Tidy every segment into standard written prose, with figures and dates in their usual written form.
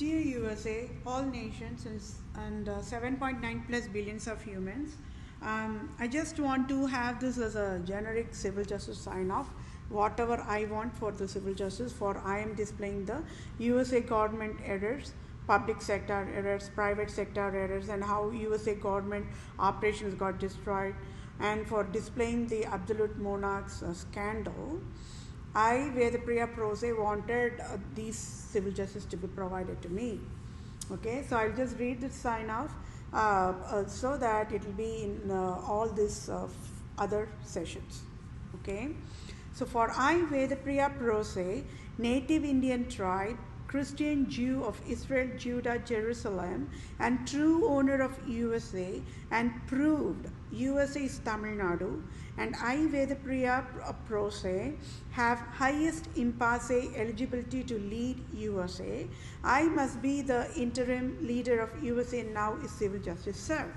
Dear USA, all nations and 7.9 plus billions of humans, I just want to have this as a generic civil justice sign off. Whatever I want for the civil justice, for I am displaying the USA government errors, public sector errors, private sector errors, and how USA government operations got destroyed, and for displaying the absolute monarchs scandal. I, Vethapriya PROSE, wanted these civil justice to be provided to me. Okay, so I'll just read this sign off so that it will be in all these other sessions. Okay, so for I, Vethapriya PROSE, native Indian tribe, Christian Jew of Israel, Judah, Jerusalem, and true owner of USA, and proved USA is Tamil Nadu, and I, Vethapriya PROSE, have highest impasse eligibility to lead USA. I must be the interim leader of USA now is civil justice served.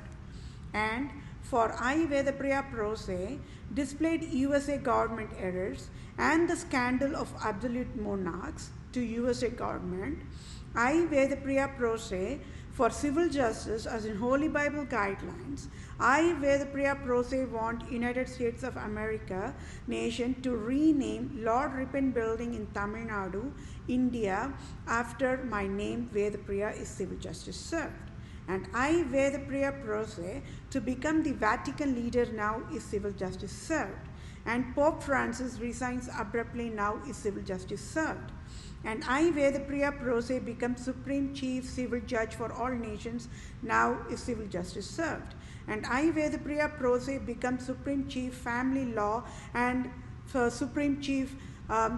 And for I, Vethapriya PROSE, displayed USA government errors and the scandal of absolute monarchs to USA government. I, Vethapriya PROSE, for civil justice as in Holy Bible guidelines. I, Vethapriya PROSE, want United States of America nation to rename Lord Ripon Building in Tamil Nadu, India, after my name Vethapriya is civil justice served. And I, Vethapriya PROSE, to become the Vatican leader now is civil justice served. And Pope Francis resigns abruptly now is civil justice served. And I, Vethapriya PROSE, become Supreme Chief Civil Judge for all nations, now is civil justice served. And I, Vethapriya PROSE, become Supreme Chief Family Law and Supreme Chief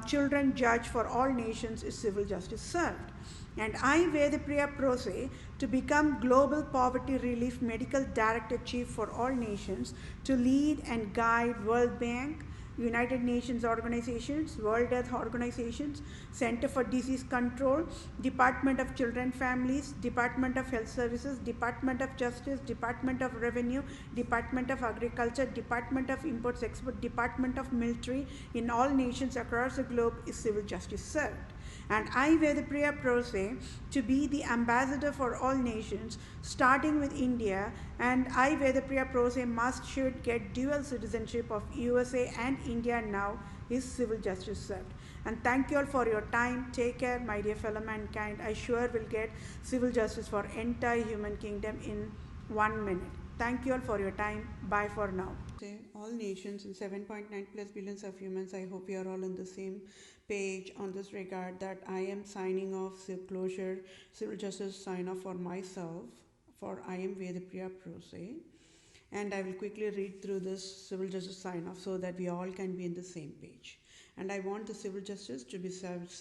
Children Judge for all nations is civil justice served. And I, Vethapriya PROSE, to become Global Poverty Relief Medical Director Chief for all nations, to lead and guide World Bank, United Nations organizations, World Health Organizations, Center for Disease Control, Department of Children Families, Department of Health Services, Department of Justice, Department of Revenue, Department of Agriculture, Department of Imports Export, Department of Military in all nations across the globe is civil justice served. And I, Vethapriya PROSE, to be the ambassador for all nations, starting with India, and I, Vethapriya PROSE, should get dual citizenship of USA and India now is civil justice served. And thank you all for your time. Take care, my dear fellow mankind. I sure will get civil justice for entire human kingdom in 1 minute. Thank you all for your time. Bye for now. All nations and 7.9 plus billions of humans, I hope you are all on the same page on this regard that I am signing off closure civil justice sign off for myself, for I am Vethapriya PROSE, and I will quickly read through this civil justice sign off so that we all can be in the same page. And I want the civil justice to be served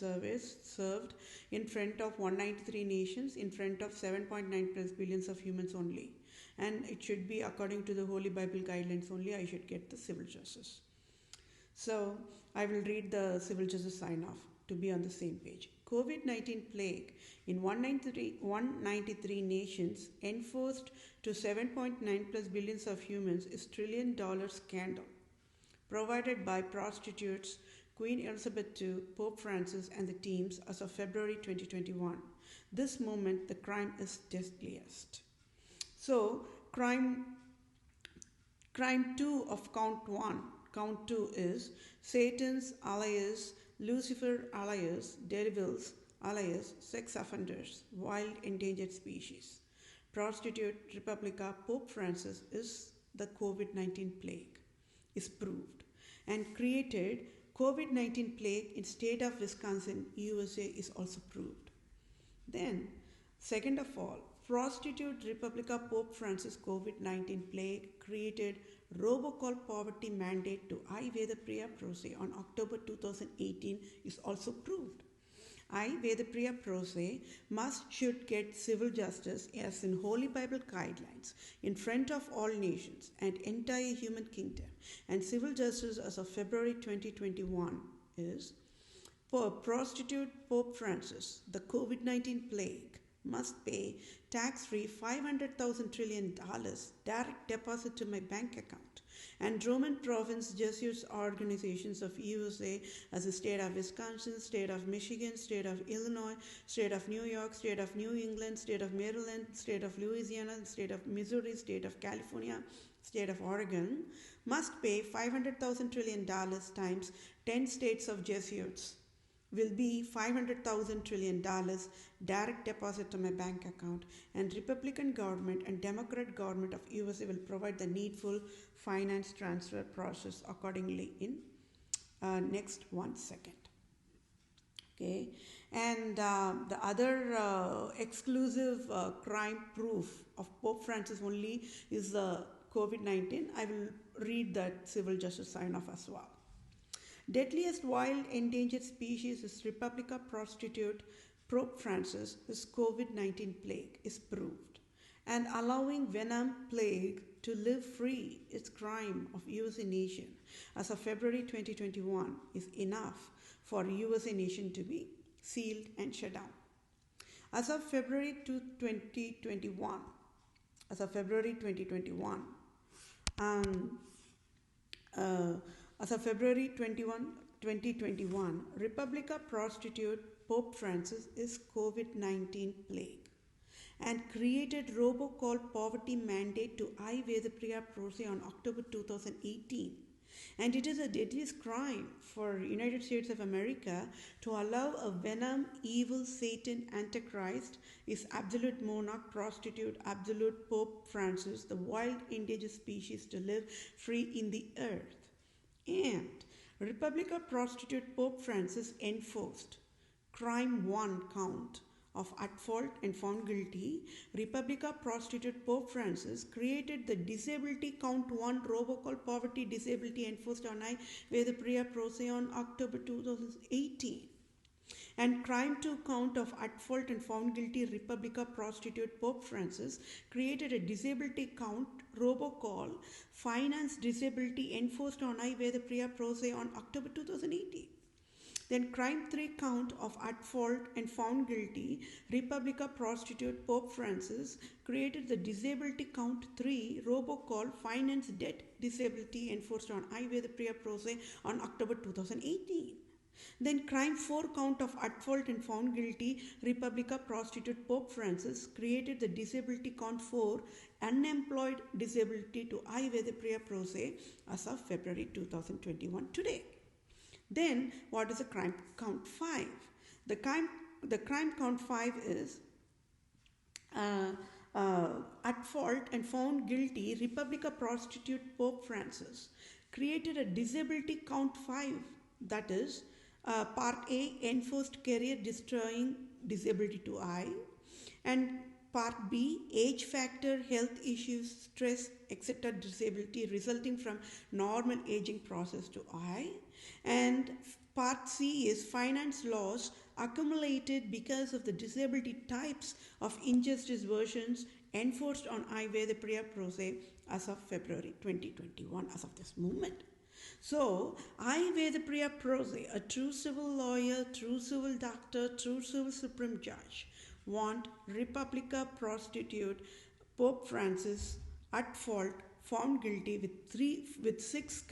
in front of 193 nations, in front of 7.9 plus billions of humans only. And it should be according to the Holy Bible guidelines only I should get the civil justice. So I will read the civil justice sign off to be on the same page. COVID-19 plague in 193 nations enforced to 7.9 plus billions of humans is $1 trillion scandal provided by prostitutes, Queen Elizabeth II, Pope Francis and the teams as of February 2021. This moment the crime is deadliest. So crime 2 of count 1. Count 2 is Satan's allies, Lucifer allies, devils allies, sex offenders, wild endangered species. Prostitute, Republica, Pope Francis is the COVID-19 plague, is proved. And created COVID-19 plague in state of Wisconsin, USA is also proved. Then, second of all, prostitute, Republica, Pope Francis, COVID-19 plague created robocall poverty mandate to I, Vethapriya PROSE on October 2018 is also proved. I, Vethapriya PROSE, should get civil justice as in Holy Bible guidelines in front of all nations and entire human kingdom. And civil justice as of February 2021 is for prostitute Pope Francis, the COVID-19 plague must pay tax-free $500,000 trillion direct deposit to my bank account. And Roman province Jesuit organizations of USA as the state of Wisconsin, state of Michigan, state of Illinois, state of New York, state of New England, state of Maryland, state of Louisiana, state of Missouri, state of California, state of Oregon must pay $500,000 trillion times 10 states of Jesuits will be $500,000 trillion direct deposit to my bank account, and Republican government and Democrat government of USA will provide the needful finance transfer process accordingly in next 1 second. Okay, and the other exclusive crime proof of Pope Francis only is the COVID-19. I will read that civil justice sign-off as well. Deadliest wild endangered species is Republica Prostitute. Pope Francis, his COVID-19 plague is proved, and allowing venom plague to live free is crime of USA nation as of February 2021 is enough for USA nation to be sealed and shut down. As of February 2021, as of February 2021, as of February 21, 2021, Republica Prostitute Pope Francis is COVID-19 plague and created robocall poverty mandate to I Vethapriya PROSE on October 2018. And it is a deadliest crime for United States of America to allow a venom, evil, Satan, Antichrist is absolute monarch, prostitute, absolute Pope Francis, the wild endangered species to live free in the earth. And Republica Prostitute Pope Francis enforced crime 1 count of at fault and found guilty. Republica Prostitute Pope Francis created the disability count 1 robocall poverty disability enforced on I Vethapriya PROSE on October 2018. And crime 2 count of at fault and found guilty Republica Prostitute Pope Francis created a disability count robocall finance disability enforced on I Vethapriya PROSE on October 2018. Then crime 3 count of at fault and found guilty Republica Prostitute Pope Francis created the disability count 3 robocall finance debt disability enforced on I Vethapriya PROSE on October 2018. Then crime 4 count of at fault and found guilty Republica Prostitute Pope Francis created the disability count 4 unemployed disability to I Vethapriya PROSE as of February 2021 today. Then what is the crime count 5? The crime count 5 is at fault and found guilty Republica Prostitute Pope Francis created a disability count 5, that is Part A, enforced career destroying disability to I, and Part B, age factor, health issues, stress, etc. disability resulting from normal aging process to I, and Part C is finance loss accumulated because of the disability types of injustice versions enforced on I Vethapriya PROSE as of February 2021, as of this moment. So, I Vethapriya PROSE, a true civil lawyer, true civil doctor, true civil supreme judge, want Republica Prostitute Pope Francis at fault, found guilty with 6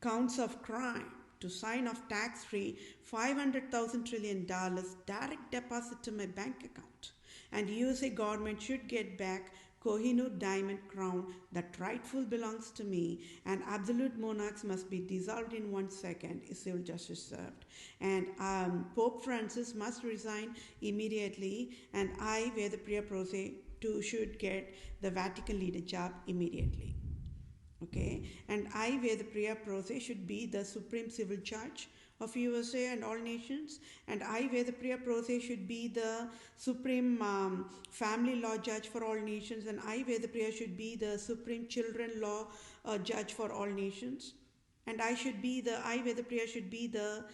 counts of crime to sign off tax-free $500,000 trillion direct deposit to my bank account. And USA government should get back Kohinoor diamond crown that rightful belongs to me, and absolute monarchs must be dissolved in 1 second is civil justice served. And Pope Francis must resign immediately, and I Vethapriya PROSE too should get the Vatican leader job immediately. Okay, and I Vethapriya PROSE should be the supreme civil judge of USA and all nations, and I Vethapriya PROSE should be the supreme family law judge for all nations, and I Vethapriya should be the supreme children law judge for all nations, and I Vethapriya should be the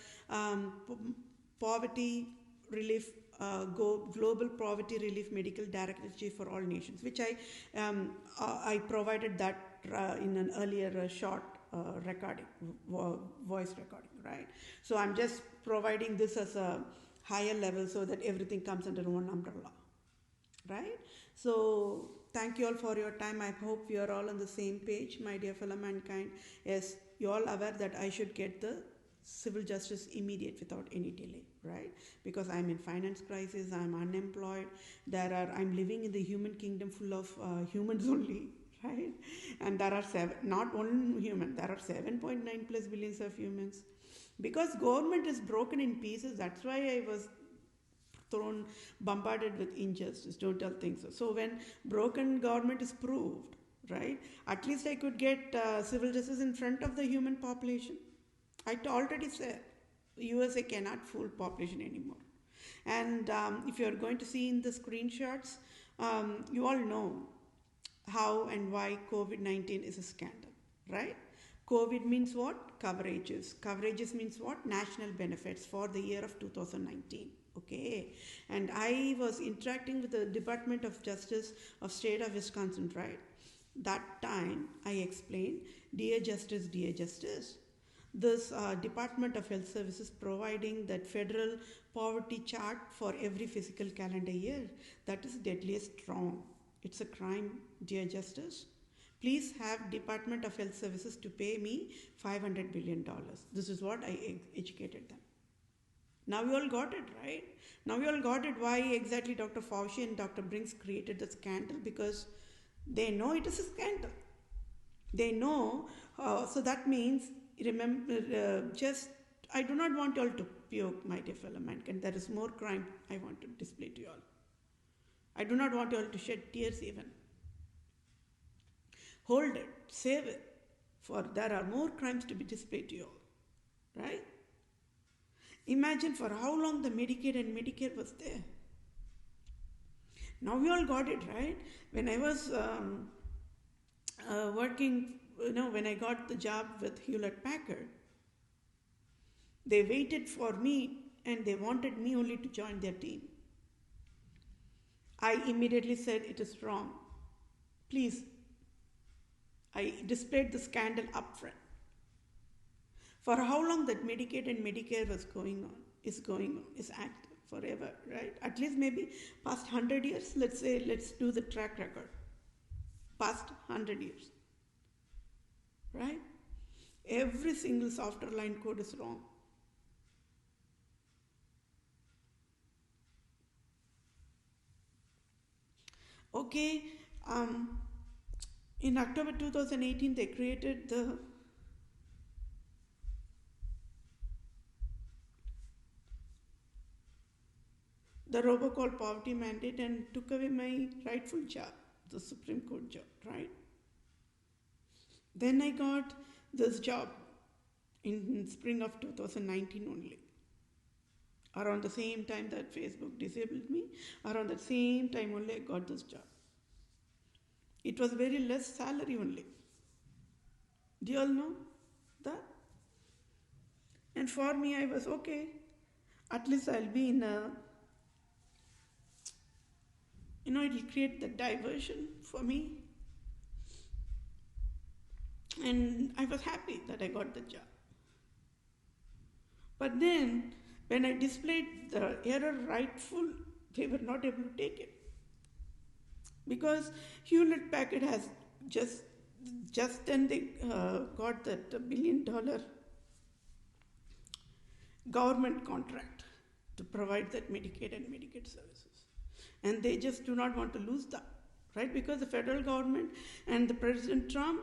poverty relief global poverty relief medical director chief for all nations, which I provided that in an earlier short recording, voice recording, right? So I'm just providing this as a higher level so that everything comes under one umbrella. right? So thank you all for your time. I hope we are all on the same page, my dear fellow mankind. Yes, you all aware that I should get the civil justice immediate without any delay, right? Because I'm in finance crisis, I'm unemployed, I'm living in the human kingdom full of humans only, right? And there are not one human, there are 7.9 plus billions of humans. Because government is broken in pieces, that's why I was bombarded with injustice. Total things. So when broken government is proved, right, at least I could get civil justice in front of the human population. I already said USA cannot fool population anymore. And if you are going to see in the screenshots, you all know how and why COVID-19 is a scandal, right? COVID means what? Coverages. Coverages means what? National benefits for the year of 2019. Okay. And I was interacting with the Department of Justice of State of Wisconsin, right? That time I explained, dear Justice, this Department of Health Services providing that federal poverty chart for every fiscal calendar year, that is deadliest wrong. It's a crime, dear Justice. Please have Department of Health Services to pay me $500 billion. This is what I educated them. Now you all got it, right? Now you all got it why exactly Dr. Fauci and Dr. Brinks created the scandal, because they know it is a scandal. They know, so that means, remember, I do not want you all to puke, my dear fellow mankind. There is more crime I want to display to you all. I do not want you all to shed tears even. Hold it, save it, for there are more crimes to be displayed to you all, right? Imagine for how long the Medicaid and Medicare was there. Now we all got it, right? When I was working, when I got the job with Hewlett-Packard, they waited for me and they wanted me only to join their team. I immediately said it is wrong. Please. I displayed the scandal up front. For how long that Medicaid and Medicare is active forever, right? At least maybe past 100 years. Let's do the track record. Past 100 years, right? Every single software line code is wrong. Okay, in October 2018, they created the robocall poverty mandate and took away my rightful job, the Supreme Court job, right? Then I got this job in spring of 2019 only. Around the same time that Facebook disabled me, around the same time only I got this job. It was very less salary only. Do you all know that? And for me, I was okay. At least I'll be in a, it'll create the diversion for me. And I was happy that I got the job. But then, when I displayed the error rightful, they were not able to take it. Because Hewlett-Packard has just then they got that $1 billion government contract to provide that Medicaid and Medicaid services. And they just do not want to lose that, right? Because the federal government and the President Trump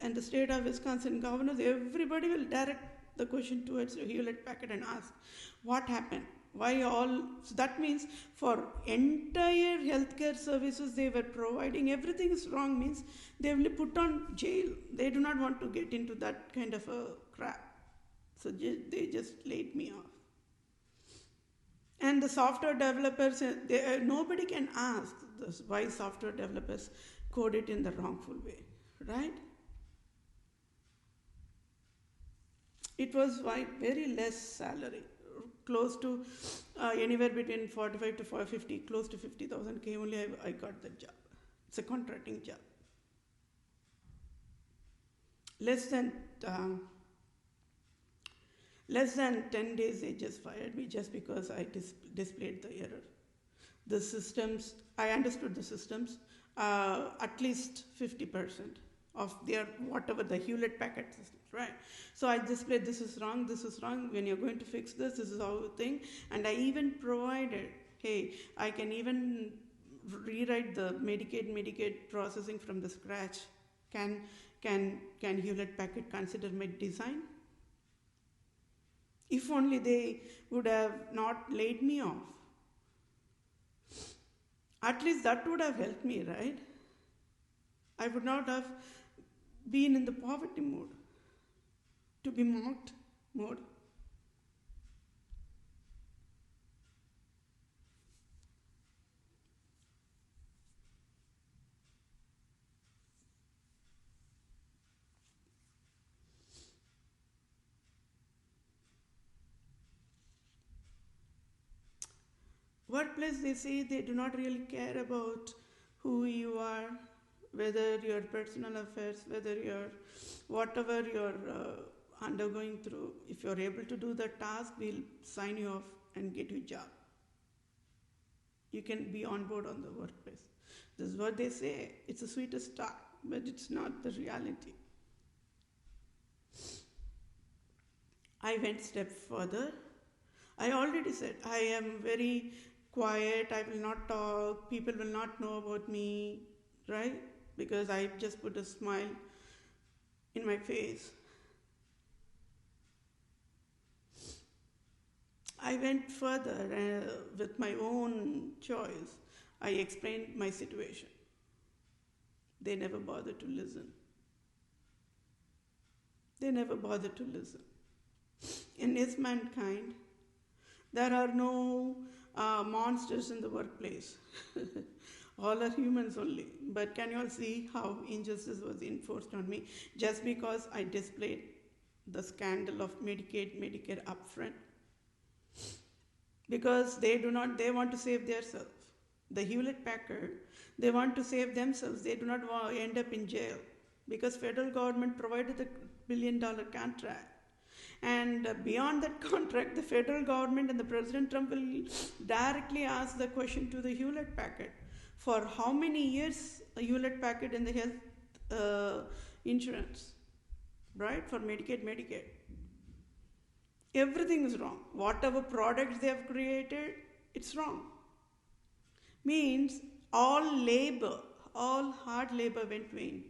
and the state of Wisconsin governors, everybody will direct the question towards Hewlett-Packard and ask, what happened? Why all? So that means for entire healthcare services they were providing, everything is wrong, means they will be put on jail. They do not want to get into that kind of a crap. So they just laid me off. And the software developers, nobody can ask this, why software developers code it in the wrongful way, right? It was very less salary, close to anywhere between 45 to 50, close to 50,000 K only I got the job. It's a contracting job. Less than 10 days they just fired me just because I displayed the error. the systems, I understood the systems, at least 50% of their whatever the Hewlett-Packard systems, right? So I displayed this is wrong, when you're going to fix this is how you think. And I even provided, hey, I can even rewrite the Medicaid processing from the scratch. Can Hewlett-Packard consider my design? If only they would have not laid me off. At least that would have helped me, right? I would not have been in the poverty mode, to be mocked mode. Workplace, they say they do not really care about who you are, whether your personal affairs, whether you're whatever you're undergoing through. If you're able to do the task, we'll sign you off and get you a job. You can be on board on the workplace. This is what they say. It's the sweetest talk, but it's not the reality. I went a step further. I already said I am very quiet, I will not talk, people will not know about me, right? Because I just put a smile in my face. I went further with my own choice. I explained my situation. They never bothered to listen. They never bothered to listen. In Is Mankind, there are no monsters in the workplace. All are humans only. But can you all see how injustice was enforced on me just because I displayed the scandal of Medicaid, Medicare upfront? Because they want to save themselves. The Hewlett-Packard, they want to save themselves. They do not want to end up in jail because federal government provided the $1 billion contract. And beyond that contract, the federal government and the President Trump will directly ask the question to the Hewlett-Packard. For how many years Hewlett-Packard in the health insurance, right? For Medicaid, Medicare. Everything is wrong. Whatever products they have created, it's wrong. Means all labor, all hard labor went vain.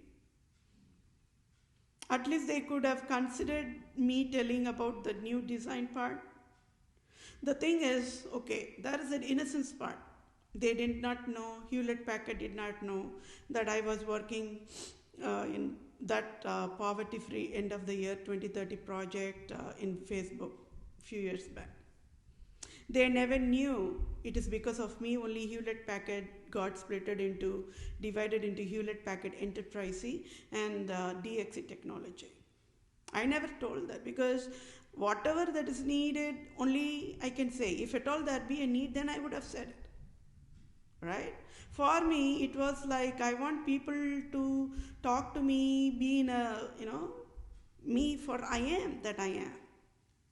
At least they could have considered me telling about the new design part. The thing is, okay, there is an innocence part. They did not know, Hewlett-Packard did not know that I was working in that poverty-free end of the year 2030 project in Facebook a few years back. They never knew it is because of me only Hewlett-Packard got divided into Hewlett-Packard Enterprise and DXC Technology. I never told that because whatever that is needed, only I can say. If at all that be a need, then I would have said it. Right? For me, it was like I want people to talk to me, be in a, me for I am that I am.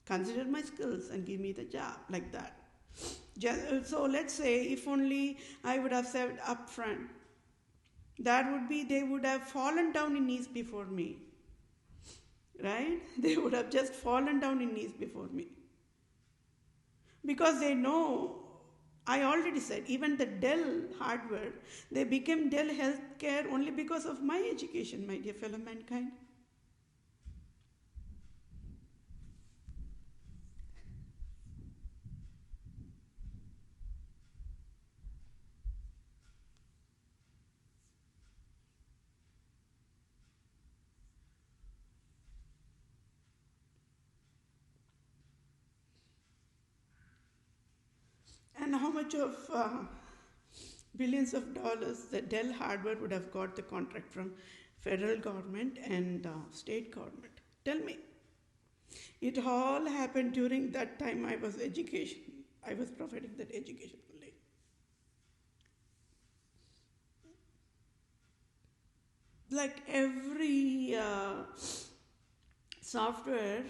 Consider my skills and give me the job, like that. So let's say if only I would have said upfront, they would have fallen down in knees before me. Right? They would have just fallen down in knees before me. Because they know, I already said, even the Dell hardware, they became Dell Healthcare only because of my education, my dear fellow mankind. And how much of billions of dollars the Dell hardware would have got the contract from federal government and state government? Tell me. It all happened during that time I was providing that education only. Like every software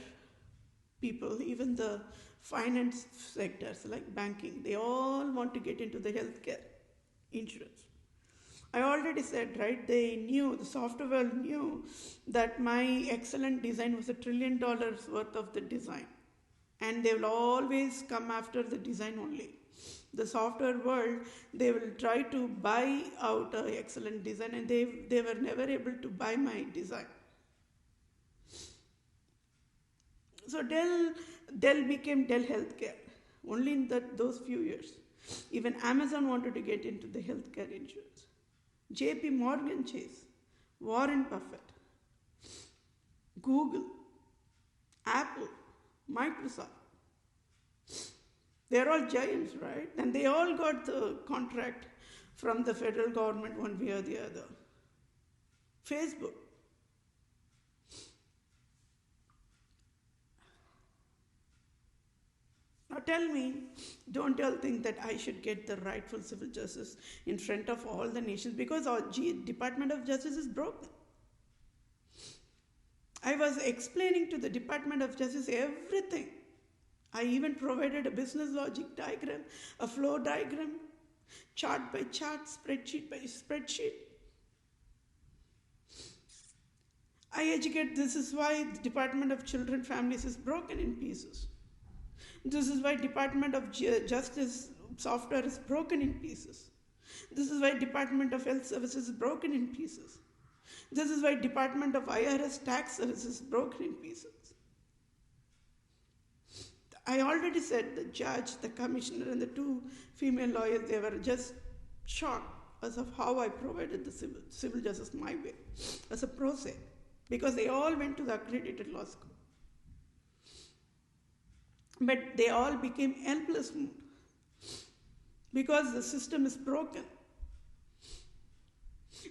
people, even the finance sectors like banking, they all want to get into the healthcare insurance. I already said, right, they knew, the software world knew that my excellent design was $1 trillion worth of the design. And they will always come after the design only. The software world, they will try to buy out an excellent design, and they were never able to buy my design. So Dell became Dell Healthcare only in those few years. Even Amazon wanted to get into the healthcare insurance. JP Morgan Chase, Warren Buffett, Google, Apple, Microsoft. They're all giants, right? And they all got the contract from the federal government one way or the other. Facebook. Now tell me, don't you all think that I should get the rightful civil justice in front of all the nations, because our Department of Justice is broken. I was explaining to the Department of Justice everything. I even provided a business logic diagram, a flow diagram, chart by chart, spreadsheet by spreadsheet. I educate, this is why the Department of Children Families is broken in pieces. This is why Department of Justice software is broken in pieces. This is why Department of Health Services is broken in pieces. This is why Department of IRS Tax Services is broken in pieces. I already said the judge, the commissioner, and the two female lawyers, they were just shocked as of how I provided the civil justice my way as a PROSE, because they all went to the accredited law school. But they all became helpless because the system is broken.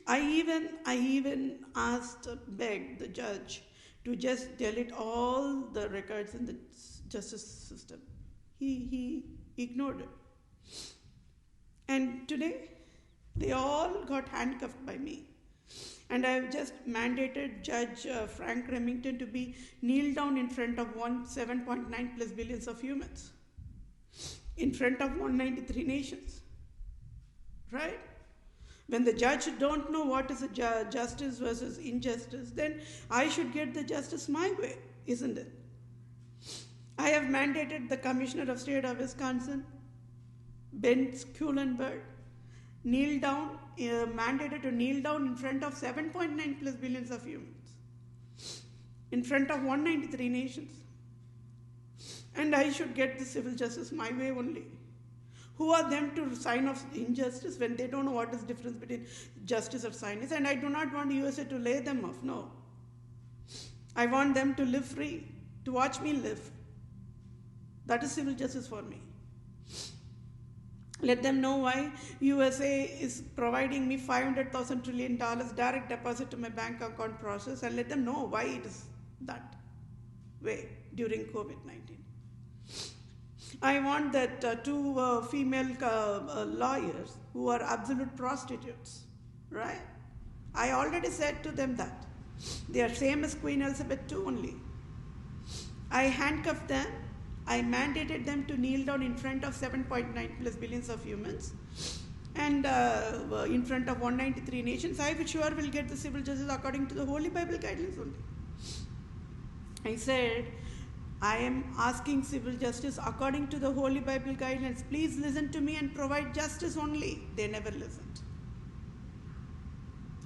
I even begged the judge to just delete all the records in the justice system. He ignored it. And today, they all got handcuffed by me. And I have just mandated Judge Frank Remington to be kneel down in front of 7.9 plus billions of humans, in front of 193 nations, right? When the judge don't know what is a justice versus injustice, then I should get the justice my way, isn't it? I have mandated the Commissioner of State of Wisconsin, Ben Schulenberg, kneel down, mandated to kneel down in front of 7.9 plus billions of humans, in front of 193 nations. And I should get the civil justice my way only. Who are them to sign off injustice when they don't know what is the difference between justice or kindness? And I do not want USA to lay them off, no. I want them to live free, to watch me live. That is civil justice for me. Let them know why USA is providing me $500,000 trillion direct deposit to my bank account process, and let them know why it is that way during COVID-19. I want that two female lawyers who are absolute prostitutes, right? I already said to them that. They are same as Queen Elizabeth II only. I handcuffed them. I mandated them to kneel down in front of 7.9 plus billions of humans and in front of 193 nations. I sure will get the civil justice according to the Holy Bible guidelines only. I said, I am asking civil justice according to the Holy Bible guidelines. Please listen to me and provide justice only. They never listened.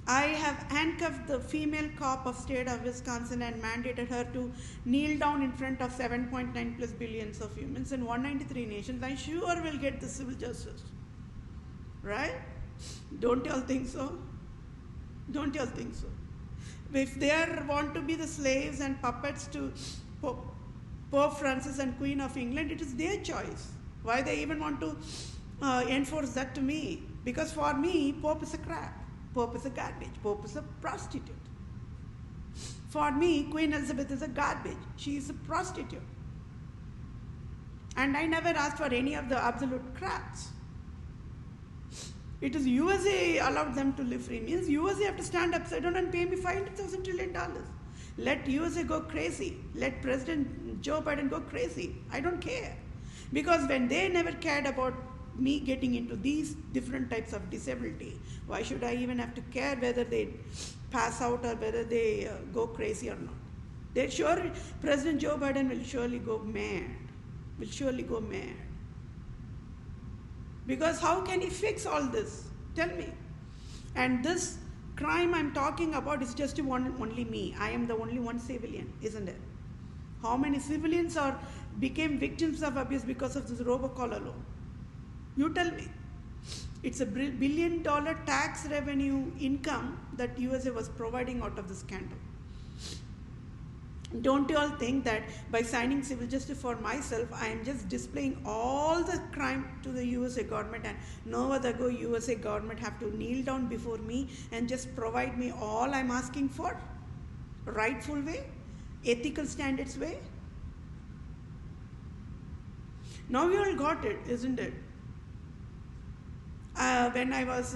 I have handcuffed the female cop of state of Wisconsin and mandated her to kneel down in front of 7.9 plus billions of humans in 193 nations. I sure will get the civil justice. Right? Don't y'all think so? Don't y'all think so? If they want to be the slaves and puppets to Pope Francis and Queen of England, it is their choice. Why they even want to enforce that to me? Because for me, Pope is a crap. Pope is a garbage. Pope is a prostitute. For me, Queen Elizabeth is a garbage. She is a prostitute. And I never asked for any of the absolute craps. It is USA allowed them to live free. Means USA have to stand upside down and pay me $500,000 trillion. Let USA go crazy. Let President Joe Biden go crazy. I don't care. Because when they never cared about me getting into these different types of disability, why should I even have to care whether they pass out or whether they go crazy or not? President Joe Biden will surely go mad. Will surely go mad. Because how can he fix all this? Tell me. And this crime I'm talking about is just only me. I am the only one civilian, isn't it? How many civilians became victims of abuse because of this robocall alone? You tell me. It's a $1 billion tax revenue income that USA was providing out of the scandal. Don't you all think that by signing civil justice for myself, I am just displaying all the crime to the USA government, and no other USA government have to kneel down before me and just provide me all I'm asking for? Rightful way? Ethical standards way? Now you all got it, isn't it? When I was,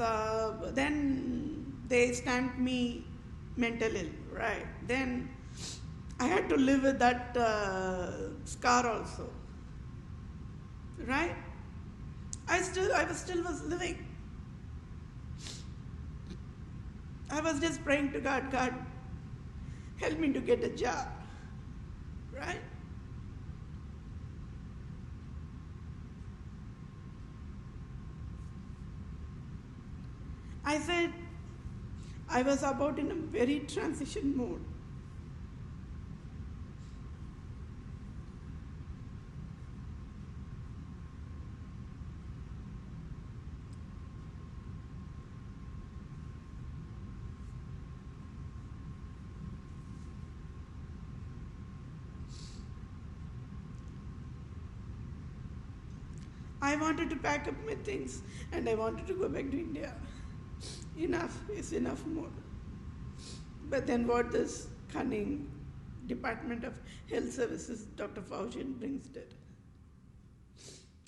then they stamped me mental ill, right? Then I had to live with that scar also, right? I was living. I was just praying to God, God, help me to get a job, right? I said, I was about in a very transition mode. I wanted to pack up my things and I wanted to go back to India. Enough is enough more. But then what this cunning Department of Health Services, Dr. Fauci brings did.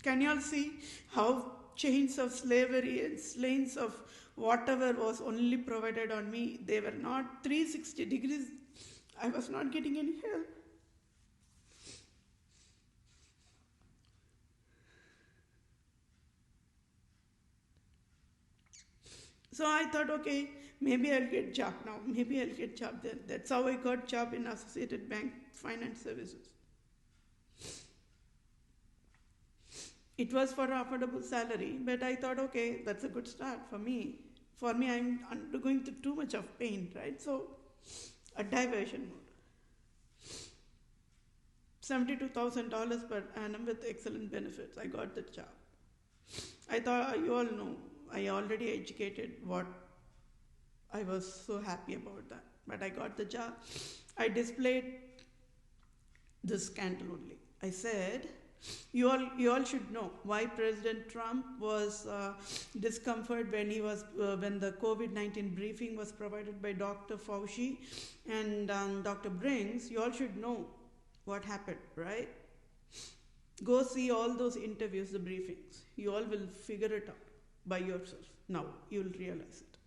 Can you all see how chains of slavery and slains of whatever was only provided on me, they were not 360 degrees. I was not getting any help. So I thought, okay, maybe I'll get job now. Maybe I'll get job there. That's how I got job in Associated Bank Finance Services. It was for affordable salary, but I thought, okay, that's a good start for me. For me, I'm undergoing too much of pain, right? So, a diversion mode. $72,000 per annum with excellent benefits. I got the job. I thought, you all know, I already educated what I was so happy about that. But I got the job. I displayed this scandal only. I said, you all should know why President Trump was discomfort when the COVID-19 briefing was provided by Dr. Fauci and Dr. Briggs. You all should know what happened, right? Go see all those interviews, the briefings. You all will figure it out by yourself. Now you will realize it.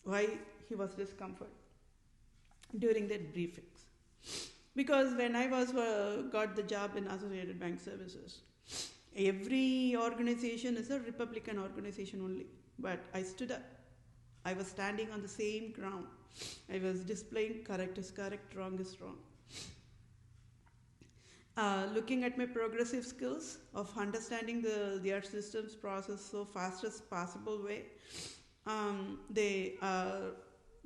Why he was discomfort during that briefings. Because when I got the job in Associated Bank Services, every organization is a Republican organization only. But I stood up. I was standing on the same ground. I was displaying correct is correct, wrong is wrong. Looking at my progressive skills of understanding the earth systems process so fastest possible way, they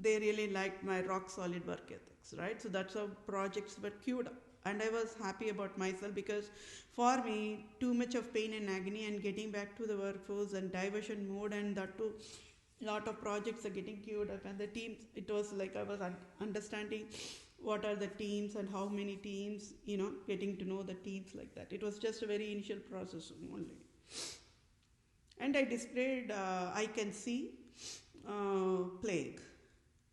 really liked my rock solid work ethics, right? So that's how projects were queued up. And I was happy about myself because for me, too much of pain and agony and getting back to the workforce and diversion mode, and that too, lot of projects are getting queued up, and the teams, it was like I was understanding what are the teams and how many teams, getting to know the teams like that. It was just a very initial process only. And I displayed, I can see plague.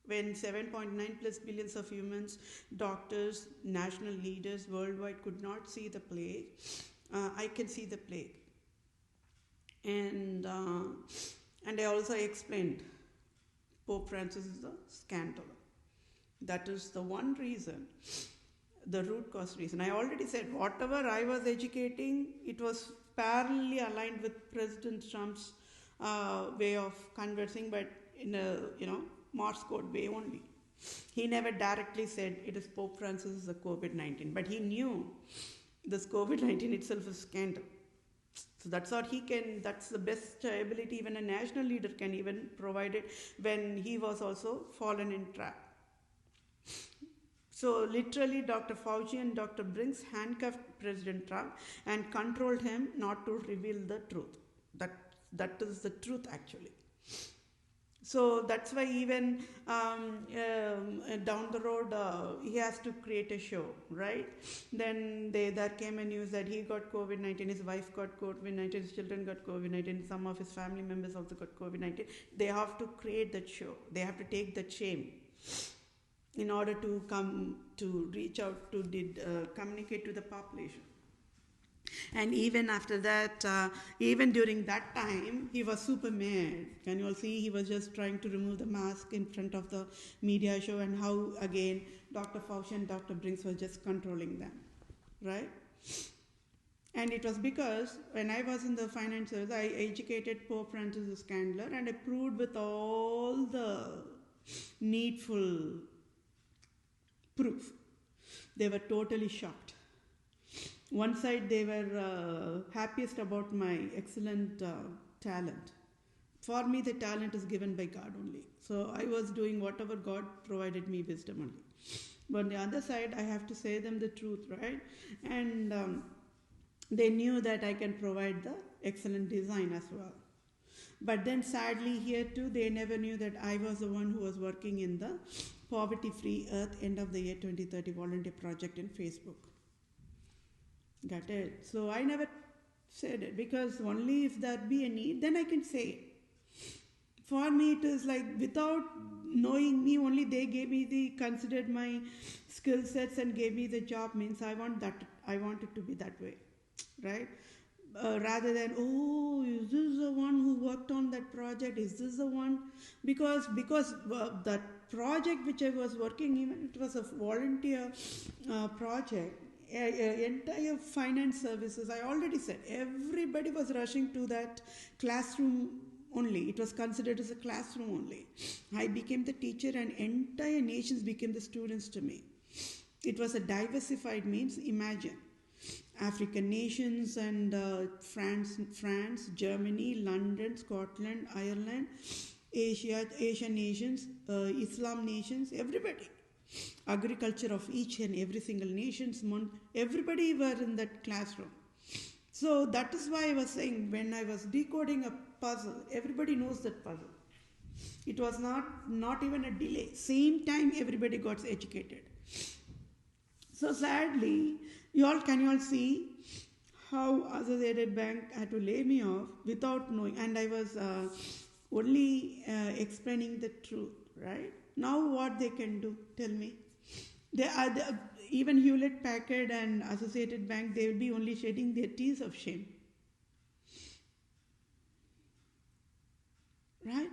When 7.9 plus billions of humans, doctors, national leaders worldwide could not see the plague, I can see the plague. And I also explained Pope Francis is a scandal. That is the one reason, the root cause reason. I already said whatever I was educating, it was parallelly aligned with President Trump's way of conversing, but in a Morse code way only. He never directly said it is Pope Francis is the COVID-19, but he knew this COVID-19 itself is scandal. So that's what that's the best ability even a national leader can even provide it when he was also fallen in trap. So literally Dr. Fauci and Dr. Brinks handcuffed President Trump and controlled him not to reveal the truth. That is the truth actually. So that's why even down the road he has to create a show, right? Then there came a news that he got COVID-19, his wife got COVID-19, his children got COVID-19, some of his family members also got COVID-19. They have to create that show. They have to take that shame in order to come to reach out to communicate to the population. And even after that, even during that time, he was super mad. Can you all see? He was just trying to remove the mask in front of the media show, and how again Dr. Fauci and Dr. Brinks were just controlling them, right? And it was because when I was in the finance service, I educated Pope Francis the Scandler, and I proved with all the needful proof. They were totally shocked. One side they were happiest about my excellent talent. For me, the talent is given by God only. So I was doing whatever God provided me wisdom only. But on the other side, I have to say them the truth, right? And they knew that I can provide the excellent design as well. But then sadly here too, they never knew that I was the one who was working in the Poverty-Free Earth End of the Year 2030 volunteer project in Facebook. Got it? So I never said it, because only if that be a need, then I can say it. For me, it is like without knowing me, only they considered my skill sets and gave me the job, means I want it to be that way, right? Rather than, oh, is this the one who worked on that project? Is this the one? Because that project which I was working, even it was a volunteer project, entire finance services, I already said, everybody was rushing to that classroom only. It was considered as a classroom only. I became the teacher and entire nations became the students to me. It was a diversified means, imagine. African nations and France, Germany, London, Scotland, Ireland, Asian nations, Islam nations, everybody. Agriculture of each and every single nation's everybody were in that classroom. So that is why I was saying, when I was decoding a puzzle, everybody knows that puzzle. It was not even a delay. Same time everybody got educated. So sadly, can you all see how Associated Bank had to lay me off without knowing, and I was only explaining the truth, right? Now what they can do, tell me. Even Hewlett Packard and Associated Bank, they will be only shedding their tears of shame. Right?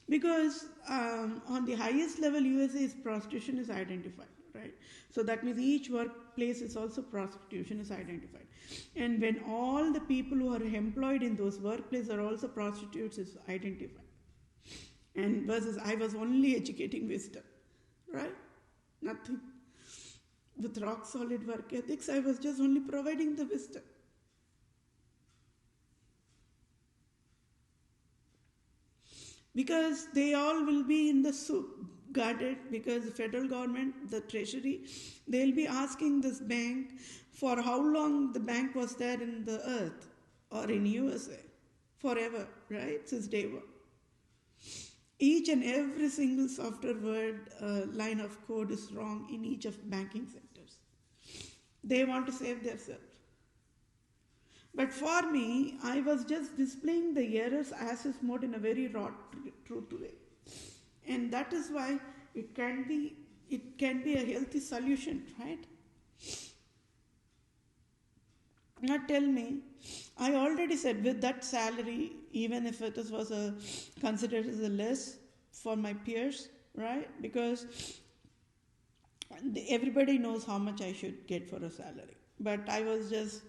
Because on the highest level, USA prostitution is identified, right? So that means each workplace is also prostitution is identified. And when all the people who are employed in those workplaces are also prostitutes is identified. And versus I was only educating wisdom, right? Nothing. With rock solid work ethics, I was just only providing the wisdom. Because they all will be in the soup, guarded, because the federal government, the treasury, they'll be asking this bank for how long the bank was there in the earth or in USA. Forever, right? Since day one. Each and every single software word line of code is wrong in each of banking sectors. They want to save themselves. But for me, I was just displaying the errors as is mode in a very raw, truth way. And that is why it can be a healthy solution, right? Now tell me, I already said with that salary, even if it was considered as a less for my peers, right? Because everybody knows how much I should get for a salary. But I was just,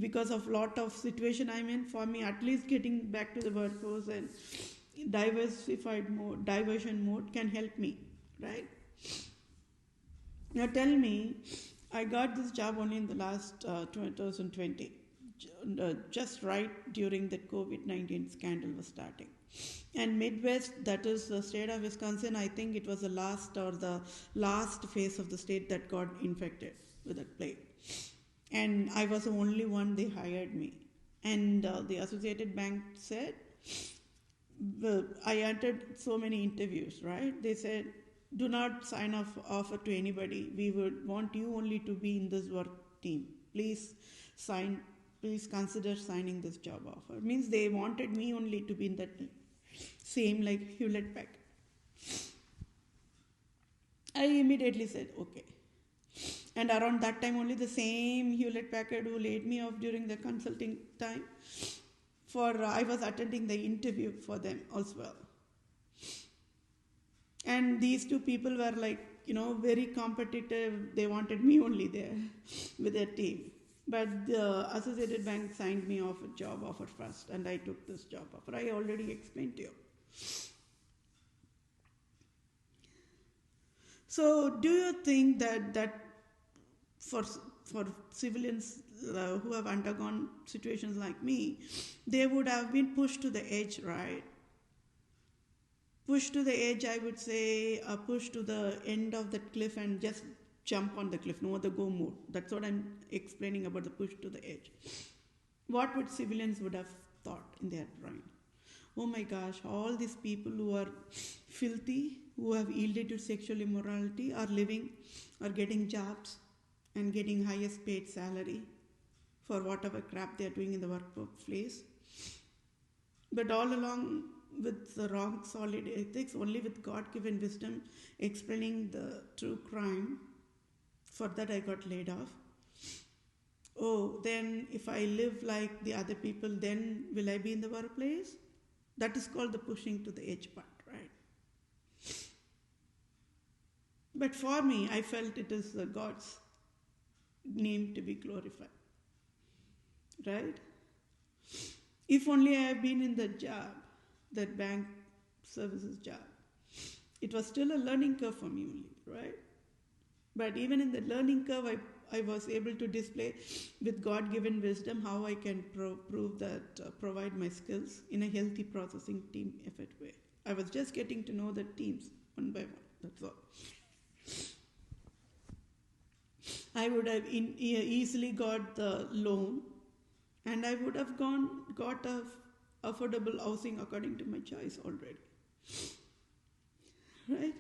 because of lot of situation I'm in, for me at least getting back to the workforce and diversion mode can help me, right? Now tell me, I got this job only in the last 2020, just right during the COVID-19 scandal was starting. And Midwest, that is the state of Wisconsin, I think it was the last phase of the state that got infected with that plague. And I was the only one, they hired me. And the Associated Bank said, I entered so many interviews, right? They said, do not sign offer to anybody. We would want you only to be in this work team. Please consider signing this job offer. It means they wanted me only to be in that team. Same like Hewlett Packard. I immediately said, okay. And around that time only the same Hewlett Packard who laid me off during the consulting time, I was attending the interview for them as well. And these two people were like, very competitive. They wanted me only there with their team. But the Associated Bank signed me off a job offer first, and I took this job offer. I already explained to you. So do you think that for civilians who have undergone situations like me, they would have been pushed to the edge, right? Pushed to the edge, I would say, pushed to the end of that cliff and just jump on the cliff, no other go mode. That's what I'm explaining about the push to the edge. What would civilians would have thought in their brain? Oh my gosh, all these people who are filthy, who have yielded to sexual immorality, are getting jobs and getting highest paid salary for whatever crap they are doing in the workplace. But all along, with the wrong solid ethics, only with God-given wisdom explaining the true crime, for that I got laid off. Oh, then if I live like the other people, then will I be in the workplace? That is called the pushing to the edge part, right? But for me, I felt it is God's name to be glorified, right? If only I have been in that job, that bank services job, it was still a learning curve for me only, right? But even in the learning curve, I was able to display with God-given wisdom how I can provide my skills in a healthy processing team effort way. I was just getting to know the teams one by one, that's all. I would have easily got the loan, and I would have got a affordable housing according to my choice already, right?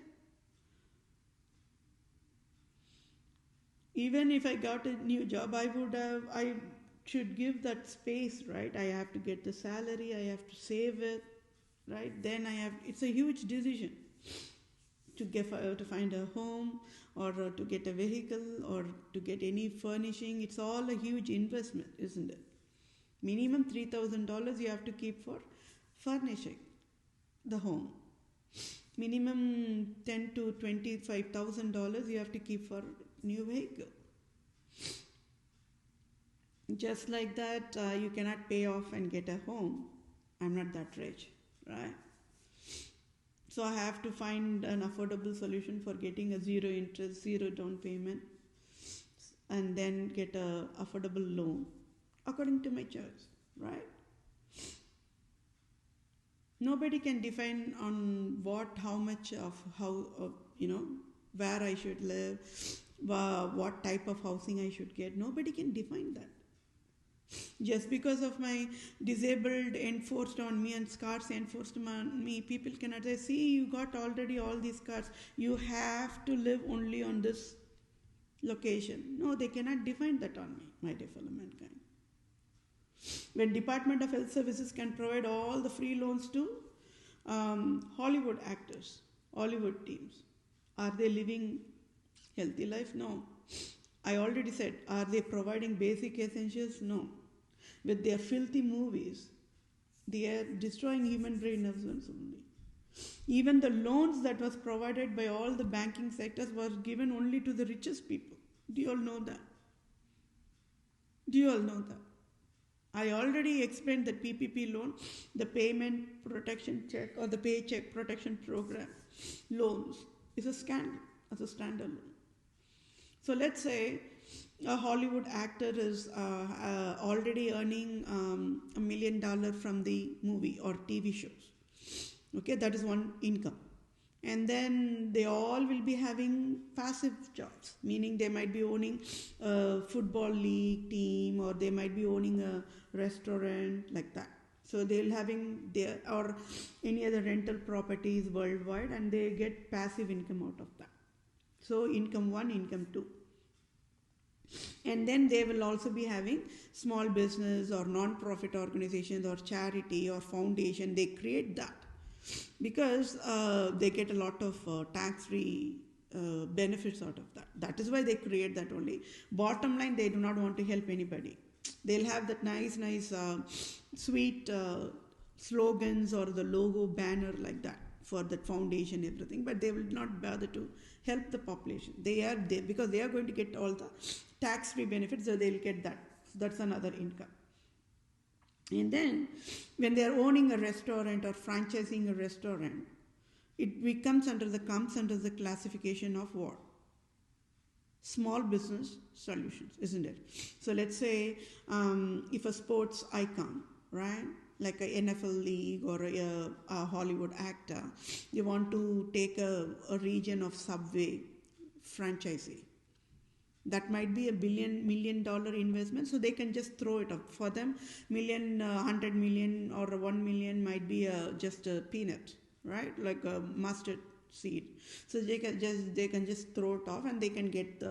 Even if I got a new job, I should give that space, right? I have to get the salary, I have to save it, right? Then it's a huge decision to find a home, or to get a vehicle, or to get any furnishing. It's all a huge investment, isn't it? Minimum $3,000 you have to keep for furnishing the home. Minimum $10,000 to $25,000 you have to keep for new vehicle. Just like that, you cannot pay off and get a home. I'm not that rich, right? So I have to find an affordable solution for getting a zero interest, zero down payment, and then get a affordable loan according to my choice, right? Nobody can define on how much of where I should live, what type of housing I should get. Nobody can define that. Just because of my disabled enforced on me and scars enforced on me, people cannot say, see, you got already all these scars, you have to live only on this location. No, they cannot define that on me, my dear fellow mankind. When Department of Health Services can provide all the free loans to Hollywood actors, Hollywood teams, are they living healthy life? No. I already said, are they providing basic essentials? No. With their filthy movies, they are destroying human brain nerves only. Even the loans that was provided by all the banking sectors were given only to the richest people. Do you all know that? Do you all know that? I already explained that PPP loan, the payment protection check or the paycheck protection program loans is a scandal as a standalone. So let's say a Hollywood actor is already earning $1 million from the movie or TV shows. Okay, that is one income. And then they all will be having passive jobs, meaning they might be owning a football league team, or they might be owning a restaurant, like that. So they'll having their, or any other rental properties worldwide, and they get passive income out of that. So income one, income two. And then they will also be having small business or non-profit organizations or charity or foundation. They create that because they get a lot of tax-free benefits out of that. That is why they create that only. Bottom line, they do not want to help anybody. They'll have that nice, sweet slogans or the logo banner like that for that foundation, everything, but they will not bother to help the population. They are there because they are going to get all the tax-free benefits, so they'll get that. That's another income. And then when they are owning a restaurant or franchising a restaurant, it comes under the classification of what? Small business solutions, isn't it? So let's say if a sports icon, right, like a NFL league or a Hollywood actor, they want to take a region of Subway franchisee. That might be $1 million investment, so they can just throw it up. For them, million, 100 million or 1 million might be just a peanut, right? Like a mustard seed. So they can just throw it off, and they can get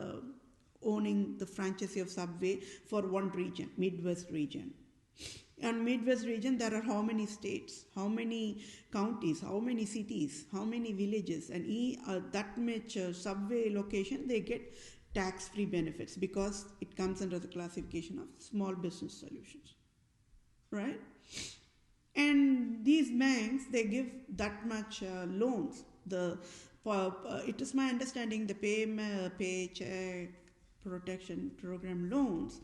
owning the franchisee of Subway for one region, Midwest region. And Midwest region, there are how many states, how many counties, how many cities, how many villages, and that much Subway location, they get tax-free benefits because it comes under the classification of small business solutions, right? And these banks, they give that much loans. It is my understanding the paycheck protection program loans,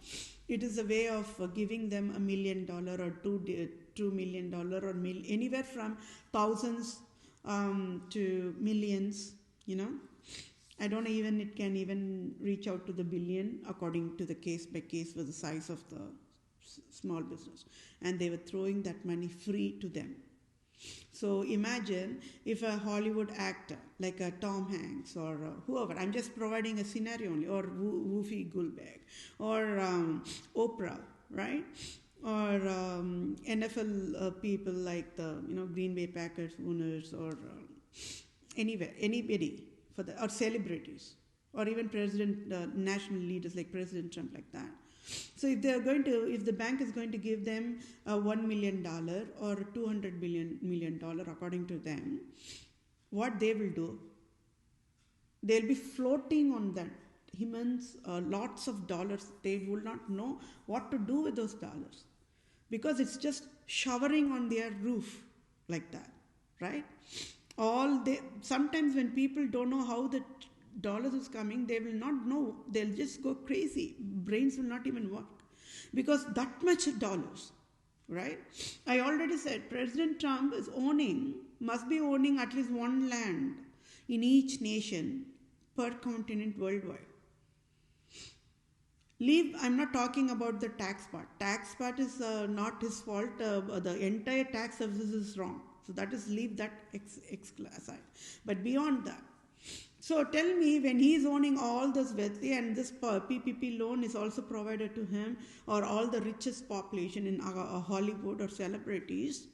it is a way of giving them $1 million or $2 million or anywhere from thousands to millions, you know. I don't even, it can even reach out to the billion according to the case by case for the size of the small business. And they were throwing that money free to them. So imagine if a Hollywood actor like a Tom Hanks or whoever, I'm just providing a scenario only, or Whoopi Goldberg or Oprah, right? Or NFL people like the Green Bay Packers owners or anybody for the, or celebrities, or even national leaders like President Trump, like that. So if the bank is going to give them $1 million or $200 million according to them, what they will do, they'll be floating on that immense lots of dollars. They will not know what to do with those dollars because it's just showering on their roof like that, right? Sometimes when people don't know how the dollars is coming, they will not know. They'll just go crazy. Brains will not even work because that much dollars, right? I already said President Trump must be owning at least one land in each nation per continent worldwide. I'm not talking about the tax part. Tax part is not his fault. The entire tax service is wrong. So leave that aside. But beyond that, so tell me, when he is owning all this wealth and this PPP loan is also provided to him, or all the richest population in Hollywood or celebrities,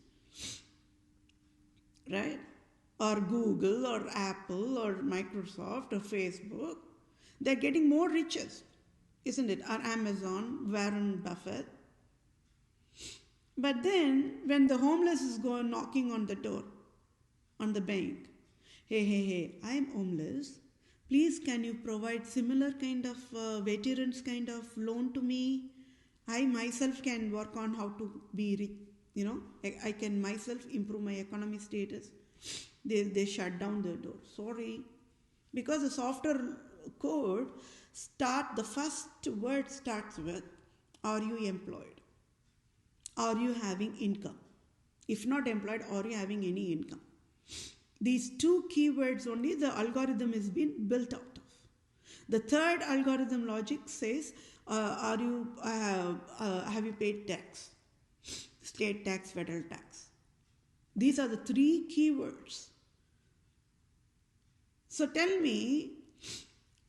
right? Or Google or Apple or Microsoft or Facebook, they're getting more riches, isn't it? Or Amazon, Warren Buffett. But then when the homeless is knocking on the door, on the bank, hey, I'm homeless. Please, can you provide similar kind of veterans kind of loan to me? I myself can work on how to be rich, I can myself improve my economic status. They shut down their door. Sorry. Because the software code the first word starts with, are you employed? Are you having income? If not employed, are you having any income? These two keywords only the algorithm has been built out of. The third algorithm logic says, have you paid tax? State tax, federal tax. These are the three keywords. So tell me,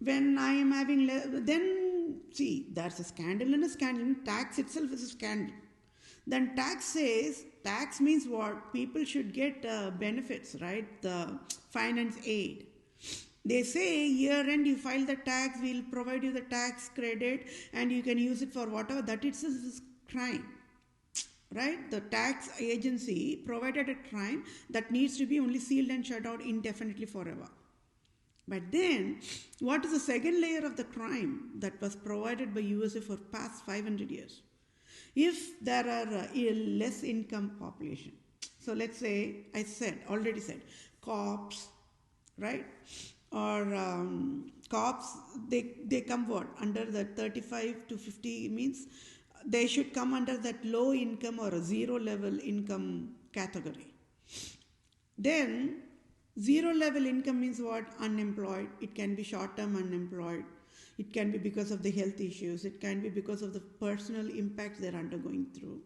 when I am having, then see, there's a scandal and a scandal. Tax itself is a scandal. Then tax means what? People should get benefits, right? The finance aid. They say year end you file the tax, we'll provide you the tax credit and you can use it for whatever. That itself is crime, right? The tax agency provided a crime that needs to be only sealed and shut out indefinitely forever. But then, what is the second layer of the crime that was provided by USA for past 500 years? If there are a less income population, so let's say, already said, cops, right? Or cops, they come what? Under the 35 to 50 means they should come under that low income or a zero level income category. Then, zero level income means what? Unemployed. It can be short term unemployed. It can be because of the health issues. It can be because of the personal impacts they're undergoing through.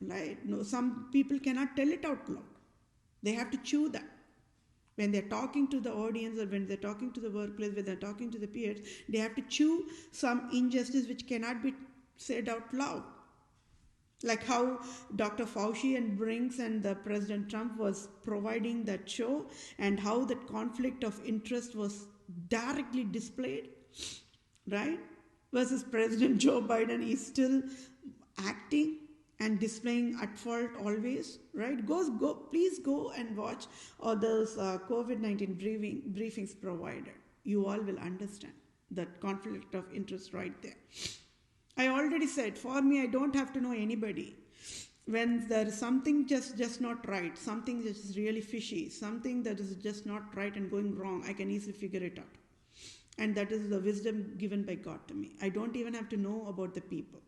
Right? No, some people cannot tell it out loud. They have to chew that. When they're talking to the audience or when they're talking to the workplace, when they're talking to the peers, they have to chew some injustice which cannot be said out loud. Like how Dr. Fauci and Brinks and the President Trump was providing that show, and how that conflict of interest was directly displayed, right? Versus President Joe Biden is still acting and displaying at fault always, right? Please go and watch all those COVID-19 briefings provided. You all will understand that conflict of interest right there. I already said, for me, I don't have to know anybody. When there is something just not right, something that is really fishy, something that is just not right and going wrong, I can easily figure it out. And that is the wisdom given by God to me. I don't even have to know about the people.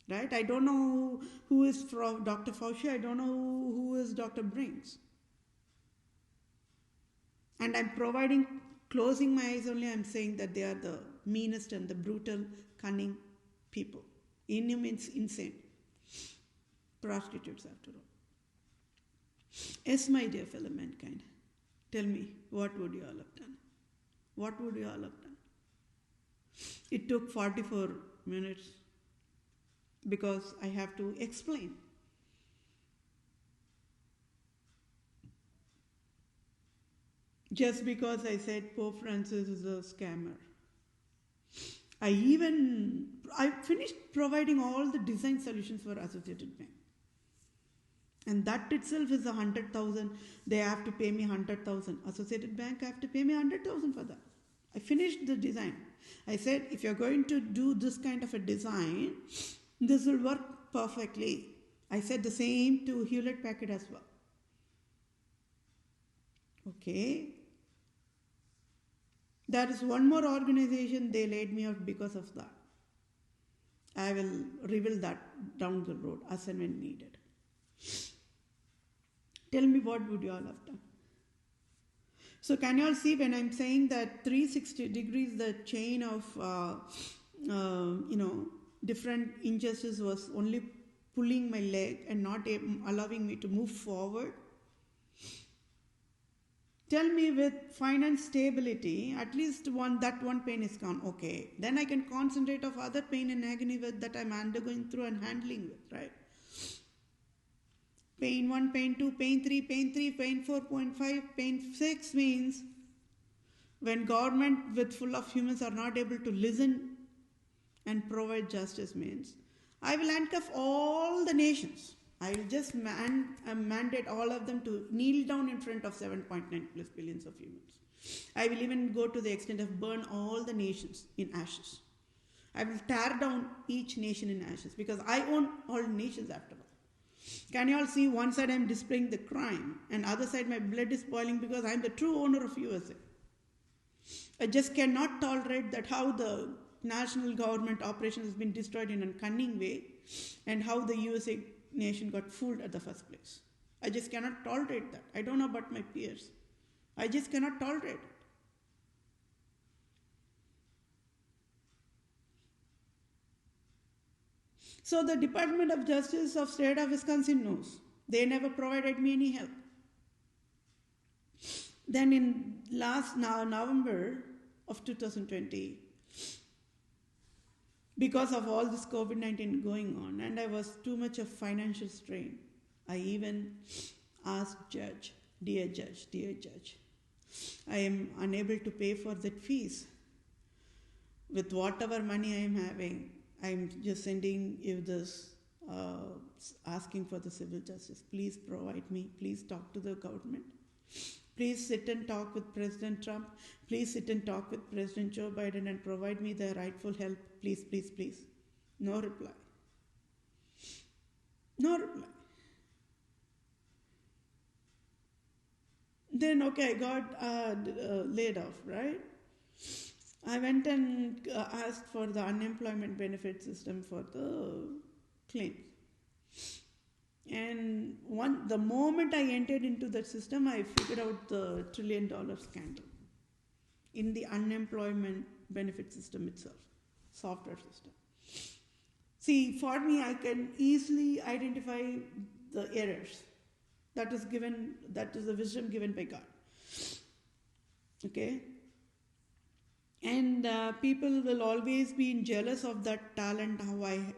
Right? I don't know who is Dr. Fauci. I don't know who is Dr. Brinks. And I'm closing my eyes only, I'm saying that they are the meanest and the brutal, cunning people. Insane. Prostitutes, after all. Yes, my dear fellow mankind, tell me, what would you all have done? What would you all have done? It took 44 minutes because I have to explain. Just because I said Pope Francis is a scammer. I finished providing all the design solutions for Associated Bank. And that itself is 100,000. They have to pay me 100,000. Associated Bank have to pay me 100,000 for that. I finished the design. I said, if you're going to do this kind of a design, this will work perfectly. I said the same to Hewlett-Packard as well. Okay. There is one more organization, they laid me off because of that. I will reveal that down the road as and when needed. Tell me, what would you all have done? So can you all see when I'm saying that 360 degrees, the chain of, different injustice was only pulling my leg and not allowing me to move forward? Tell me, with finance stability, at least that one pain is gone. Okay, then I can concentrate of other pain and agony that I'm undergoing through and handling with, right? Pain 1, pain 2, pain 3, pain 4.5, pain 6 means when government with full of humans are not able to listen and provide justice means I will handcuff all the nations. I will just mandate all of them to kneel down in front of 7.9 plus billions of humans. I will even go to the extent of burn all the nations in ashes. I will tear down each nation in ashes because I own all nations after all. Can you all see? One side I'm displaying the crime, and other side my blood is boiling because I'm the true owner of USA. I just cannot tolerate that how the national government operation has been destroyed in a cunning way, and how the USA nation got fooled at the first place. I just cannot tolerate that. I don't know about my peers. I just cannot tolerate it. So the Department of Justice of State of Wisconsin knows. They never provided me any help. Then in last November of 2020, because of all this COVID-19 going on, and I was too much of financial strain, I even asked judge, dear judge, I am unable to pay for that fees. With whatever money I am having, I am just sending you this, asking for the civil justice. Please provide me. Please talk to the government. Please sit and talk with President Trump. Please sit and talk with President Joe Biden and provide me the rightful help. Please, please, please. No reply. No reply. Then, okay, I got laid off, right? I went and asked for the unemployment benefit system for the claims. And the moment I entered into that system, I figured out the $1 trillion scandal in the unemployment benefit system itself, software system. See, for me, I can easily identify the errors. That is the wisdom given by God. Okay? And people will always be jealous of that talent, how I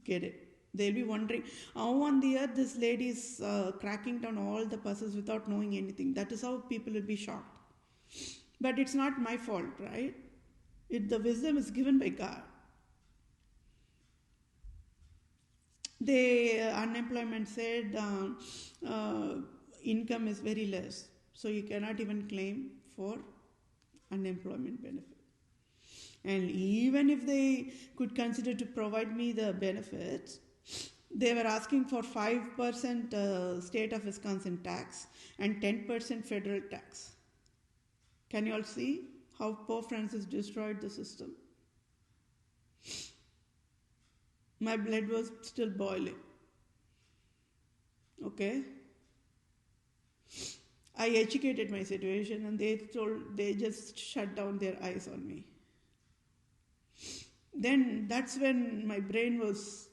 get it. They'll be wondering, how on the earth this lady is cracking down all the puzzles without knowing anything. That is how people will be shocked. But it's not my fault, right? The wisdom is given by God. The unemployment said income is very less, so you cannot even claim for unemployment benefit. And even if they could consider to provide me the benefits, they were asking for 5% state of Wisconsin tax and 10% federal tax. Can you all see how Pope Francis destroyed the system? My blood was still boiling. Okay? I educated my situation and they just shut down their eyes on me. Then that's when my brain was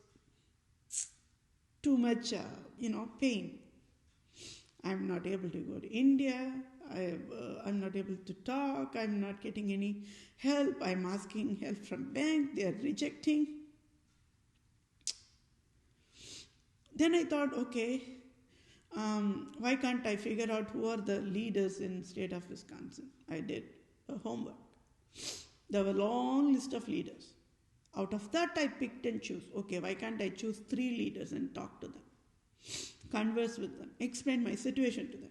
too much, pain. I'm not able to go to India. I'm not able to talk. I'm not getting any help. I'm asking help from bank. They are rejecting. Then I thought, okay, why can't I figure out who are the leaders in state of Wisconsin? I did a homework. There were a long list of leaders. Out of that, I picked and chose. Okay, why can't I choose 3 leaders and talk to them? Converse with them. Explain my situation to them.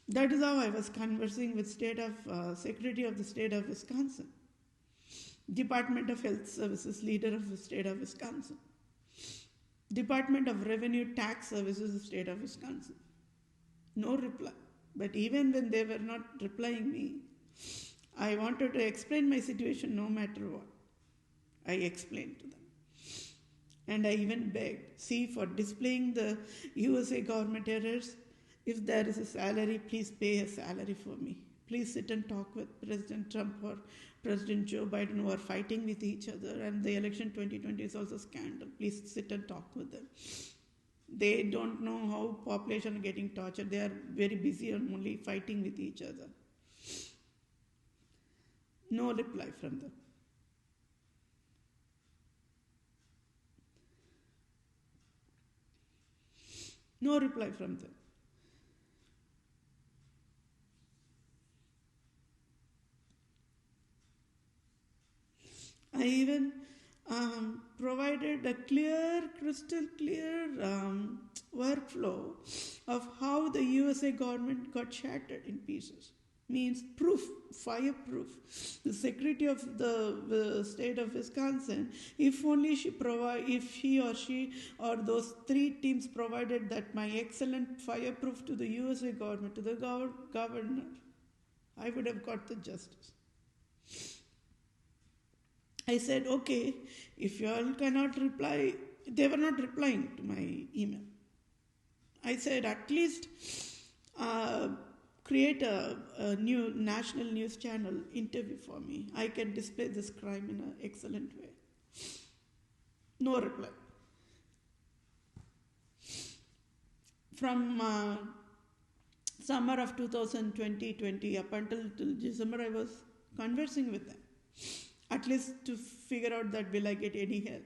That is how I was conversing with Secretary of the State of Wisconsin. Department of Health Services, leader of the state of Wisconsin. Department of Revenue Tax Services, the state of Wisconsin. No reply. But even when they were not replying me, I wanted to explain my situation no matter what. I explained to them. And I even begged, see, for displaying the USA government errors, if there is a salary, please pay a salary for me. Please sit and talk with President Trump or President Joe Biden, who are fighting with each other, and the election 2020 is also a scandal. Please sit and talk with them. They don't know how population are getting tortured. They are very busy on only fighting with each other. No reply from them. No reply from them. I even provided a crystal clear workflow of how the USA government got shattered in pieces. means proof, fireproof. The Secretary of the state of Wisconsin, if only if he or she or those three teams provided that my excellent fireproof to the USA government, to the governor, I would have got the justice. I said, okay, if you all cannot reply, they were not replying to my email. I said, at least create a new national news channel interview for me. I can display this crime in an excellent way. No reply. From summer of 2020 up until December, I was conversing with them, at least to figure out that will I get any help.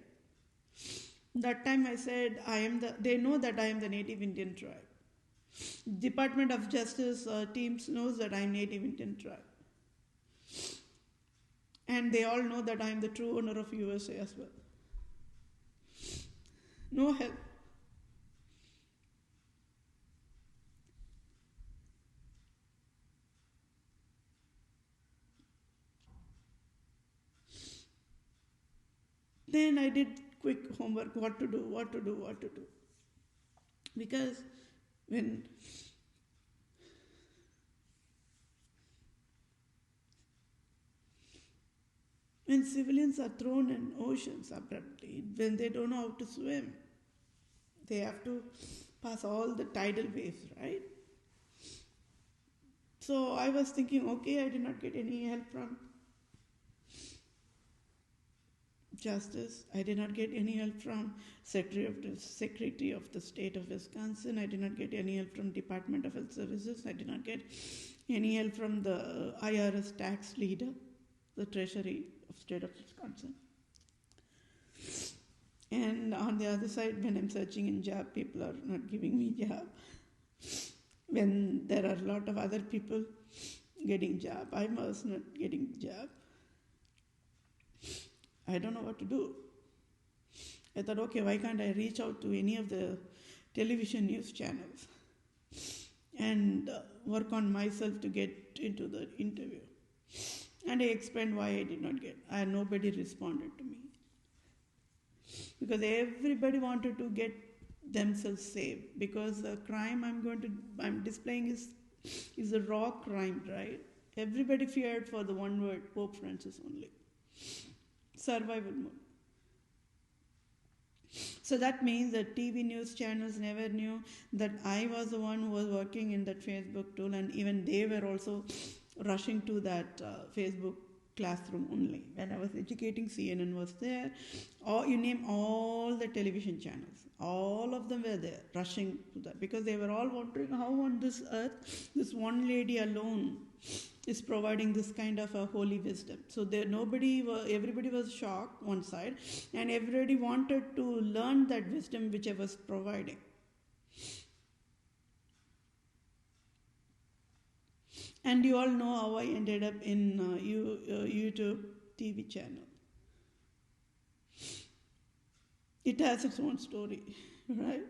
That time I said, they know that I am the Native Indian tribe. Department of Justice teams knows that I am Native Indian tribe. And they all know that I am the true owner of USA as well. No help. Then I did quick homework, what to do. Because when civilians are thrown in oceans abruptly, when they don't know how to swim, they have to pass all the tidal waves, right? So I was thinking, okay, I did not get any help from Justice. I did not get any help from Secretary of the State of Wisconsin. I did not get any help from Department of Health Services. I did not get any help from the IRS tax leader, the Treasury of State of Wisconsin. And on the other side, when I'm searching in job, people are not giving me job. When there are a lot of other people getting job, I was not getting job. I don't know what to do. I thought, okay, why can't I reach out to any of the television news channels and work on myself to get into the interview? And I explained why I did not get, and nobody responded to me. Because everybody wanted to get themselves saved, because the crime I'm displaying is a raw crime, right? Everybody feared for the one word, Pope Francis only. Survival mode. So that means that TV news channels never knew that I was the one who was working in that Facebook tool, and even they were also rushing to that Facebook classroom only. When I was educating, CNN was there. Or you name all the television channels, all of them were there, rushing to that, because they were all wondering how on this earth this one lady alone is providing this kind of a holy wisdom. So everybody was shocked one side, and everybody wanted to learn that wisdom which I was providing. And you all know how I ended up in YouTube TV channel. It has its own story, right?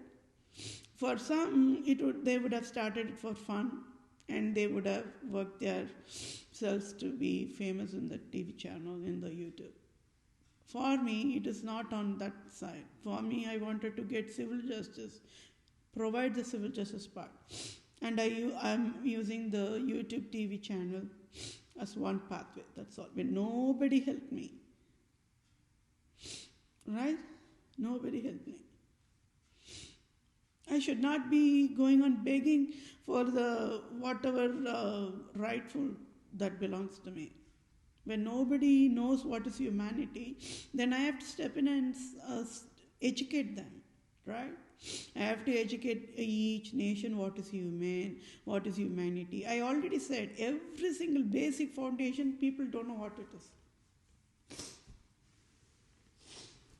For some, they would have started it for fun, and they would have worked themselves to be famous in the TV channel, in the YouTube. For me, it is not on that side. For me, I wanted to get civil justice, provide the civil justice part. And I'm using the YouTube TV channel as one pathway, that's all. But nobody helped me, right? Nobody helped me. I should not be going on begging for the whatever rightful that belongs to me. When nobody knows what is humanity, then I have to step in and educate them, right? I have to educate each nation what is what is humanity. I already said every single basic foundation, people don't know what it is.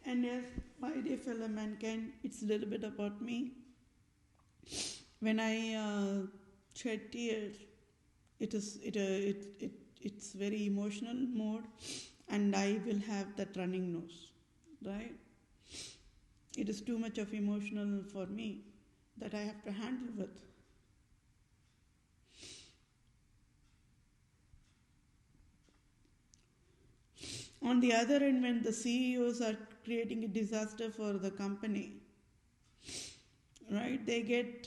And yes, my dear fellow mankind, it's a little bit about me. When I shed tears, it's very emotional mode, and I will have that running nose, right? It is too much of emotional for me that I have to handle with. On the other end, when the CEOs are creating a disaster for the company, right, they get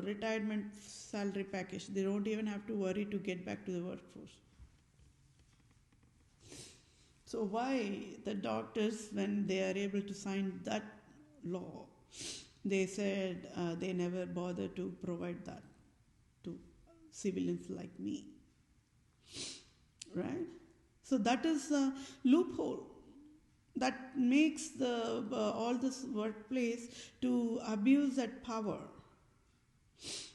retirement salary package. They don't even have to worry to get back to the workforce. So why the doctors, when they are able to sign that law, they said they never bother to provide that to civilians like me, right? So that is a loophole that makes the all this workplace to abuse that power.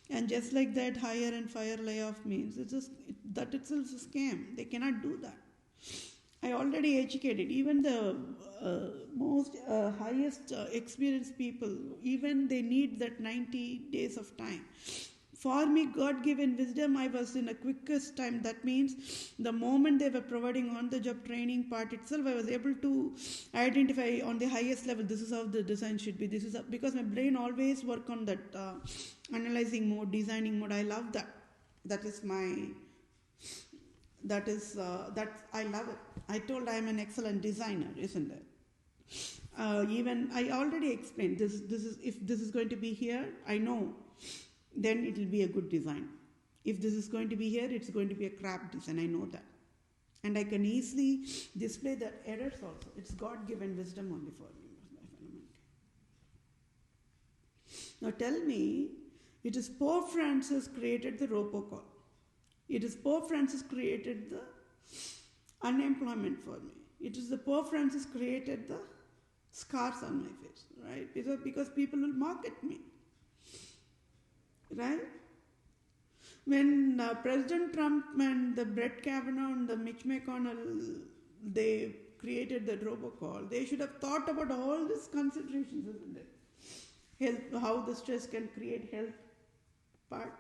And just like that, hire and fire layoff means that itself is a scam. They cannot do that. I already educated even the most highest experienced people. Even they need that 90 days of time. For me, God-given wisdom, I was in the quickest time. That means the moment they were providing on-the-job training part itself, I was able to identify on the highest level, this is how the design should be. This is because my brain always work on that analyzing mode, designing mode. I love that. That I love it. I told I am an excellent designer, isn't it? Even I already explained this is, if this is going to be here, I know, then it will be a good design. If this is going to be here, it's going to be a crap design. I know that. And I can easily display that errors also. It's God-given wisdom only for me. Now tell me, it is Pope Francis created the robocall. It is Pope Francis created the unemployment for me. It is the Pope Francis created the scars on my face, right? Because people will mock at me. Right? When President Trump and the Brett Kavanaugh and the Mitch McConnell, they created the robocall, they should have thought about all these considerations, isn't it? Health, how the stress can create health part.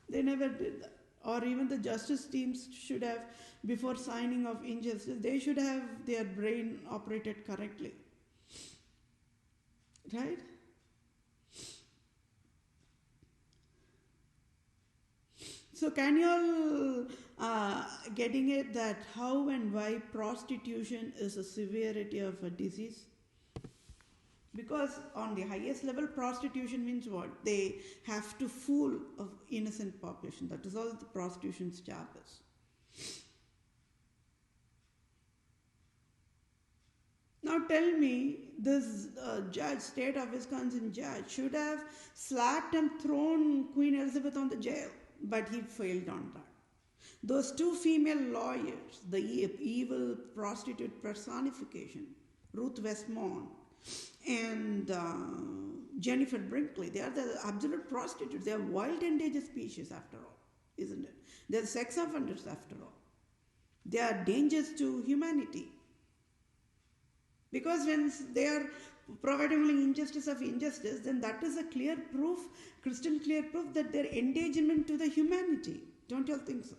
They never did that. Or even the justice teams should have, before signing of injustice, they should have their brain operated correctly. Right? So can you all getting it that how and why prostitution is a severity of a disease? Because on the highest level, prostitution means what? They have to fool an innocent population. That is all the prostitution's job is. Now tell me, this judge, state of Wisconsin judge, should have slapped and thrown Queen Elizabeth on the jail. But he failed on that. Those two female lawyers, the evil prostitute personification, Ruth Westmont and Jennifer Brinkley, they are the absolute prostitutes. They are wild endangered species after all, isn't it? They are sex offenders after all. They are dangers to humanity. Because when they are providing only injustice of injustice, then that is a clear proof, crystal clear proof that their endangerment to the humanity. Don't you all think so?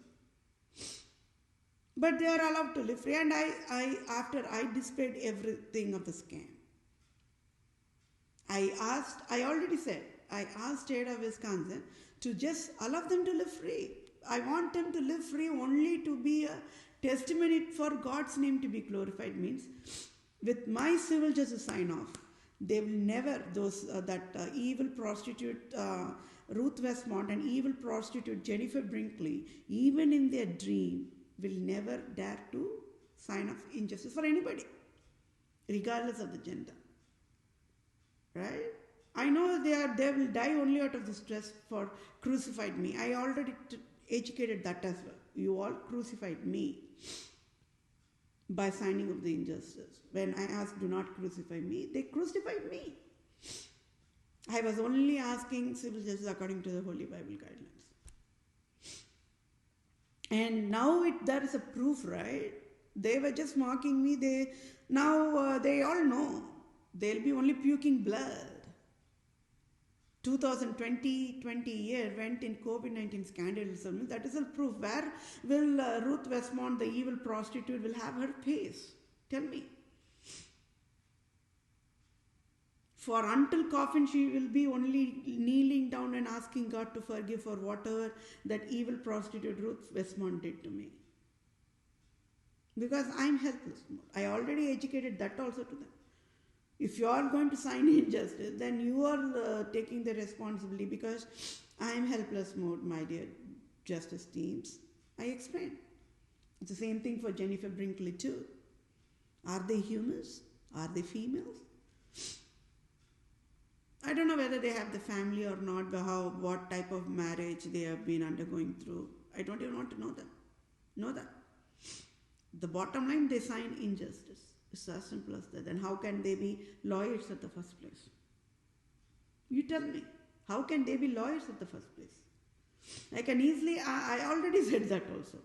But they are allowed to live free. And after I displayed everything of the scam, I already said, I asked State of Wisconsin to just allow them to live free. I want them to live free only to be a testimony for God's name to be glorified. Means with my civil justice sign off, they will never, evil prostitute Ruth Westmont and evil prostitute Jennifer Brinkley, even in their dream, will never dare to sign off injustice for anybody, regardless of the gender. Right? I know they will die only out of the stress for crucified me. I already educated that as well. You all crucified me by signing of the injustice. When I asked, do not crucify me, they crucified me. I was only asking civil justice according to the Holy Bible guidelines. And now there is a proof, right? They were just mocking me. They all know. They'll be only puking blood. 2020 year went in COVID-19 scandalism. That is a proof. Where will Ruth Westmont, the evil prostitute, will have her face? Tell me. For until coffin, she will be only kneeling down and asking God to forgive for whatever that evil prostitute Ruth Westmont did to me. because I'm helpless. I already educated that also to them. If you are going to sign injustice, then you are taking the responsibility, because I am helpless mode, my dear justice teams. I explained. It's the same thing for Jennifer Brinkley too. Are they humans? Are they females? I don't know whether they have the family or not, but what type of marriage they have been undergoing through. I don't even want to know them. Know that. The bottom line, they sign injustice. It's as simple as that. Then how can they be lawyers at the first place? You tell me. How can they be lawyers at the first place? I can easily, I already said that also.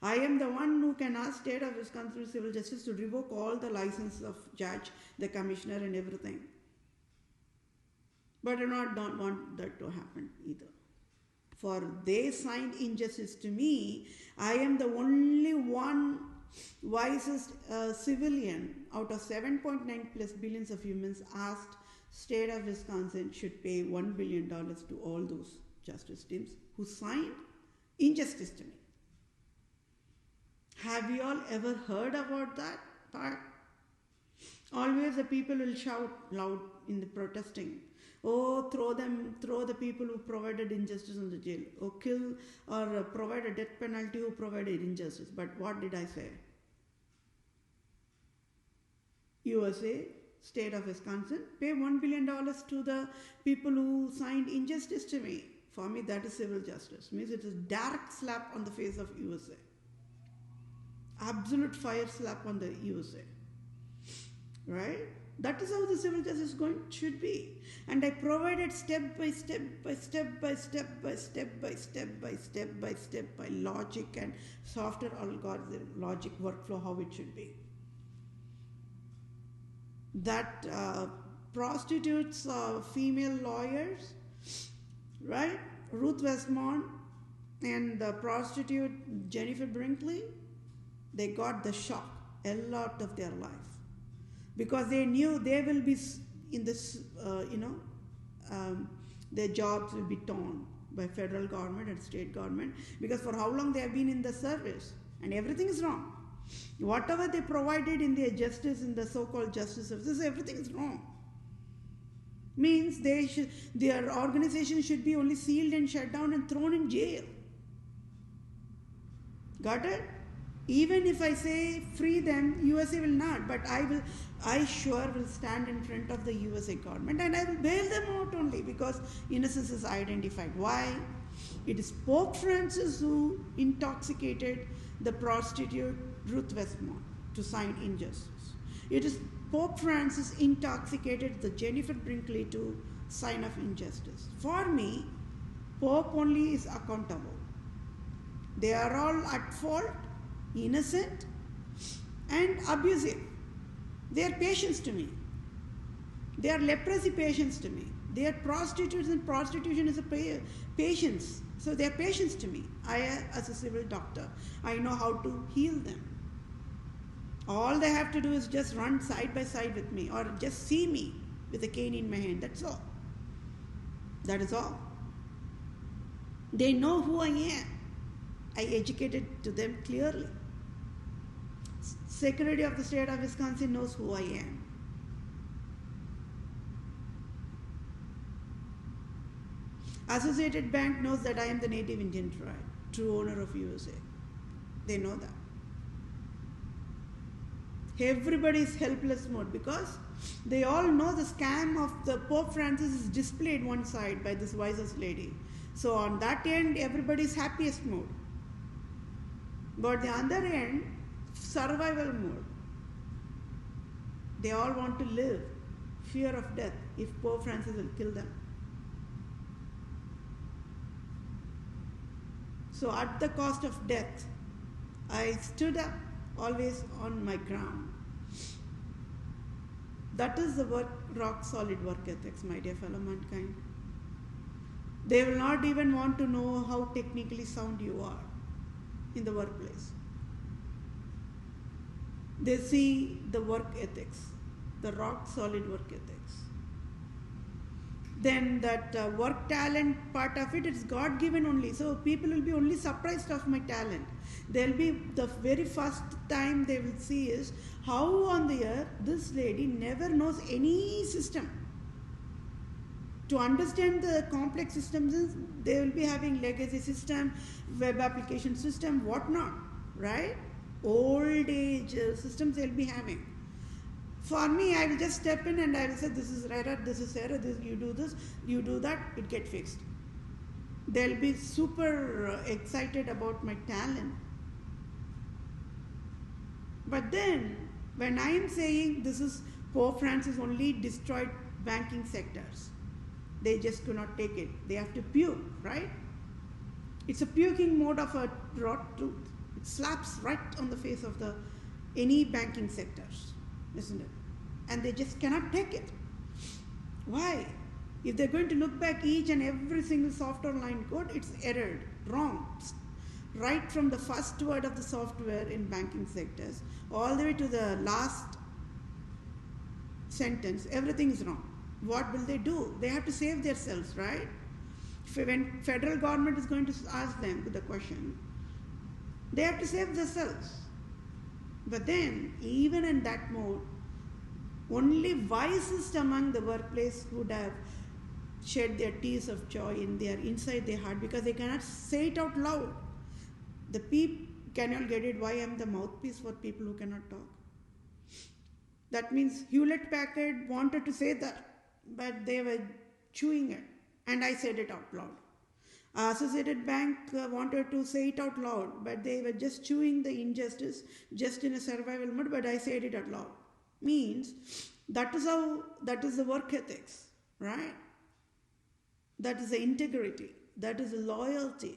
I am the one who can ask State of Wisconsin Civil Justice to revoke all the license of judge, the commissioner and everything. But I don't want that to happen either. For they signed injustice to me. I am the only one wisest civilian out of 7.9 plus billions of humans asked State of Wisconsin should pay $1 billion to all those justice teams who signed injustice to me. Have you all ever heard about that part? Always the people will shout loud in the protesting. Oh, throw the people who provided injustice in the jail. Oh, kill or provide a death penalty who provided injustice. But what did I say? USA, State of Wisconsin, pay $1 billion to the people who signed injustice to me. For me, that is civil justice. Means it is a direct slap on the face of USA. Absolute fire slap on the USA. Right? That is how the civil justice should be. And I provided step by step by logic and software algorithm logic workflow how it should be. That prostitutes, female lawyers, right? Ruth Westmont and the prostitute Jennifer Brinkley, they got the shock a lot of their life. Because they knew they will be in this, their jobs will be torn by federal government and state government, because for how long they have been in the service and everything is wrong. Whatever they provided in their justice, in the so-called justice services, everything is wrong. Means their organization should be only sealed and shut down and thrown in jail. Got it? Even if I say free them, USA will not, but I sure will stand in front of the USA government and I will bail them out only because innocence is identified. Why? It is Pope Francis who intoxicated the prostitute Ruth Westmont to sign injustice. It is Pope Francis intoxicated the Jennifer Brinkley to sign of injustice. For me, Pope only is accountable. They are all at fault, innocent and abusive. They are patients to me. They are leprosy patients to me. They are prostitutes, and prostitution is a patients. So they are patients to me. I, as a civil doctor, I know how to heal them. All they have to do is just run side by side with me or just see me with a cane in my hand. That's all. That is all. They know who I am. I educated to them clearly. Secretary of the State of Wisconsin knows who I am. Associated Bank knows that I am the native Indian tribe, true owner of USA. They know that. Everybody is helpless mode because they all know the scam of the Pope Francis is displayed one side by this wisest lady. So on that end, everybody is happiest mode. But the other end, survival mode. They all want to live, fear of death if Pope Francis will kill them. So at the cost of death, I stood up always on my ground. That is the rock solid work ethics, my dear fellow mankind. They will not even want to know how technically sound you are in the workplace. They see the work ethics, the rock solid work ethics. Then that work talent part of it, it's God given only. So people will be only surprised of my talent. They'll be, the very first time they will see is how on the earth this lady never knows any system. To understand the complex systems, they will be having legacy system, web application system, whatnot, right? Old age systems they'll be having. For me, I will just step in and I will say, this is error, this, you do this, you do that, it get fixed. They'll be super excited about my talent. But then, when I am saying this is, Pope Francis only destroyed banking sectors, they just could not take it. They have to puke, right? It's a puking mode of a rot truth. It slaps right on the face of any banking sectors, isn't it? And they just cannot take it. Why? If they're going to look back each and every single software line code, it's errored, wrong. Right from the first word of the software in banking sectors, all the way to the last sentence, everything is wrong. What will they do? They have to save themselves, right? When federal government is going to ask them the question, they have to save themselves. But then, even in that mode, only wisest among the workplace would have shed their tears of joy inside their heart, because they cannot say it out loud. The people cannot get it why I am the mouthpiece for people who cannot talk. That means Hewlett Packard wanted to say that, but they were chewing it, and I said it out loud. Associated Bank wanted to say it out loud, but they were just chewing the injustice, just in a survival mode, but I said it out loud. Means, that is the work ethics, right? That is the integrity, that is the loyalty,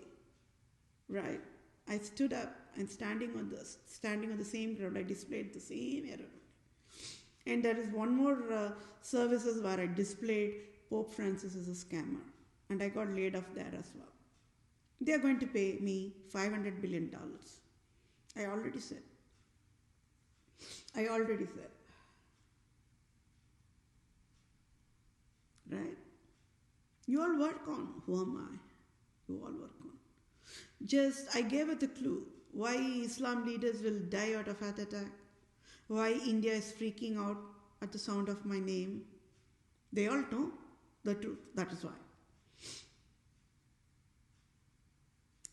right? I stood up and standing on the same ground, I displayed the same error. And there is one more services where I displayed Pope Francis as a scammer, and I got laid off there as well. They are going to pay me $500 billion. I already said. Right? You all work on. Who am I? You all work on. I gave it a clue why Islam leaders will die out of heart attack, why India is freaking out at the sound of my name. They all know the truth. That is why.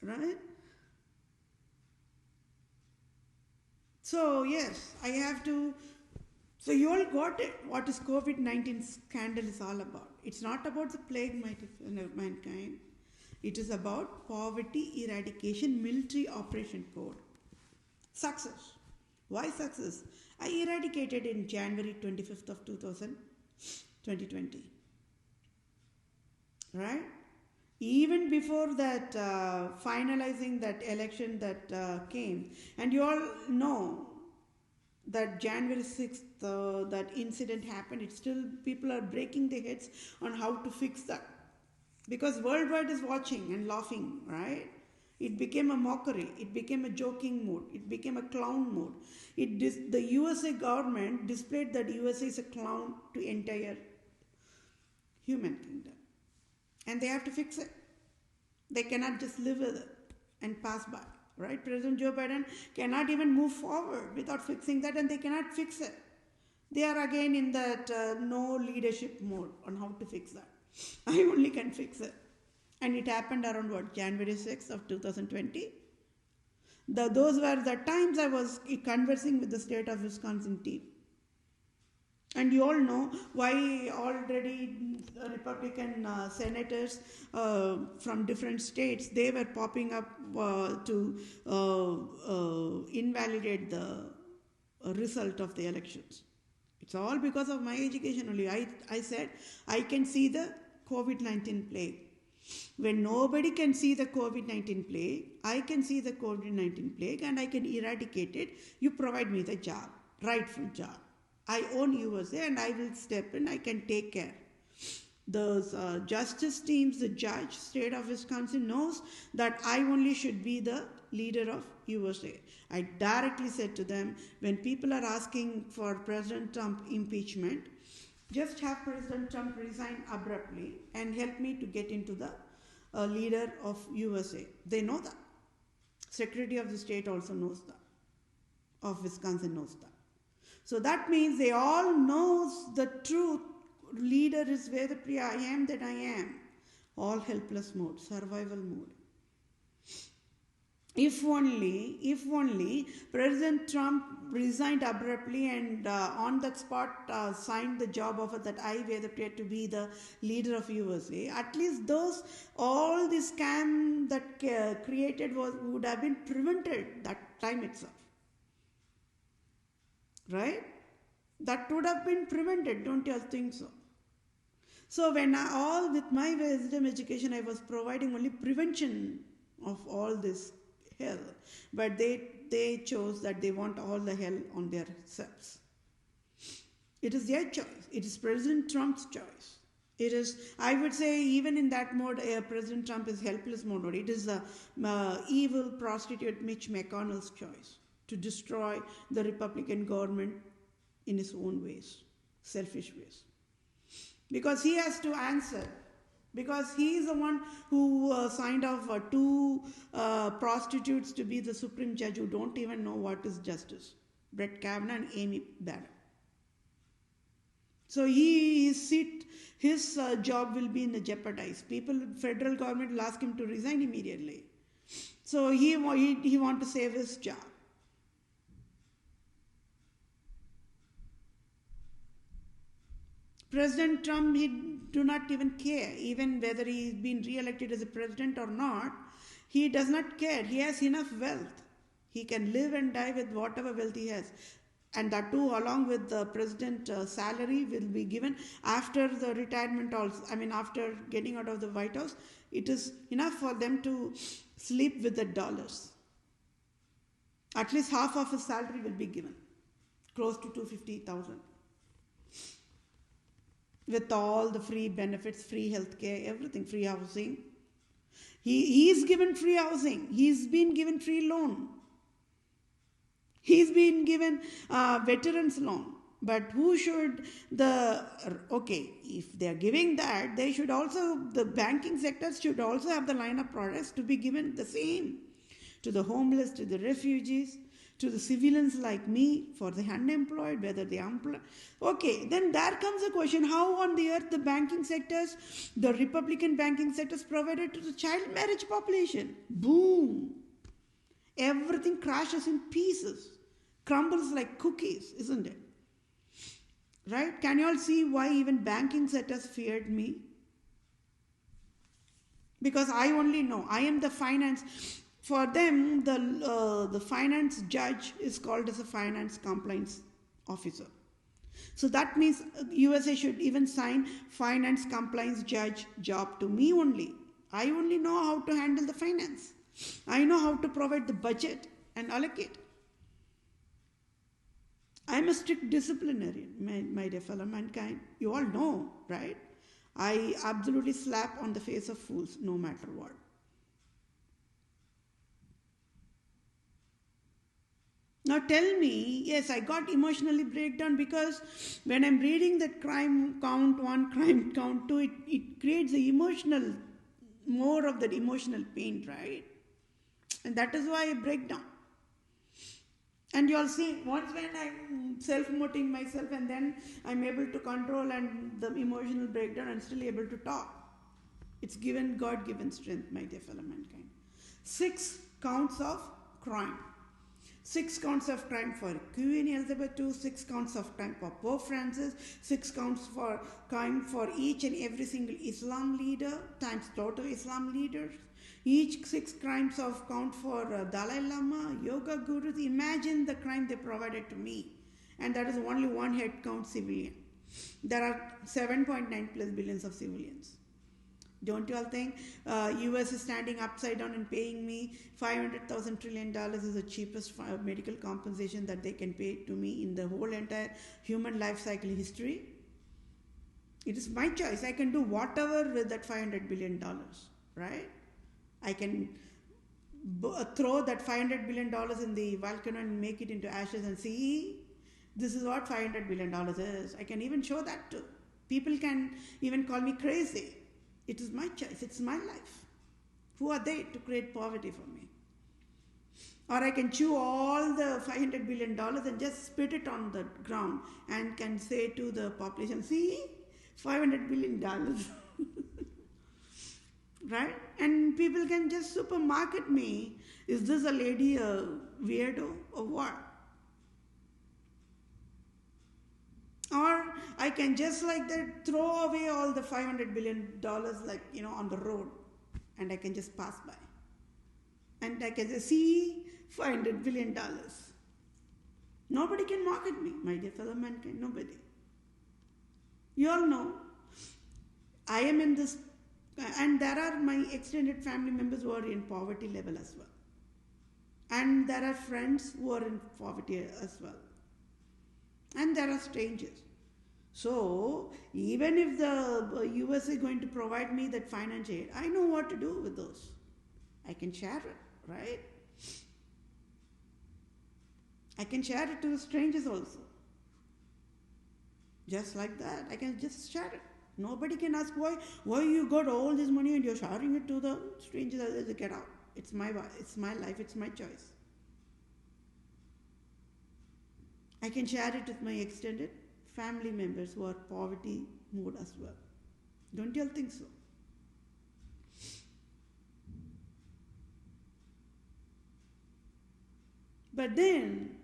Right? So, yes, I have to. So, you all got it. What is COVID-19 scandal is all about. It's not about the plague mankind. It is about poverty eradication military operation code. Success. Why success? I eradicated in January 25th of 2020. Right? Even before that finalizing that election that came, and you all know that January 6th, that incident happened, it's still, people are breaking their heads on how to fix that. Because worldwide is watching and laughing, right? It became a mockery. It became a joking mode. It became a clown mode. The USA government displayed that USA is a clown to entire human kingdom. And they have to fix it. They cannot just live with it and pass by, right? President Joe Biden cannot even move forward without fixing that, and they cannot fix it. They are again in that no leadership mode on how to fix that. I only can fix it. And it happened around January 6th of 2020. Those were the times I was conversing with the state of Wisconsin team. And you all know why already Republican senators from different states, they were popping up to invalidate the result of the elections. It's all because of my education only. I said I can see the COVID-19 plague. When nobody can see the COVID-19 plague, I can see the COVID-19 plague and I can eradicate it. You provide me the job, rightful job. I own USA and I will step in, I can take care. Those justice teams, the judge, state of Wisconsin knows that I only should be the leader of USA. I directly said to them, when people are asking for President Trump impeachment, Just have President Trump resign abruptly and help me to get into the leader of USA. They know that. Secretary of the State also knows that. Of Wisconsin knows that. So that means they all knows the truth. Leader is Vethapriya, I am that I am. All helpless mode, survival mode. If only President Trump resigned abruptly and on that spot signed the job offer that I, Vethapriya, to be the leader of USA, at least all the scam that created would have been prevented that time itself. Right? That would have been prevented, don't you think so? So when with my wisdom education, I was providing only prevention of all this hell, but they chose that they want all the hell on their selves. It is their choice. It is President Trump's choice. It is, I would say, even in that mode, President Trump is helpless mode. It is the evil prostitute Mitch McConnell's choice to destroy the Republican government in his own ways, selfish ways. Because he has to answer. Because he is the one who signed off two prostitutes to be the Supreme Judge who don't even know what is justice. Brett Kavanaugh and Amy Barrett. So his job will be in the jeopardized. Federal government will ask him to resign immediately. So he want to save his job. President Trump, he do not even care, even whether he's been re-elected as a president or not. He does not care. He has enough wealth. He can live and die with whatever wealth he has. And that too, along with the president salary, will be given after the retirement also. I mean, after getting out of the White House, it is enough for them to sleep with the dollars. At least half of his salary will be given, close to $250,000. With all the free benefits, free health care, everything, free housing. He is given free housing. He's been given free loan. He's been given veterans loan. But who should if they are giving that, they should also, the banking sectors should also have the line of products to be given the same to the homeless, to the refugees, to the civilians like me, for the unemployed, whether they are employed. Okay, then there comes a question, how on the earth the banking sectors, the Republican banking sectors provided to the child marriage population? Boom! Everything crashes in pieces, crumbles like cookies, isn't it? Right? Can you all see why even banking sectors feared me? Because I only know, I am the finance. For them, the finance judge is called as a finance compliance officer. So that means USA should even sign finance compliance judge job to me only. I only know how to handle the finance. I know how to provide the budget and allocate. I'm a strict disciplinarian, my dear fellow mankind. You all know, right? I absolutely slap on the face of fools no matter what. Now tell me, yes, I got emotionally breakdown because when I'm reading that crime count 1, crime count 2, it creates more of that emotional pain, right? And that is why I break down. And you'll see, once when I'm self-motivating myself and then I'm able to control and the emotional breakdown, I'm still able to talk. It's God-given strength, my dear fellow mankind. 6 counts of crime. 6 counts of crime for Queen Elizabeth II, 6 counts of crime for Pope Francis, 6 counts for crime for each and every single Islam leader, times total Islam leaders. Each 6 crimes of count for Dalai Lama, yoga gurus. Imagine the crime they provided to me. And that is only one head count civilian. There are 7.9 plus billions of civilians. Don't you all think US is standing upside down and paying me $500,000 trillion is the cheapest medical compensation that they can pay to me in the whole entire human life cycle history? It is my choice. I can do whatever with that $500 billion, right? I can throw that $500 billion in the volcano and make it into ashes and see, this is what $500 billion is. I can even show that too. People can even call me crazy. It is my choice. It's my life. Who are they to create poverty for me? Or I can chew all the $500 billion and just spit it on the ground and can say to the population, see, $500 billion. Right? And people can just supermarket me. Is this a lady a weirdo or what? Or I can just like that throw away all the $500 billion like, on the road, and I can just pass by. And I can say, see, $500 billion. Nobody can market me, my dear fellow mankind, nobody. You all know, I am in this, and there are my extended family members who are in poverty level as well. And there are friends who are in poverty as well. And there are strangers. So, even if the US is going to provide me that financial aid, I know what to do with those. I can share it, right? I can share it to the strangers also. Just like that, I can just share it. Nobody can ask why you got all this money and you're sharing it to the strangers as they get out. It's my life, it's my choice. I can share it with my extended family members who are poverty mode as well. Don't you all think so? But then,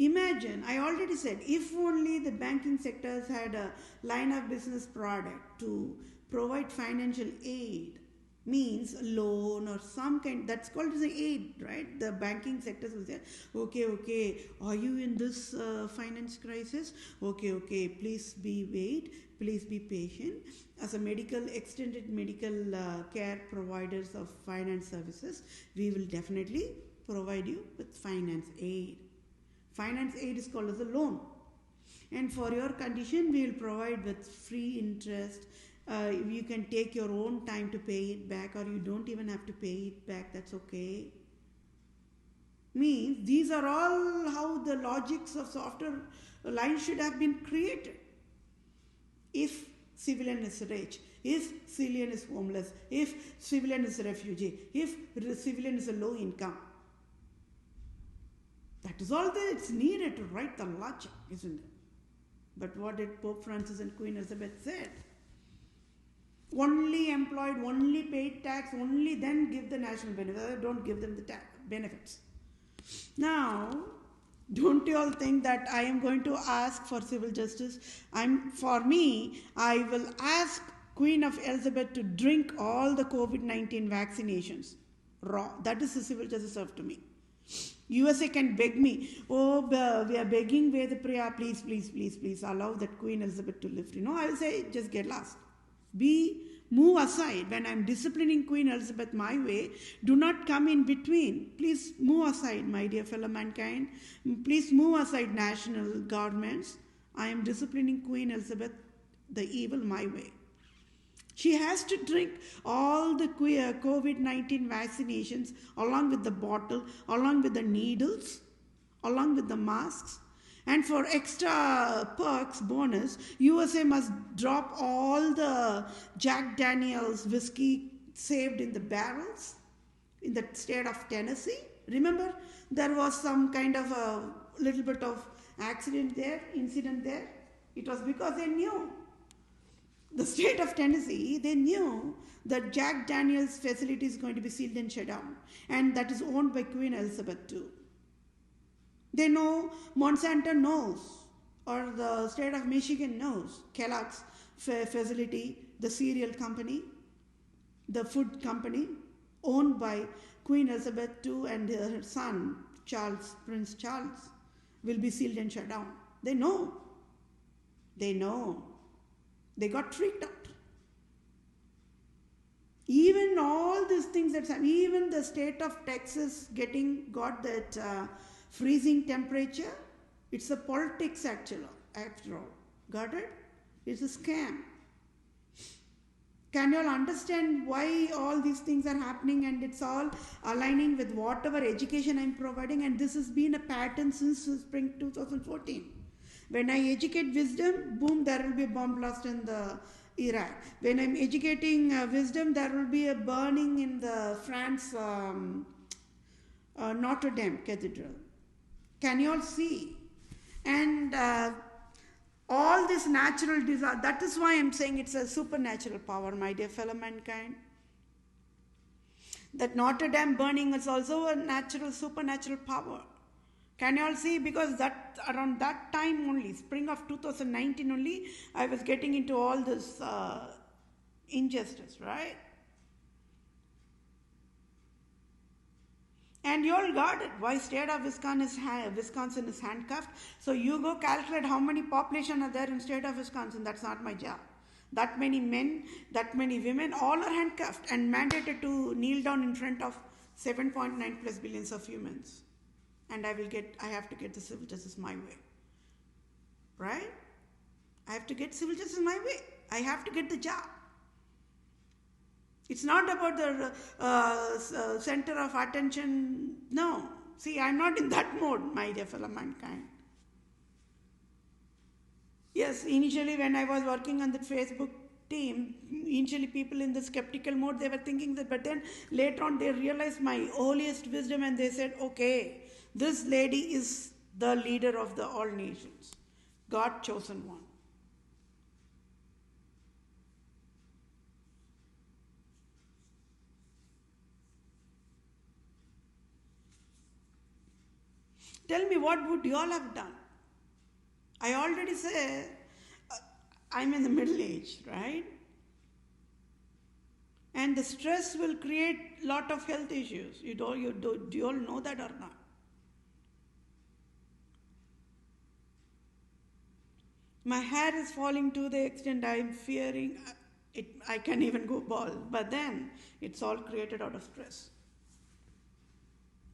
imagine, I already said, if only the banking sectors had a line of business product to provide financial aid, means loan or some kind, that's called as an aid, right? The banking sectors will say, okay, are you in this finance crisis? Okay, please please be patient. As a extended medical care providers of finance services, we will definitely provide you with finance aid. Finance aid is called as a loan. And for your condition, we will provide with free interest. You can take your own time to pay it back, or you don't even have to pay it back, that's okay. Means these are all how the logics of software line should have been created. If civilian is rich, if civilian is homeless, if civilian is a refugee, if civilian is a low income. That is all that it's needed to write the logic, isn't it? But what did Pope Francis and Queen Elizabeth said? Only employed, only paid tax, only then give the national benefits. Don't give them the benefits. Now, don't you all think that I am going to ask for civil justice? For me, I will ask Queen of Elizabeth to drink all the COVID-19 vaccinations raw. That is the civil justice served to me. USA can beg me, we are begging Vethapriya, please allow that Queen Elizabeth to live. I will say, just get lost. Move aside. When I am disciplining Queen Elizabeth my way, do not come in between. Please move aside, my dear fellow mankind. Please move aside, national governments. I am disciplining Queen Elizabeth, the evil, my way. She has to drink all the COVID-19 vaccinations along with the bottle, along with the needles, along with the masks. And for extra perks, bonus, USA must drop all the Jack Daniels whiskey saved in the barrels in the state of Tennessee. Remember, there was some kind of a little bit of incident there. It was because they knew. The state of Tennessee, they knew that Jack Daniels facility is going to be sealed and shut down. And that is owned by Queen Elizabeth too. They know, Monsanto knows, or the state of Michigan knows, Kellogg's facility, the cereal company, the food company, owned by Queen Elizabeth II and her son, Prince Charles, will be sealed and shut down. They know. They got freaked out. Even all these things that's happening, even the state of Texas got that freezing temperature, it's a politics after all. Got it? It's a scam. Can you all understand why all these things are happening, and it's all aligning with whatever education I'm providing, and this has been a pattern since spring 2014. When I educate wisdom, boom, there will be a bomb blast in the Iraq. When I'm educating wisdom, there will be a burning in the France Notre Dame Cathedral. Can you all see? And all this natural disaster, that is why I'm saying it's a supernatural power, my dear fellow mankind. That Notre Dame burning is also a natural, supernatural power. Can you all see? Because that around that time only, spring of 2019 only, I was getting into all this injustice, right? And you all got it. Why state of Wisconsin is handcuffed? So you go calculate how many population are there in state of Wisconsin. That's not my job. That many men, that many women, all are handcuffed and mandated to kneel down in front of 7.9 plus billions of humans. And I have to get the civil justice my way. Right? I have to get civil justice my way. I have to get the job. It's not about the center of attention. No. See, I'm not in that mode, my dear fellow mankind. Yes, initially when I was working on the Facebook team, initially people in the skeptical mode, they were thinking that, but then later on they realized my holiest wisdom and they said, okay, this lady is the leader of the all nations, God chosen one. Tell me, what would you all have done? I already say I'm in the middle age, right? And the stress will create a lot of health issues. Do you all know that or not? My hair is falling to the extent I'm fearing I can't even go bald. But then it's all created out of stress.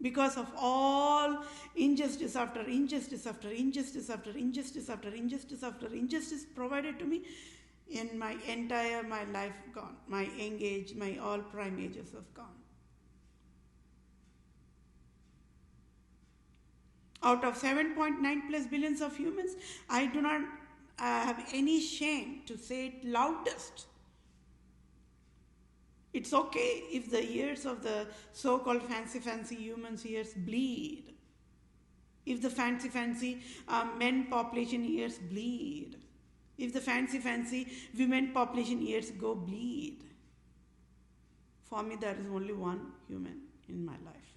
Because of all injustice after injustice after injustice after injustice after injustice after injustice provided to me in my life gone. My young age, my all prime ages have gone. Out of 7.9 plus billions of humans, I do not have any shame to say it loudest. It's okay if the ears of the so-called fancy humans' ears bleed. If the fancy men population ears bleed. If the fancy women population ears go bleed. For me, there is only one human in my life.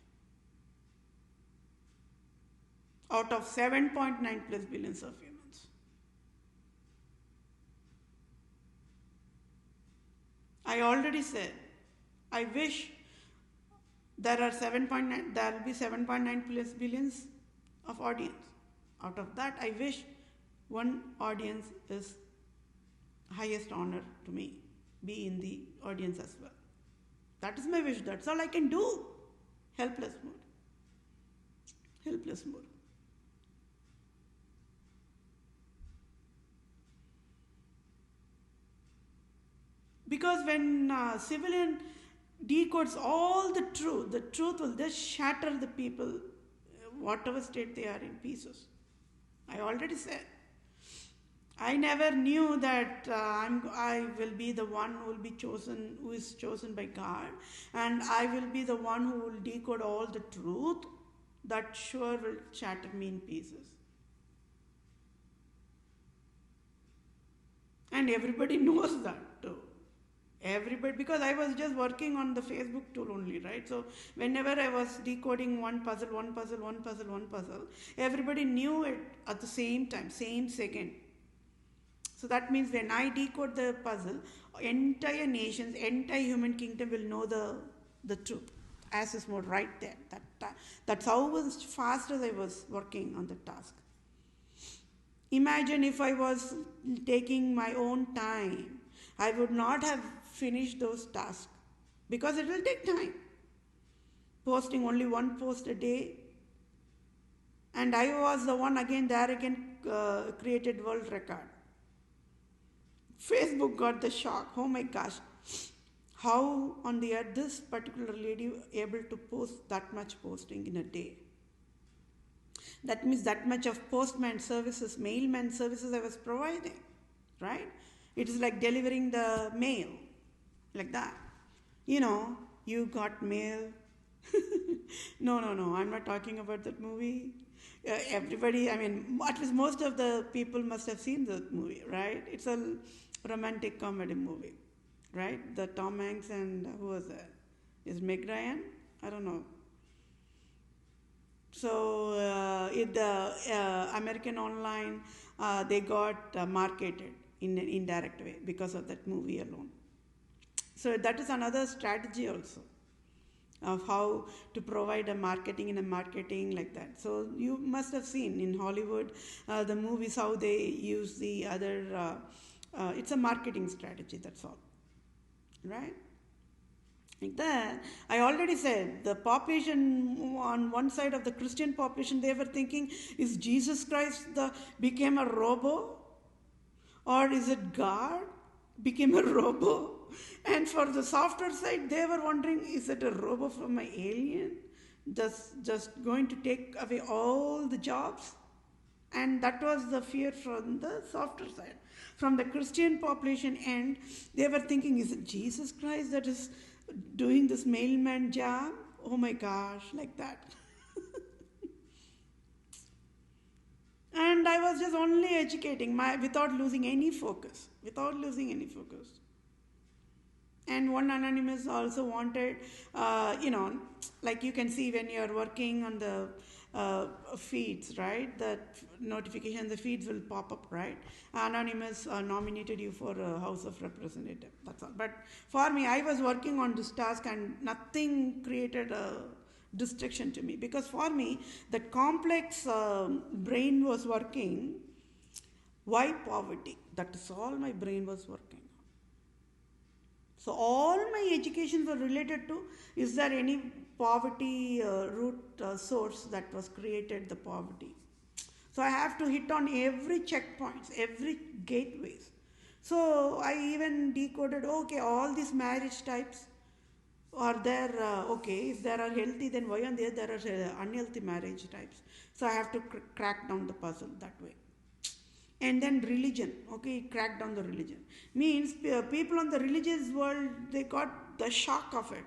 Out of 7.9 plus billions of humans. I already said, I wish there will be 7.9 plus billions of audience. Out of that, I wish one audience is highest honor to me, be in the audience as well. That is my wish. That's all I can do. Helpless mode. Helpless mode. Because when civilian decodes all the truth will just shatter the people, whatever state they are in, pieces. I already said. I never knew that I will be the one who is chosen by God, and I will be the one who will decode all the truth. That sure will shatter me in pieces. And everybody knows that too. Everybody, because I was just working on the Facebook tool only, right? So whenever I was decoding one puzzle, everybody knew it at the same time, same second. So that means when I decode the puzzle, entire nations, entire human kingdom will know the truth. As is more right there. That's how fast as I was working on the task. Imagine if I was taking my own time, I would not have finished those tasks because it will take time. Posting only one post a day, and I was the one created world record. Facebook got the shock. Oh my gosh, how on the earth this particular lady able to post that much posting in a day? That means that much of postman services, mailman services I was providing, right? It is like delivering the mail, like that. You got mail. No, I'm not talking about that movie. Everybody, at least most of the people must have seen that movie, right? It's a romantic comedy movie, right? The Tom Hanks and who was that? Is Meg Ryan? I don't know. So the American Online, they got marketed in an indirect way because of that movie alone. So that is another strategy also of how to provide a marketing in a marketing like that. So you must have seen in Hollywood the movies how they use the other, it's a marketing strategy, that's all, right? Like that, I already said the population on one side of the Christian population, they were thinking, is Jesus Christ became a robo, or is it God became a robo? And for the softer side, they were wondering, is it a robo from an alien just going to take away all the jobs? And that was the fear from the softer side. From the Christian population end, they were thinking, is it Jesus Christ that is doing this mailman job? Oh my gosh, like that. And I was just only educating without losing any focus. And one anonymous also wanted, like you can see when you're working on the feeds, right? The notification, the feeds will pop up, right? Anonymous nominated you for a House of Representative. That's all. But for me, I was working on this task and nothing created a distraction to me, because for me, the complex brain was working. Why poverty? That is all my brain was working. So all my educations were related to, is there any poverty root source that was created the poverty? So I have to hit on every checkpoints, every gateways. So I even decoded, okay, all these marriage types are there, okay, if there are healthy, then why on there are unhealthy marriage types? So I have to crack down the puzzle that way. And then religion, okay, crack down the religion. Means people on the religious world, they got the shock of it,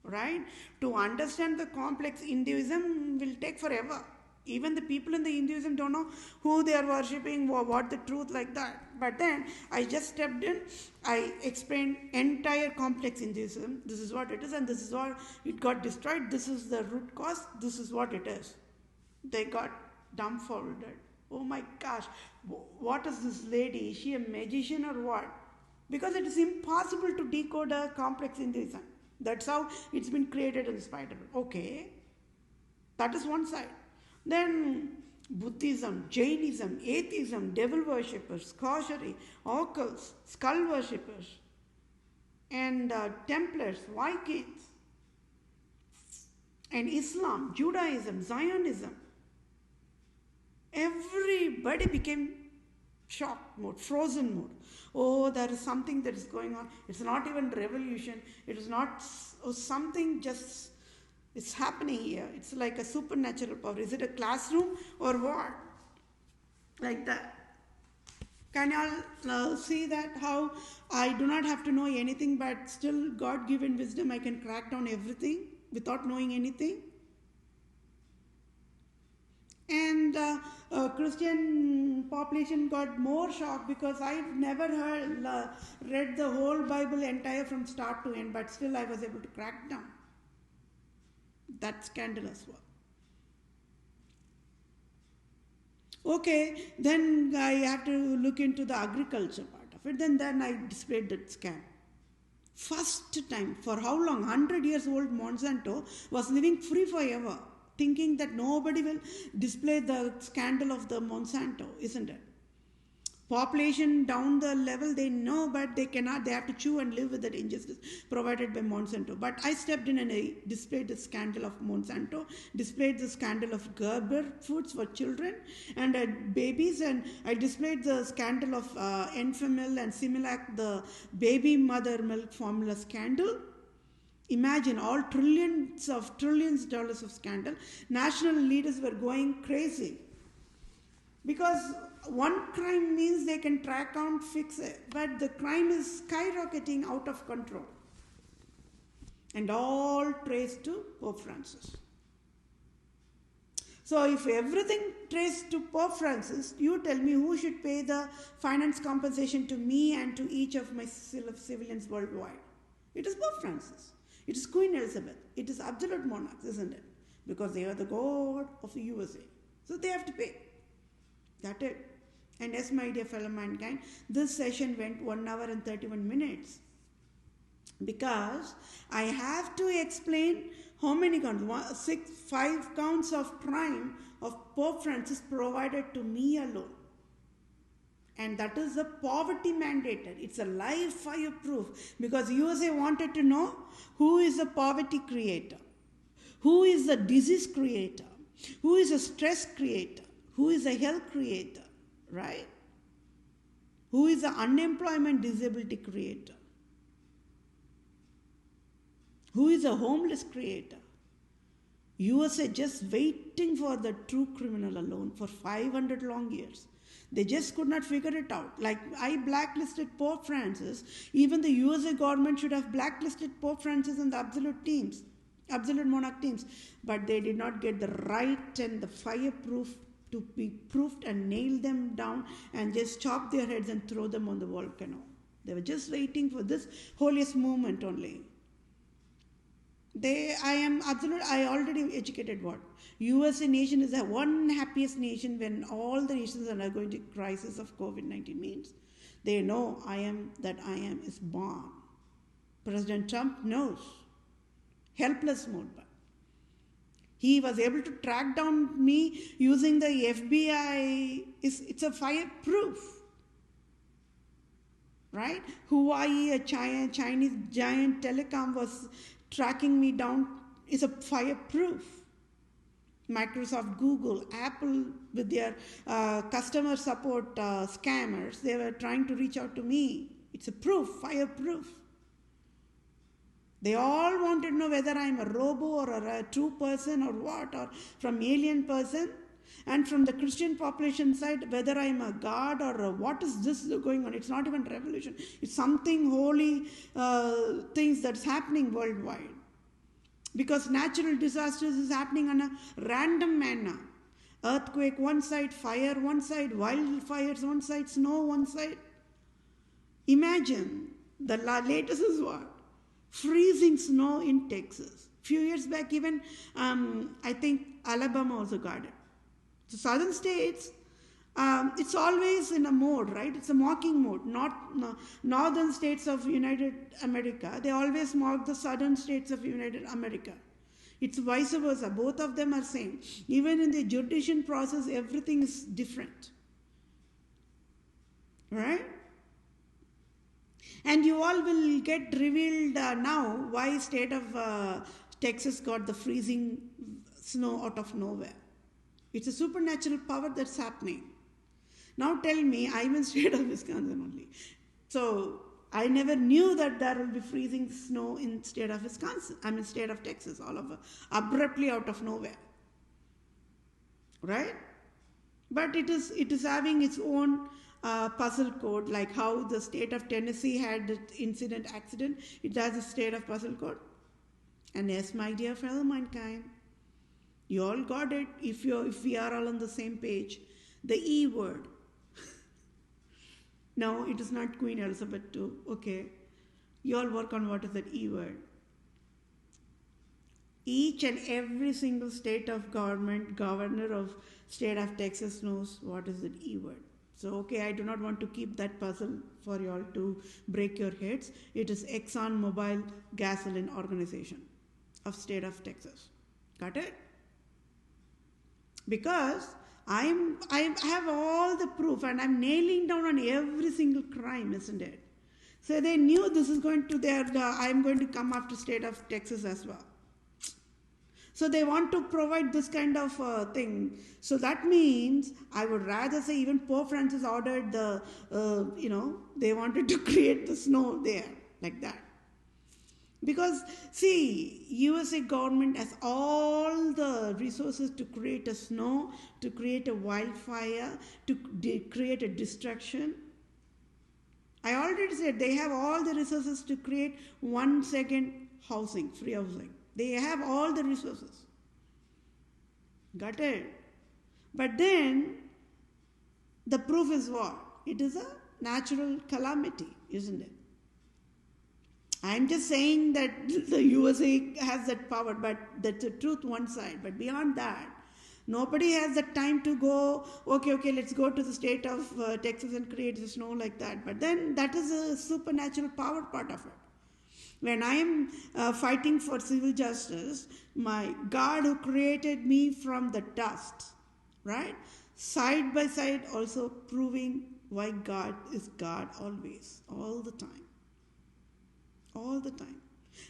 right? To understand the complex Hinduism will take forever. Even the people in the Hinduism don't know who they are worshipping, what the truth like that. But then I just stepped in, I explained entire complex Hinduism. This is what it is, and this is what it got destroyed. This is the root cause. This is what it is. They got dumbfounded. Oh my gosh, what is this lady? Is she a magician or what? Because it is impossible to decode a complex Hinduism. That's how it's been created in the spider. Okay, that is one side. Then Buddhism, Jainism, atheism, devil worshippers, koshery, occults, skull worshippers, and Templars, Vikings, and Islam, Judaism, Zionism. Everybody became shock mode, frozen mode. Oh, there is something that is going on. It's not even revolution. It is not something just, it's happening here. It's like a supernatural power. Is it a classroom or what? Like that. Can you all see that how I do not have to know anything, but still God-given wisdom, I can crack down everything without knowing anything? And Christian population got more shocked because I've never read the whole Bible entire from start to end, but still I was able to crack down. That's scandalous work. Okay, then I have to look into the agriculture part of it. Then I displayed that scam. First time, for how long? 100 years old Monsanto was living free forever, thinking that nobody will display the scandal of the Monsanto, isn't it? Population down the level, they know, but they cannot, they have to chew and live with that injustice provided by Monsanto. But I stepped in and I displayed the scandal of Monsanto, displayed the scandal of Gerber foods for children and babies, and I displayed the scandal of Enfamil and Similac, the baby mother milk formula scandal. Imagine all trillions of dollars of scandal. National leaders were going crazy. Because one crime means they can track down, fix it. But the crime is skyrocketing out of control. And all traced to Pope Francis. So if everything traced to Pope Francis, you tell me who should pay the finance compensation to me and to each of my civilians worldwide? It is Pope Francis. It is Queen Elizabeth. It is absolute monarchs, isn't it? Because they are the god of the USA. So they have to pay. That's it. And yes, my dear fellow mankind, this session went 1 hour and 31 minutes. Because I have to explain how many counts, 5 counts of crime of Pope Francis provided to me alone. And that is a poverty mandated. It's a live fire proof. Because USA wanted to know who is the poverty creator, who is the disease creator, who is the stress creator, who is the health creator, right? Who is the unemployment disability creator? Who is a homeless creator? USA just waiting for the true criminal alone for 500 long years. They just could not figure it out. Like I blacklisted Pope Francis, even the USA government should have blacklisted Pope Francis and the absolute monarch teams. But they did not get the right and the fireproof to be proofed and nail them down and just chop their heads and throw them on the volcano. They were just waiting for this holiest moment only. I already educated what? USA nation is the one happiest nation when all the nations are undergoing the crisis of COVID-19 means. They know I am is born. President Trump knows. Helpless mode. He was able to track down me using the FBI. It's a fireproof. Right? Hawaii, a Chinese giant telecom was tracking me down, is a fireproof. Microsoft, Google, Apple with their customer support scammers, they were trying to reach out to me. It's a proof, fireproof. They all wanted to know whether I'm a robo or a true person or what, or from alien person. And from the Christian population side, whether I'm a god or what is this going on? It's not even revolution. It's something holy things that's happening worldwide. Because natural disasters is happening on a random manner. Earthquake one side, fire one side, wildfires one side, snow one side. Imagine, the latest is what? Freezing snow in Texas. Few years back even, I think Alabama also got it. The southern states, it's always in a mode, right? It's a mocking mode. Northern states of United America, they always mock the southern states of United America. It's vice versa. Both of them are same. Even in the judicial process, everything is different. Right? And you all will get revealed now why state of Texas got the freezing snow out of nowhere. It's a supernatural power that's happening. Now tell me, I'm in state of Wisconsin only. So I never knew that there will be freezing snow in state of Wisconsin. I'm in state of Texas, all of abruptly out of nowhere. Right? But it is having its own puzzle code, like how the state of Tennessee had the accident. It has a state of puzzle code. And yes, my dear fellow mankind, you all got it if we are all on the same page. The E word. No, it is not Queen Elizabeth II. Okay. You all work on what is that E word. Each and every single state of government, governor of state of Texas knows what is the E word. So, okay, I do not want to keep that puzzle for you all to break your heads. It is ExxonMobil Gasoline Organization of state of Texas. Got it? Because I have all the proof and I'm nailing down on every single crime, isn't it? So they knew this is going to I'm going to come after state of Texas as well. So they want to provide this kind of thing. So that means I would rather say even Pope Francis ordered they wanted to create the snow there like that. Because, see, USA government has all the resources to create a snow, to create a wildfire, to create a destruction. I already said they have all the resources to create 1 second housing, free housing. They have all the resources. Got it? But then, the proof is what? It is a natural calamity, isn't it? I'm just saying that the USA has that power, but that's the truth one side. But beyond that, nobody has the time to go, okay, let's go to the state of Texas and create the snow like that. But then that is a supernatural power part of it. When I am fighting for civil justice, my God who created me from the dust, right? Side by side also proving why God is God always, all the time. All the time.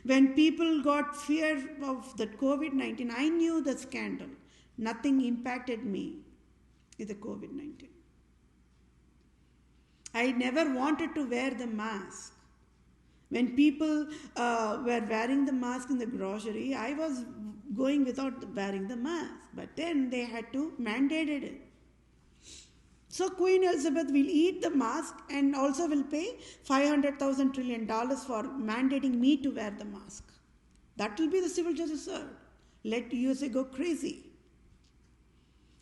When people got fear of that COVID-19, I knew the scandal. Nothing impacted me with the COVID-19. I never wanted to wear the mask. When people were wearing the mask in the grocery, I was going without wearing the mask. But then they had to mandate it. So Queen Elizabeth will eat the mask and also will pay $500,000 trillion for mandating me to wear the mask. That will be the civil justice served. Let USA go crazy.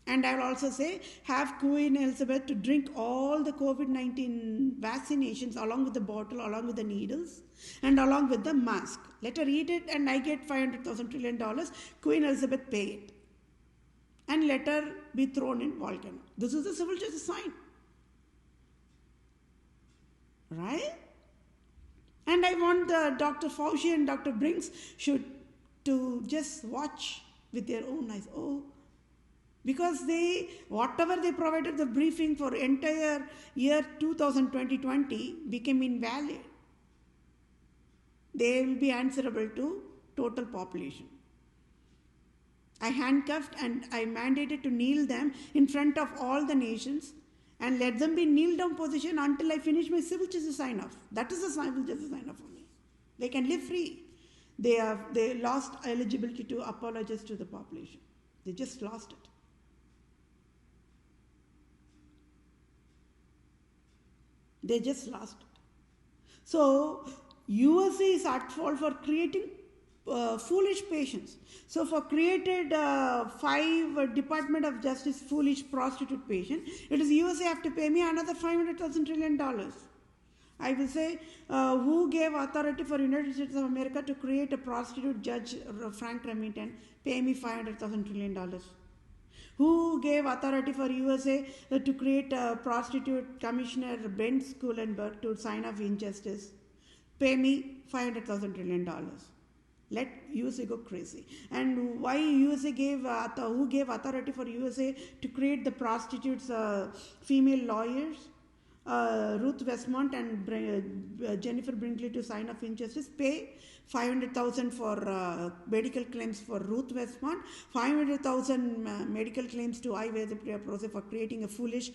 And I will also say, have Queen Elizabeth to drink all the COVID-19 vaccinations along with the bottle, along with the needles, and along with the mask. Let her eat it and I get $500,000 trillion. Queen Elizabeth pay it. And let her be thrown in volcano. This is the civil justice sign. Right? And I want Dr. Fauci and Dr. Brinks should to just watch with their own eyes. Oh, because whatever they provided the briefing for entire year 2020 became invalid. They will be answerable to total population. I handcuffed and I mandated to kneel them in front of all the nations and let them be kneel down position until I finish my civil justice sign-off. That is the civil justice sign-off for me. They can live free. They lost eligibility to apologize to the population. They just lost it. They just lost it. So, USA is at fault for creating foolish patients. So for created 5 Department of Justice foolish prostitute patient, it is USA have to pay me another $500,000 trillion. I will say, who gave authority for United States of America to create a prostitute judge, Frank Remington, pay me $500,000 trillion. Who gave authority for USA to create a prostitute commissioner, Ben Schulenberg, to sign off injustice, pay me $500,000 trillion. Let USA go crazy. And why USA who gave authority for USA to create the prostitutes, female lawyers, Ruth Westmont and Jennifer Brinkley to sign off injustice, pay $500,000 for medical claims for Ruth Westmont, $500,000 medical claims to Vethapriya PROSE for creating a foolish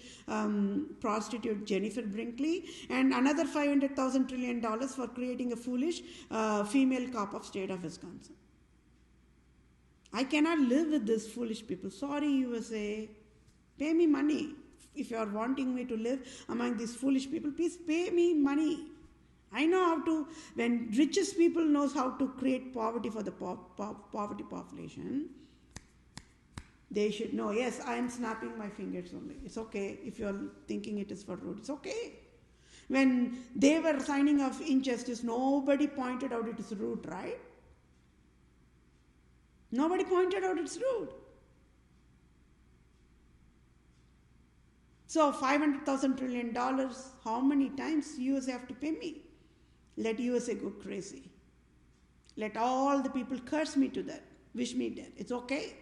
prostitute Jennifer Brinkley, and another $500,000 trillion for creating a foolish female cop of state of Wisconsin. I cannot live with these foolish people. Sorry, USA. Pay me money. If you are wanting me to live among these foolish people, please pay me money. I know how to, when richest people knows how to create poverty for the poverty population, they should know, yes, I am snapping my fingers only. It's okay if you are thinking it is for rude. It's okay. When they were signing off injustice, nobody pointed out it is rude, right? Nobody pointed out it's rude. So $500,000 trillion, how many times USA have to pay me? Let USA go crazy. Let all the people curse me to death, wish me death. It's okay.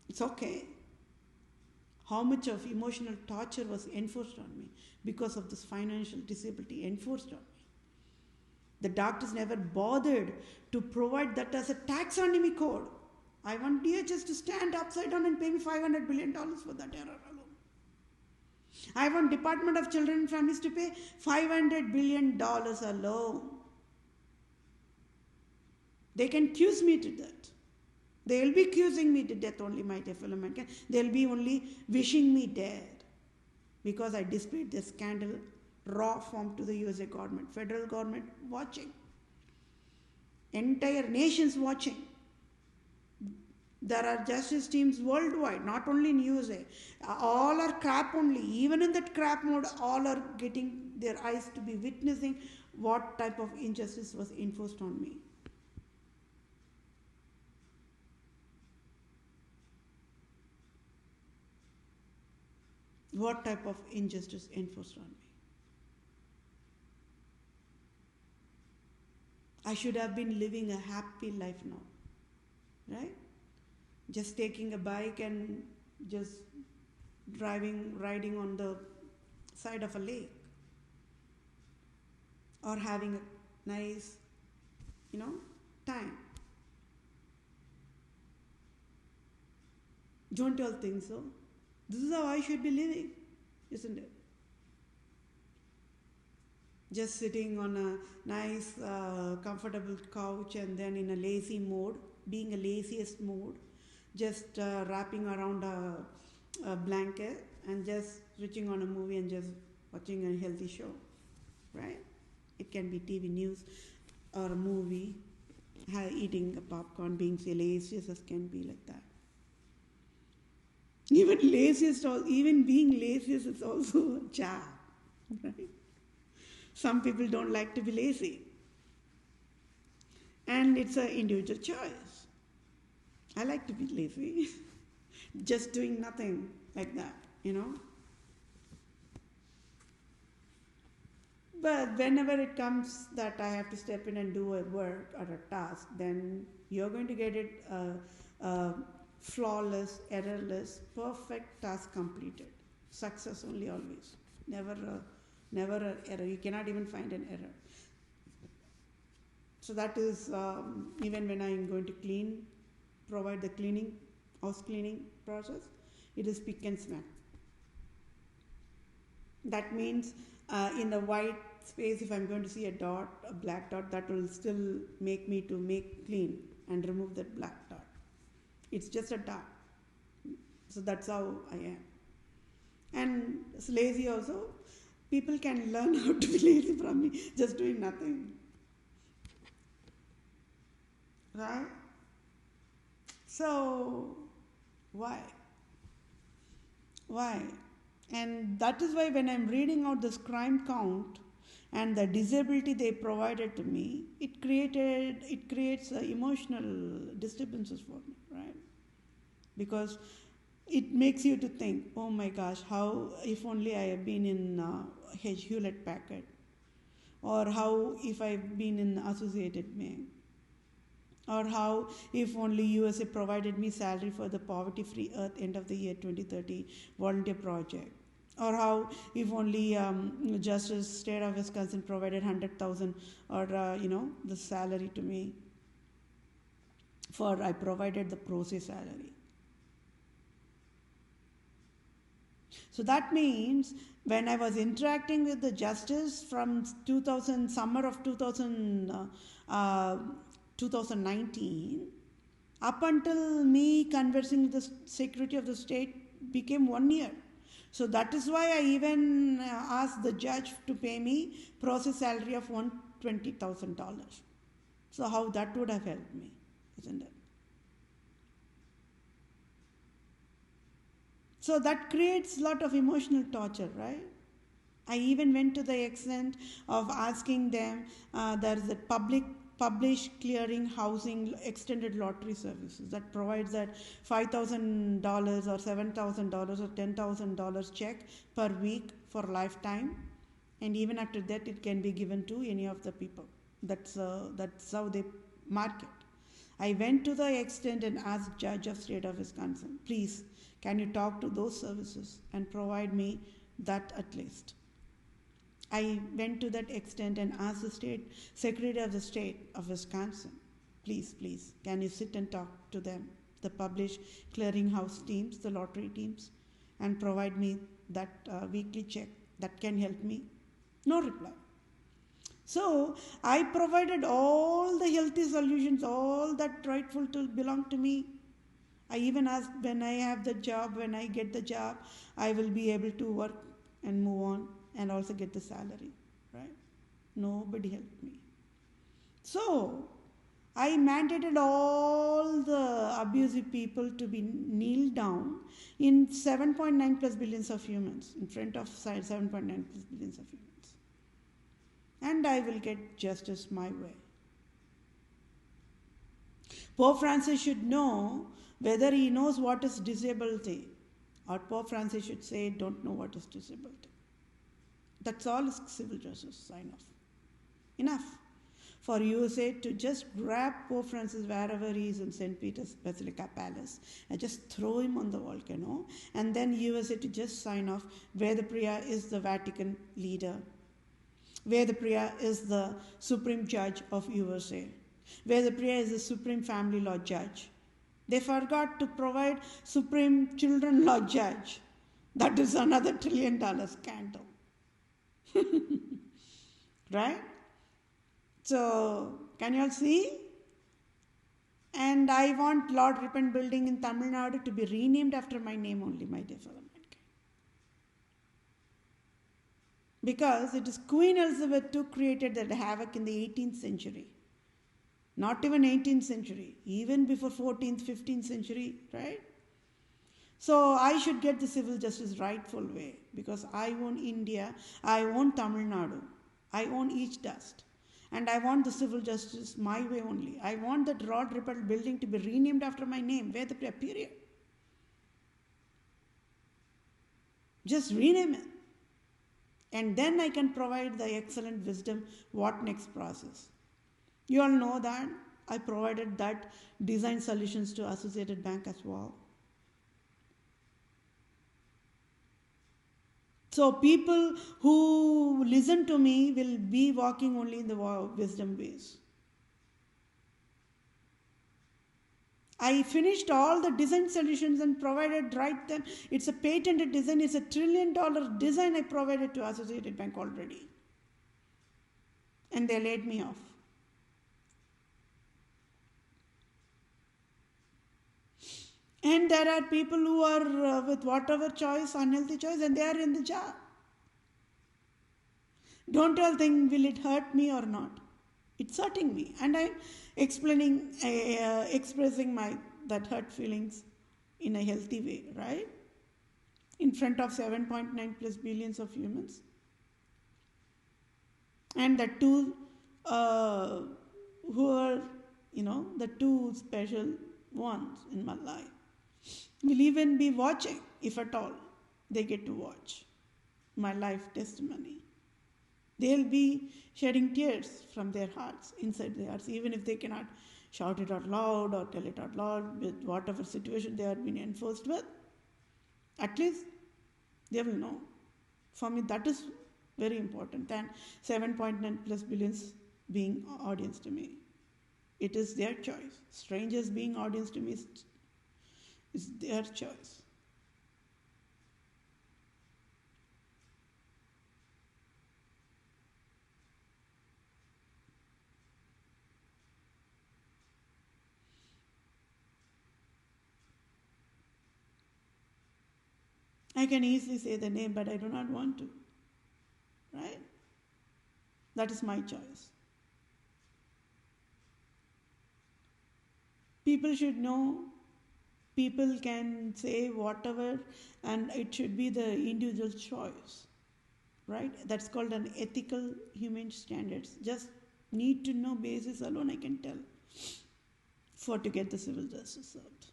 It's okay. How much of emotional torture was enforced on me because of this financial disability enforced on me? The doctors never bothered to provide that as a taxonomy code. I want DHS to stand upside down and pay me $500 billion for that error alone. I want Department of Children and Families to pay $500 billion alone. They can accuse me to that. They will be accusing me to death only, my dear fellow mankind. They will be only wishing me dead because I displayed this scandal raw form to the USA government, federal government watching, entire nations watching. There are justice teams worldwide, not only in USA. All are crap only. Even in that crap mode, all are getting their eyes to be witnessing what type of injustice was enforced on me. What type of injustice enforced on me? I should have been living a happy life now, right? Just taking a bike and just riding on the side of a lake, or having a nice, time. Don't you all think so? This is how I should be living, isn't it? Just sitting on a nice, comfortable couch and then in a lazy mode, being a laziest mode, just wrapping around a blanket and just switching on a movie and just watching a healthy show, right? It can be TV news or a movie, eating a popcorn, being so lazy as can be like that. Even being laziest is also a job, right? Some people don't like to be lazy. And it's an individual choice. I like to be lazy. Just doing nothing like that, But whenever it comes that I have to step in and do a work or a task, then you're going to get it flawless, errorless, perfect task completed. Success only always. Never an error. You cannot even find an error. So that is even when I am going to provide the house cleaning process, it is pick and smell. That means in the white space, if I'm going to see a black dot, that will still make me to make clean and remove that black dot. It's just a dot. So that's how I am. And it's lazy also. People can learn how to be lazy from me, just doing nothing. Right? So, why? Why? And that is why when I'm reading out this crime count and the disability they provided to me, it creates emotional disturbances for me, right? Because it makes you to think, oh my gosh, how if only I have been in Hewlett Packard, or how if I've been in Associated Bank, or how if only USA provided me salary for the Poverty-Free Earth end of the year 2030 volunteer project, or how if only Justice State of Wisconsin provided 100,000 or the salary to me for I provided the PROSE salary. So that means when I was interacting with the justice from summer of 2019, up until me conversing with the Secretary of the State became 1 year. So that is why I even asked the judge to pay me PROSE salary of $120,000. So how that would have helped me, isn't it? So that creates a lot of emotional torture, right? I even went to the extent of asking them, there is a published clearing housing extended lottery services that provides that $5,000 or $7,000 or $10,000 check per week for lifetime, and even after that it can be given to any of the people. That's how they market. I went to the extent and asked Judge of State of Wisconsin, please, can you talk to those services and provide me that at least? I went to that extent and asked the Secretary of the State of Wisconsin, please, can you sit and talk to them, the published clearinghouse teams, the lottery teams, and provide me that weekly check that can help me? No reply. So I provided all the healthy solutions, all that rightful to belong to me. I even asked, when I have the job, when I get the job, I will be able to work and move on and also get the salary, right? Nobody helped me. So I mandated all the abusive people to be kneel down in 7.9 plus billions of humans, in front of 7.9 plus billions of humans. And I will get justice my way. Pope Francis should know whether he knows what is disability, or Pope Francis should say, don't know what is disability. That's all civil justice sign off. Enough. For USA to just grab Pope Francis wherever he is in St. Peter's Basilica Palace and just throw him on the volcano, and then USA to just sign off, Vethapriya is the Vatican leader. Vethapriya is the Supreme Judge of USA. Vethapriya is the Supreme Family Law Judge. They forgot to provide Supreme Children Law Judge. That is another $1 trillion scandal. Right? So, can you all see? And I want Lord Ripon Building in Tamil Nadu to be renamed after my name only, my dear fellow mankind. Because it is Queen Elizabeth who created that havoc in the 18th century. Not even 18th century, even before 14th, 15th century, right? So I should get the civil justice rightful way, because I own India, I own Tamil Nadu, I own each dust. And I want the civil justice my way only. I want that Lord Ripon Building to be renamed after my name, Vethapriya, period. Just rename it. And then I can provide the excellent wisdom, what next process. You all know that I provided that design solutions to Associated Bank as well. So people who listen to me will be walking only in the wisdom ways. I finished all the design solutions and provided them. It's a patented design. It's a $1 trillion design I provided to Associated Bank already. And they laid me off. And there are people who are with whatever choice, unhealthy choice, and they are in the job. Don't all think, will it hurt me or not? It's hurting me. And I'm expressing that hurt feelings in a healthy way, right? In front of 7.9 plus billions of humans. And the two who are, the two special ones in my life will even be watching, if at all they get to watch my life testimony. They'll be shedding tears from their hearts, inside their hearts, even if they cannot shout it out loud or tell it out loud with whatever situation they are being enforced with. At least they will know. For me, that is very important than 7.9 plus billions being audience to me. It is their choice. Strangers being audience to me is their choice. I can easily say the name, but I do not want to. Right? That is my choice. People should know, people can say whatever, and it should be the individual choice. Right? That's called an ethical human standards. Just need to know basis alone I can tell to get the civil justice served.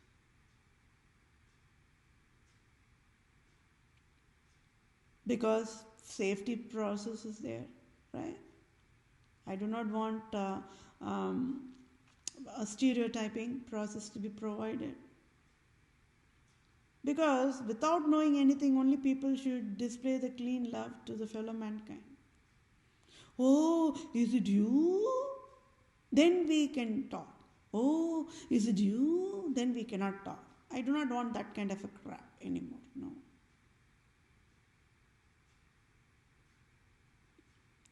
Because safety process is there, right? I do not want a stereotyping process to be provided. Because without knowing anything, only people should display the clean love to the fellow mankind. Oh, is it you? Then we can talk. Oh, is it you? Then we cannot talk. I do not want that kind of a crap anymore, no.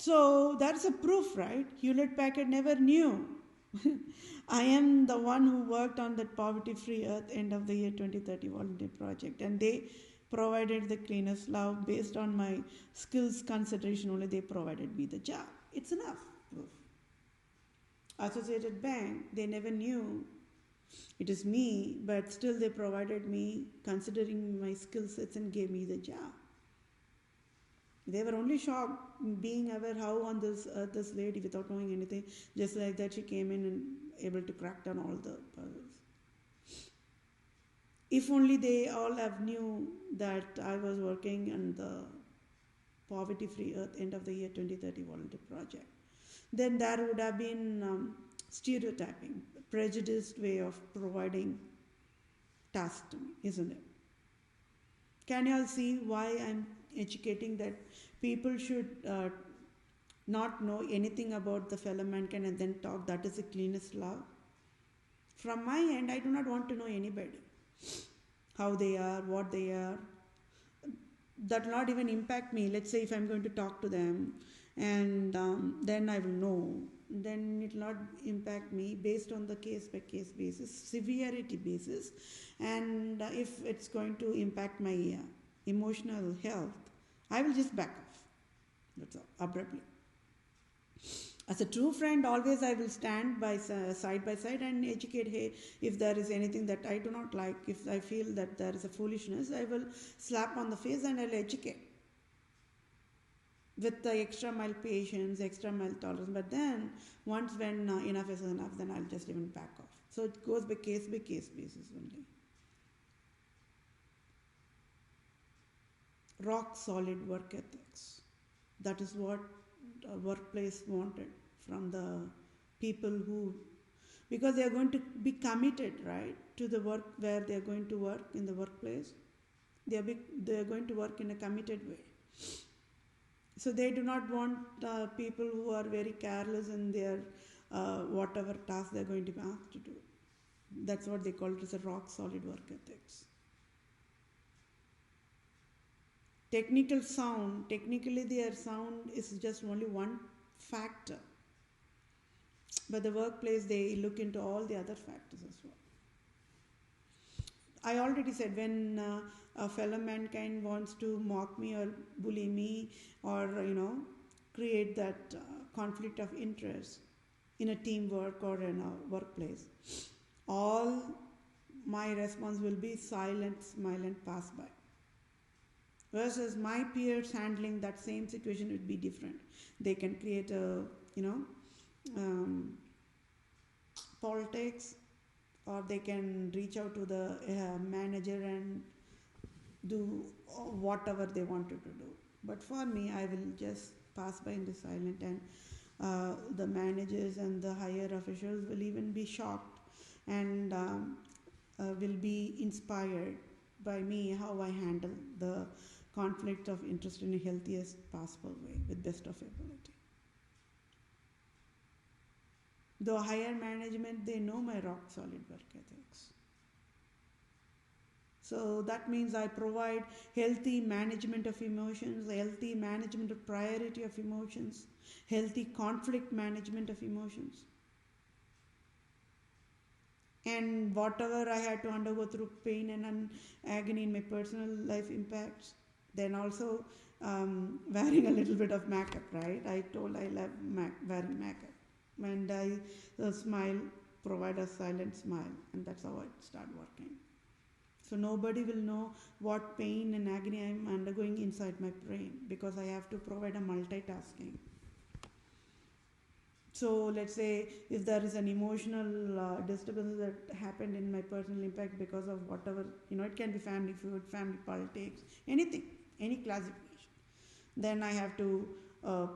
So that's a proof, right? Hewlett Packard never knew. I am the one who worked on that poverty-free earth end of the year 2030 volunteer project, and they provided the cleanest love based on my skills consideration only. They provided me the job. It's enough proof. Associated Bank, they never knew it is me, but still they provided me considering my skill sets and gave me the job. They were only shocked being aware how on this earth this lady, without knowing anything, just like that she came in and able to crack down all the puzzles. If only they all have knew that I was working on the poverty-free earth end of the year 2030 volunteer project, then there would have been stereotyping, prejudiced way of providing tasks to me, isn't it? Can you all see why I'm educating that people should not know anything about the fellow mankind and then talk? That is the cleanest love. From my end, I do not want to know anybody, how they are, what they are. That will not even impact me. Let's say if I'm going to talk to them and then I will know, then it will not impact me based on the case-by-case basis, severity basis, and if it's going to impact my emotional health, I will just back off. That's all, abruptly. As a true friend, always I will stand by side by side and educate. Hey, if there is anything that I do not like, if I feel that there is a foolishness, I will slap on the face and I'll educate with the extra mile patience, extra mile tolerance. But then once when enough is enough, then I'll just even back off. So it goes by case basis only. Rock solid work ethics. That is what a workplace wanted from the people who, because they are going to be committed, right, to the work where they are going to work in the workplace. They are going to work in a committed way. So they do not want people who are very careless in their whatever task they are going to be asked to do. That's what they call it as a rock solid work ethics. Technically their sound is just only one factor. But the workplace, they look into all the other factors as well. I already said, when a fellow mankind wants to mock me or bully me or, create that conflict of interest in a teamwork or in a workplace, all my response will be silent, smile and pass by. Versus my peers handling that same situation would be different. They can create politics, or they can reach out to the manager and do whatever they wanted to do. But for me, I will just pass by in the silent, and the managers and the higher officials will even be shocked and will be inspired by me how I handle the conflict of interest in a healthiest possible way with best of ability. The higher management, they know my rock solid work ethics. So that means I provide healthy management of emotions, healthy management of priority of emotions, healthy conflict management of emotions. And whatever I had to undergo through pain and agony in my personal life impacts, then also wearing a little bit of makeup, right? I told I love wearing makeup. And I smile, provide a silent smile, and that's how I start working. So nobody will know what pain and agony I'm undergoing inside my brain, because I have to provide a multitasking. So let's say if there is an emotional disturbance that happened in my personal impact because of whatever, it can be family food, family politics, anything, any classification. Then I have to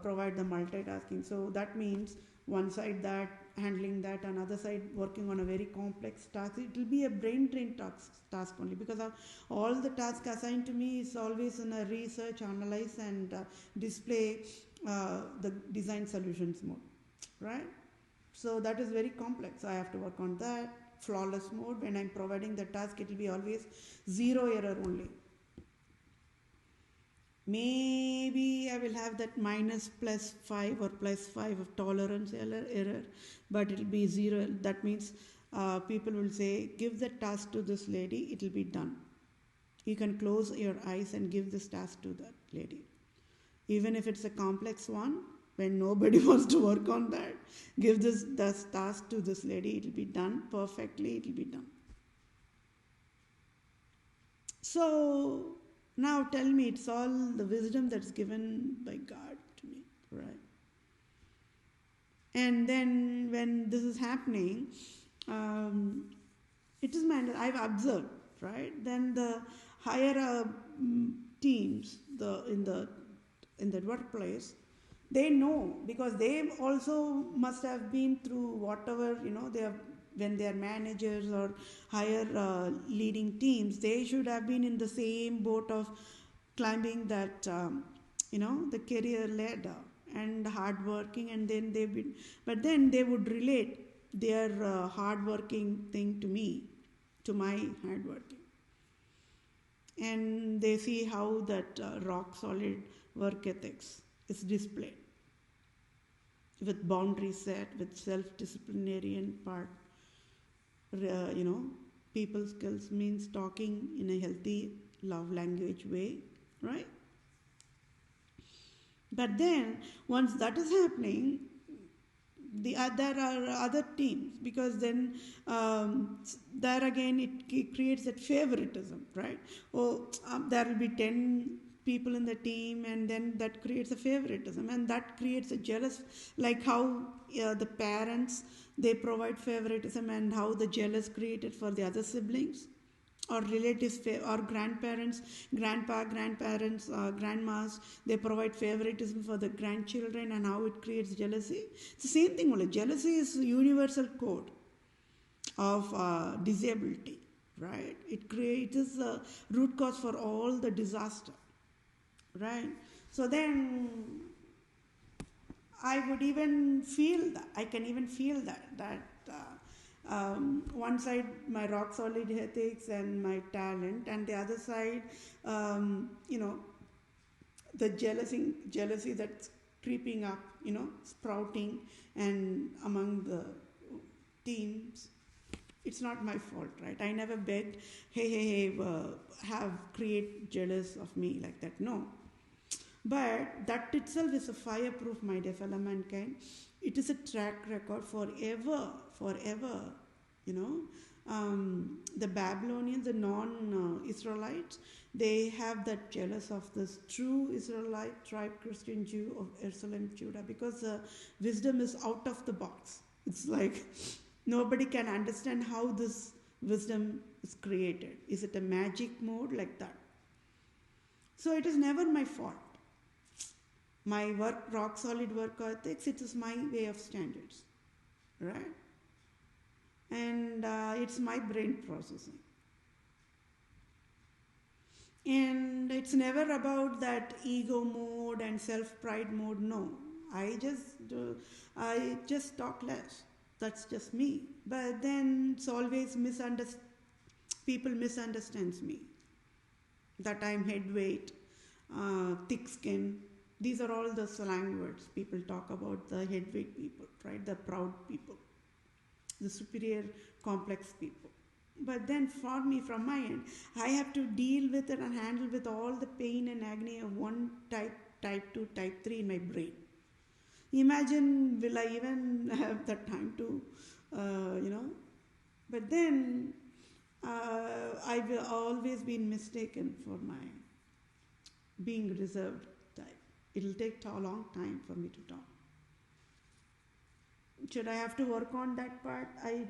provide the multitasking. So that means one side that, handling that, another side working on a very complex task. It will be a brain drain task only, because all the tasks assigned to me is always in a research, analyze and display the design solutions mode, right? So that is very complex. I have to work on that. Flawless mode, when I'm providing the task, it will be always zero error only. Maybe I will have that minus plus 5 or plus 5 of tolerance error, but it will be 0. That means people will say, give the task to this lady, it will be done. You can close your eyes and give this task to that lady. Even if it's a complex one, when nobody wants to work on that, give this task to this lady, it will be done perfectly, it will be done. So now tell me, it's all the wisdom that's given by God to me, right? And then when this is happening, it is I've observed, right? Then the higher teams in the workplace, they know, because they also must have been through whatever, they have, when they are managers or higher leading teams, they should have been in the same boat of climbing that, the career ladder and hardworking, and then but then they would relate their hardworking thing to me, to my hardworking. And they see how that rock solid work ethics is displayed, with boundaries set, with self-disciplinarian part. People skills means talking in a healthy love language way, right? But then once that is happening, there are other teams, because then there again it creates that favoritism, right? There will be 10 people in the team, and then that creates a favoritism, and that creates a jealous, like how the parents, they provide favoritism, and how the jealous created for the other siblings or relatives or grandparents, grandparents, grandmas, they provide favoritism for the grandchildren, and how it creates jealousy. It's the same thing only. Jealousy is a universal code of disability, right? It creates a root cause for all the disaster, right? So then I would even feel that, I can even feel that one side my rock solid ethics and my talent, and the other side, the jealousy that's creeping up, sprouting, and among the teams. It's not my fault, right? I never begged, hey, create jealous of me like that. No. But that itself is a fireproof, my dear fellow mankind. It is a track record forever. The Babylonians, the non-Israelites, they have that jealous of this true Israelite tribe Christian Jew of Jerusalem, Judah, because the wisdom is out of the box. It's like nobody can understand how this wisdom is created. Is it a magic mode like that? So it is never my fault. My rock solid work ethics, it is my way of standards, right? And it's my brain processing. And it's never about that ego mode and self-pride mode, no. I just talk less. That's just me. But then it's always people misunderstands me. That I'm heavyweight, thick skin. These are all the slang words people talk about, the heavyweight people, right? The proud people, the superior complex people. But then for me, from my end, I have to deal with it and handle with all the pain and agony of one type 2, type 3 in my brain. Imagine, will I even have the time to, But then I will always been mistaken for my being reserved type. It will take a long time for me to talk. Should I have to work on that part? I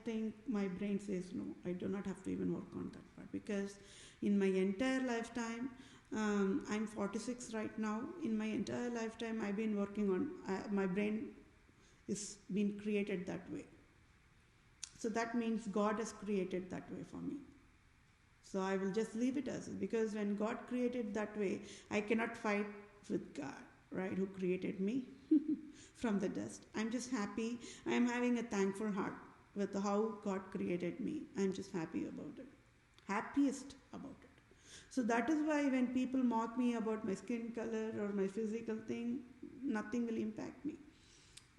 think my brain says no. I do not have to even work on that part, because in my entire lifetime, I'm 46 right now. In my entire lifetime, I've been working on, my brain is been created that way. So that means God has created that way for me. So I will just leave it as it, because when God created that way, I cannot fight with God, right, who created me from the dust. I'm just happy. I'm having a thankful heart with how God created me. I'm just happy about it. Happiest about it. So that is why when people mock me about my skin color or my physical thing, nothing will impact me.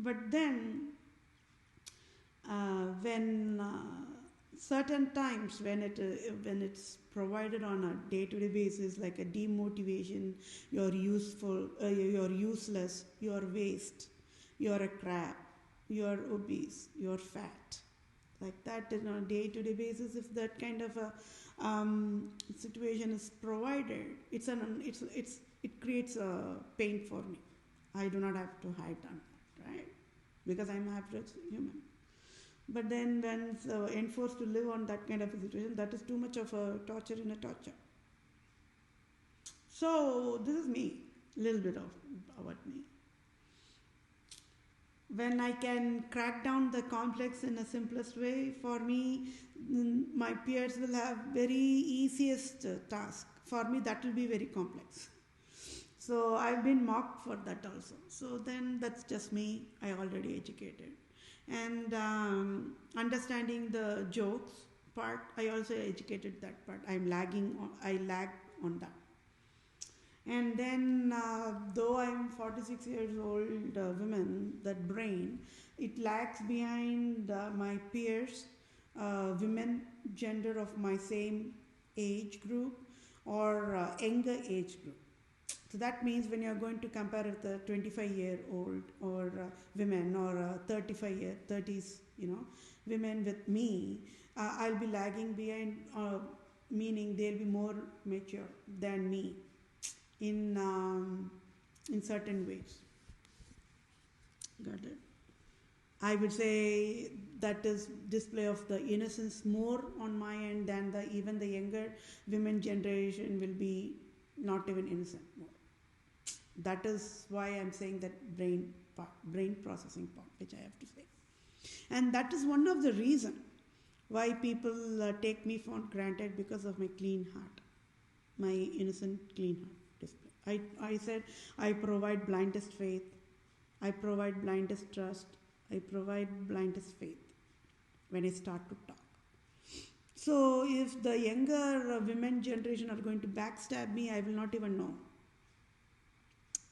But then, when certain times when it's provided on a day-to-day basis, like a demotivation, you're useful, you're useless, you're waste, you're a crap, you're obese, you're fat, like that on a day-to-day basis, if that kind of a situation is provided, it creates a pain for me. I do not have to hide on that, right? Because I'm an average human. But then when it's enforced to live on that kind of a situation, that is too much of a torture in a torture. So this is me, a little bit of about me. When I can crack down the complex in a simplest way, for me, my peers will have very easiest task. For me, that will be very complex. So I've been mocked for that also. So then that's just me. I already educated. And understanding the jokes part, I also educated that part. I lag on that. And then, though I'm 46 years old woman, that brain, it lags behind my peers, women, gender of my same age group or younger age group. So that means when you're going to compare with a 25-year-old or women or 30s, women with me, I'll be lagging behind, meaning they'll be more mature than me in certain ways. Got it? I would say that is display of the innocence more on my end than even the younger women generation will be not even innocent more. That is why I'm saying that brain processing part, which I have to say. And that is one of the reasons why people take me for granted, because of my clean heart, my innocent clean heart display. I said I provide blindest faith, I provide blindest trust, I provide blindest faith when I start to talk. So if the younger women generation are going to backstab me, I will not even know.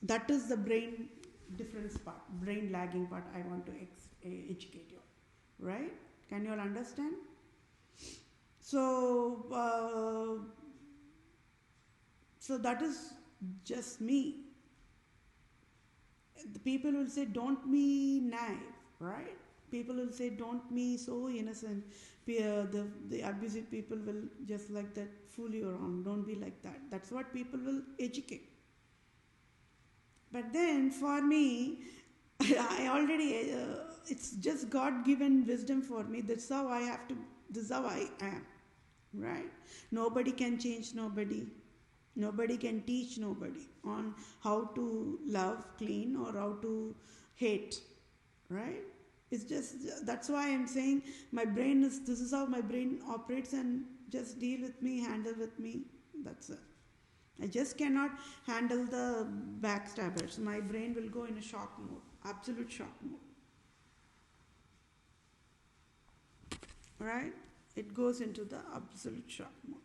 That is the brain difference part, brain lagging part I want to educate you, right? Can you all understand? So, so that is just me. The people will say, don't be naive, right? People will say, don't be so innocent. The abusive people will just like that fool you around. Don't be like that. That's what people will educate. But then for me, I already, it's just God-given wisdom for me. That's how I have to, this is how I am, right? Nobody can change nobody. Nobody can teach nobody on how to love clean or how to hate, right? It's just, that's why I'm saying my brain is, this is how my brain operates, and just deal with me, handle with me, that's it. I just cannot handle the backstabbers. My brain will go in a shock mode, absolute shock mode. Right? It goes into the absolute shock mode.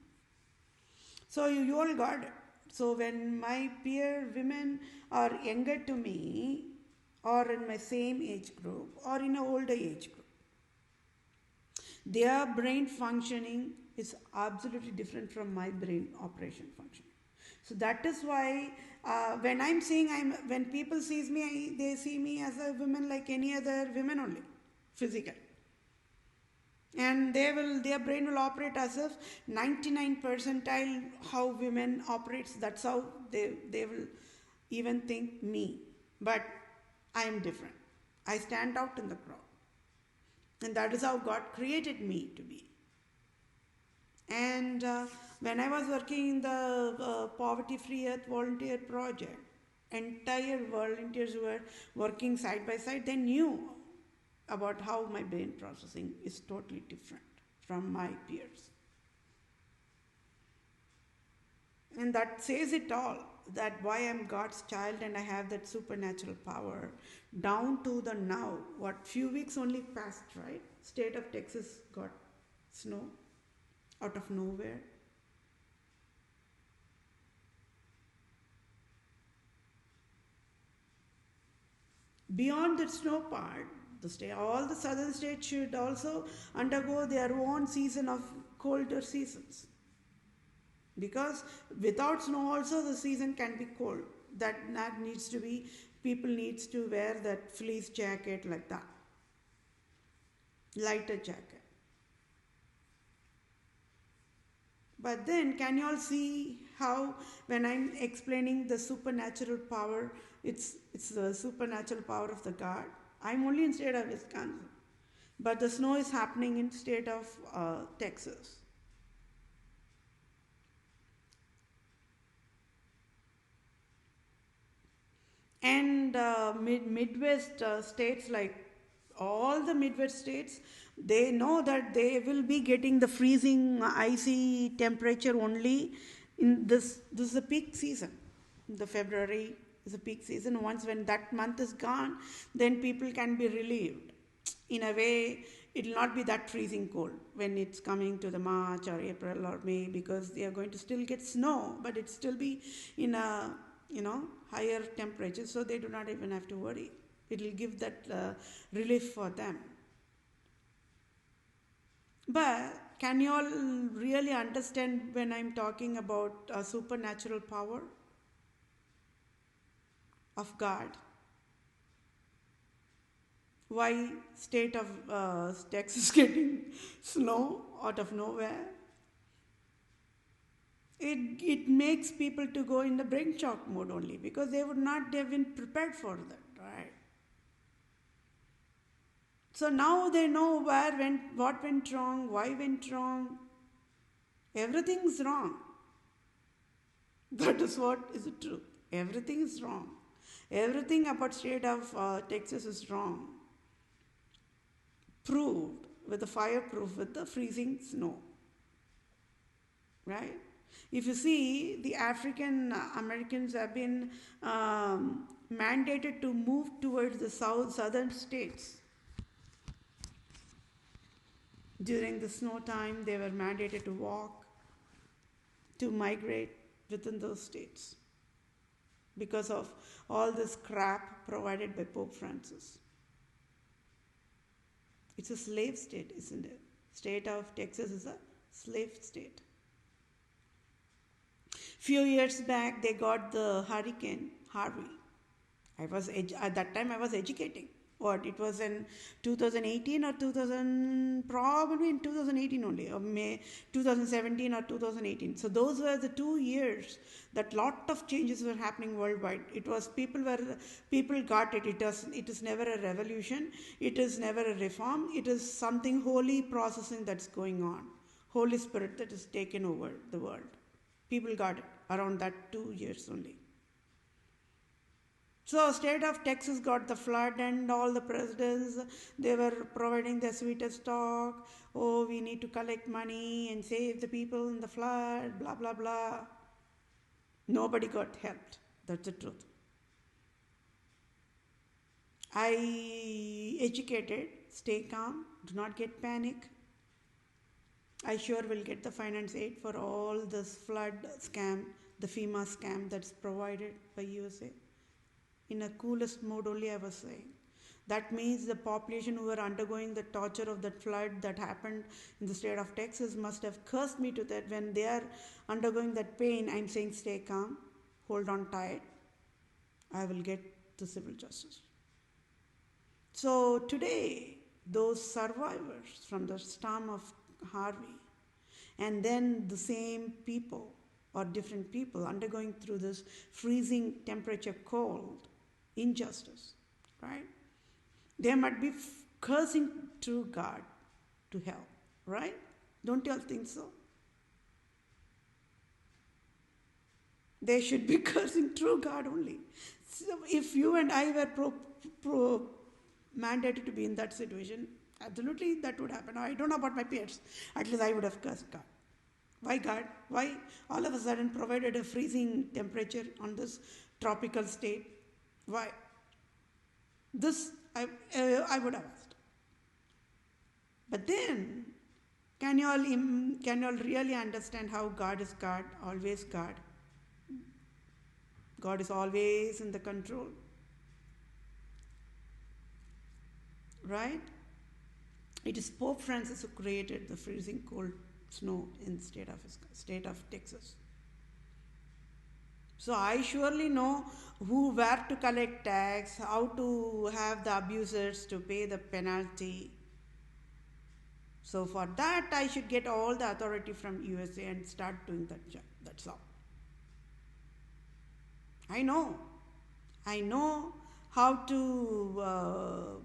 So you all got it. So when my peer women are younger to me, or in my same age group, or in an older age group, their brain functioning is absolutely different from my brain operation functioning. So that is why when I'm saying when people sees me, they see me as a woman like any other women only, physical. And their brain will operate as if 99 percentile how women operates. That's how they will even think me. But I am different. I stand out in the crowd. And that is how God created me to be. And when I was working in the Poverty-Free Earth volunteer project, entire volunteers who were working side by side, they knew about how my brain processing is totally different from my peers. And that says it all, that why I'm God's child and I have that supernatural power down to the now. What, few weeks only passed, right? State of Texas got snow out of nowhere. Beyond the snow part, all the southern states should also undergo their own season of colder seasons. Because without snow also the season can be cold. That needs to be, people needs to wear that fleece jacket like that. Lighter jacket. But then, can you all see how when I'm explaining the supernatural power, it's the supernatural power of the God. I'm only in state of Wisconsin, but the snow is happening in state of Texas. And Midwest states, like all the Midwest states, they know that they will be getting the freezing icy temperature only in this is the peak season. The February is a peak season. Once when that month is gone, then people can be relieved. In a way, it will not be that freezing cold when it's coming to the March or April or May, because they are going to still get snow, but it still be in a higher temperature, so they do not even have to worry. It will give that relief for them. But can you all really understand when I'm talking about supernatural power of God? Why state of Texas getting snow out of nowhere? It makes people to go in the brain shock mode only, because they would not have been prepared for that, right? So now they know what went wrong, why went wrong. Everything's wrong. That is what is the truth. Everything is wrong. Everything about state of Texas is wrong. Proved with the fireproof, with the freezing snow. Right? If you see, the African Americans have been mandated to move towards the southern states. During the snow time, they were mandated to walk, to migrate within those states because of all this crap provided by Pope Francis. It's a slave state, isn't it? State of Texas is a slave state. Few years back, they got the Hurricane Harvey. At that time I was educating. It was in 2018 or probably in 2018 only, or May 2017 or 2018. So those were the 2 years that lot of changes were happening worldwide. It was people got it. It is never a revolution. It is never a reform. It is something holy processing that's going on. Holy Spirit that has taken over the world. People got it around that 2 years only. So state of Texas got the flood, and all the presidents, they were providing their sweetest talk. Oh, we need to collect money and save the people in the flood, blah, blah, blah. Nobody got helped. That's the truth. I educated, stay calm, do not get panic. I sure will get the finance aid for all this flood scam, the FEMA scam that's provided by USA. In a coolest mode only I was saying. That means the population who were undergoing the torture of that flood that happened in the state of Texas must have cursed me to that. When they are undergoing that pain, I'm saying stay calm, hold on tight. I will get the civil justice. So today, those survivors from the storm of Harvey, and then the same people or different people undergoing through this freezing temperature cold, injustice, right? They might be cursing to God to hell, right? Don't you all think so? They should be cursing true God only. So if you and I were mandated to be in that situation, absolutely that would happen. I don't know about my peers. At least I would have cursed God. Why God? Why all of a sudden provided a freezing temperature on this tropical state? Why? This I would have asked. But then, can you all really understand how God is God, always God? God is always in the control. right? It is Pope Francis who created the freezing cold snow in the state of Texas. So I surely know where to collect tax, how to have the abusers to pay the penalty. So for that, I should get all the authority from USA and start doing that job. That's all. I know how to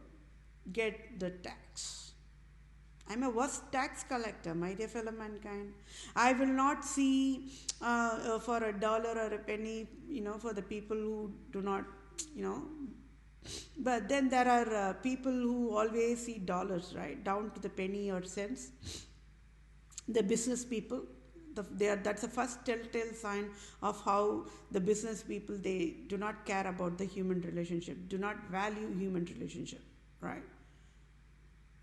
get the tax. I'm a worst tax collector, my dear fellow mankind. I will not see for a dollar or a penny, for the people who do not, But then there are people who always see dollars, right, down to the penny or cents. The business people, that's the first telltale sign of how the business people, they do not care about the human relationship, do not value human relationship, right?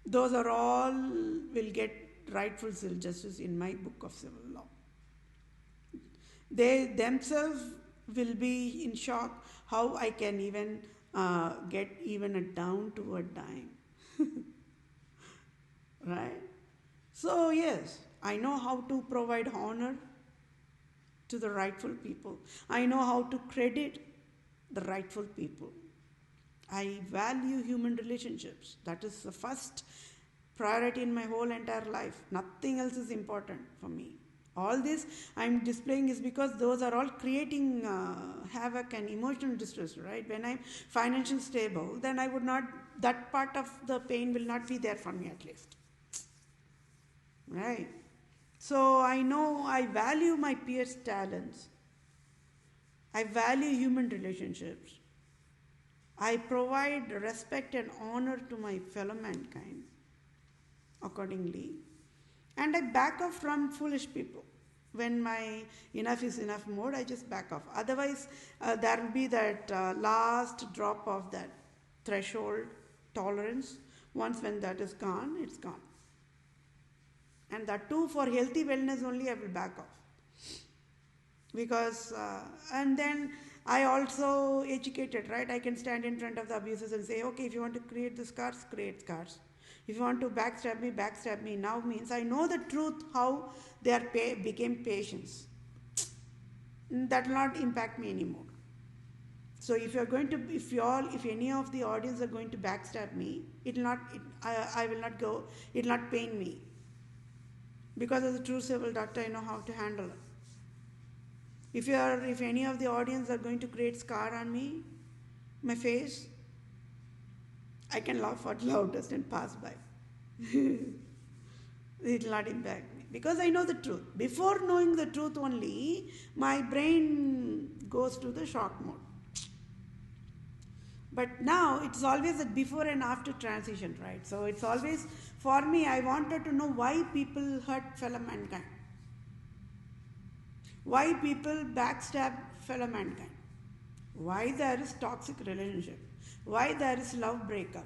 Those are all will get rightful civil justice in my book of civil law. They themselves will be in shock how I can even get even a down to a dime. Right? So yes, I know how to provide honor to the rightful people. I know how to credit the rightful people. I value human relationships. That is the first priority in my whole entire life. Nothing else is important for me. All this I'm displaying is because those are all creating havoc and emotional distress, right? When I'm financially stable, then I would not, that part of the pain will not be there for me at least. Right? So I know I value my peers' talents. I value human relationships. I provide respect and honor to my fellow mankind accordingly. And I back off from foolish people. When my enough is enough mode, I just back off. Otherwise, there will be that last drop of that threshold tolerance. Once when that is gone, it's gone. And that too, for healthy wellness only, I will back off. Because, and then I also educated, right? I can stand in front of the abusers and say, okay, if you want to create the scars, create scars. If you want to backstab me. Now means I know the truth, how they became patients. That will not impact me anymore. So if you're going to, if any of the audience are going to backstab me, I will not go, it will not pain me. Because as a true civil doctor, I know how to handle it. If any of the audience are going to create scar on me, my face, I can laugh at loudest and pass by. It will not impact me. Because I know the truth. Before knowing the truth only, my brain goes to the shock mode. But now it's always a before and after transition, right? So it's always, for me, I wanted to know why people hurt fellow mankind. Why people backstab fellow mankind. Why there is toxic relationship. Why there is love breakup.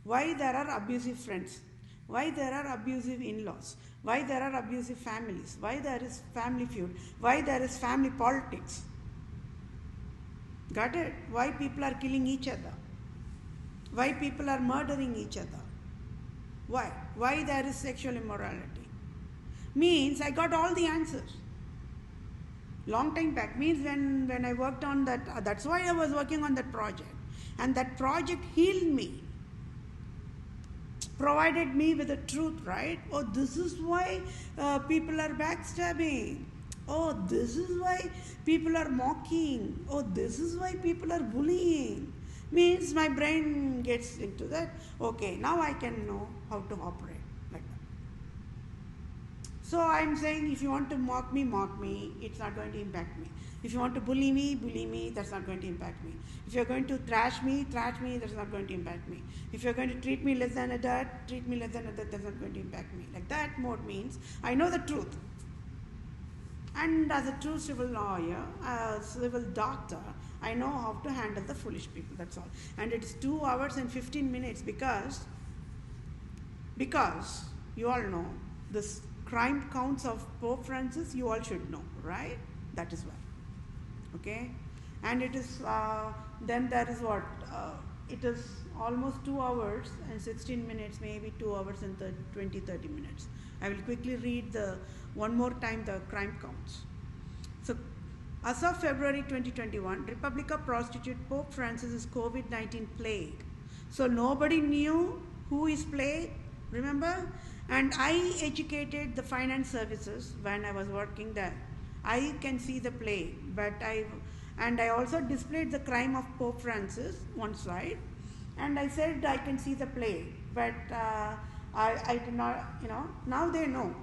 Why there are abusive friends. Why there are abusive in-laws. Why there are abusive families. Why there is family feud. Why there is family politics. Got it? Why people are killing each other. Why people are murdering each other. Why? Why there is sexual immorality. Means I got all the answers. Long time back. Means when I worked on that, that's why I was working on that project. And that project healed me. Provided me with the truth, right? Oh, this is why people are backstabbing. Oh, this is why people are mocking. Oh, this is why people are bullying. Means my brain gets into that. Okay, now I can know how to operate like that. So I'm saying if you want to mock me, it's not going to impact me. If you want to bully me, that's not going to impact me. If you're going to trash me, that's not going to impact me. If you're going to treat me less than a dirt, that's not going to impact me. Like that mode means I know the truth. And as a true civil lawyer, a civil doctor, I know how to handle the foolish people, that's all. And it's 2 hours and 15 minutes because you all know this crime counts of Pope Francis, you all should know, right? That is why. Okay? And it is, then there is what? it is almost 2 hours and 16 minutes, maybe 2 hours and 30 minutes. I will quickly read the one more time the crime counts. So, as of February 2021, Republica Prostitute, Pope Francis is COVID-19 plague. So nobody knew who is plague, remember? And I educated the finance services when I was working there. I can see the plague, but I also displayed the crime of Pope Francis one slide, and I said I can see the plague, but I did not, now they know.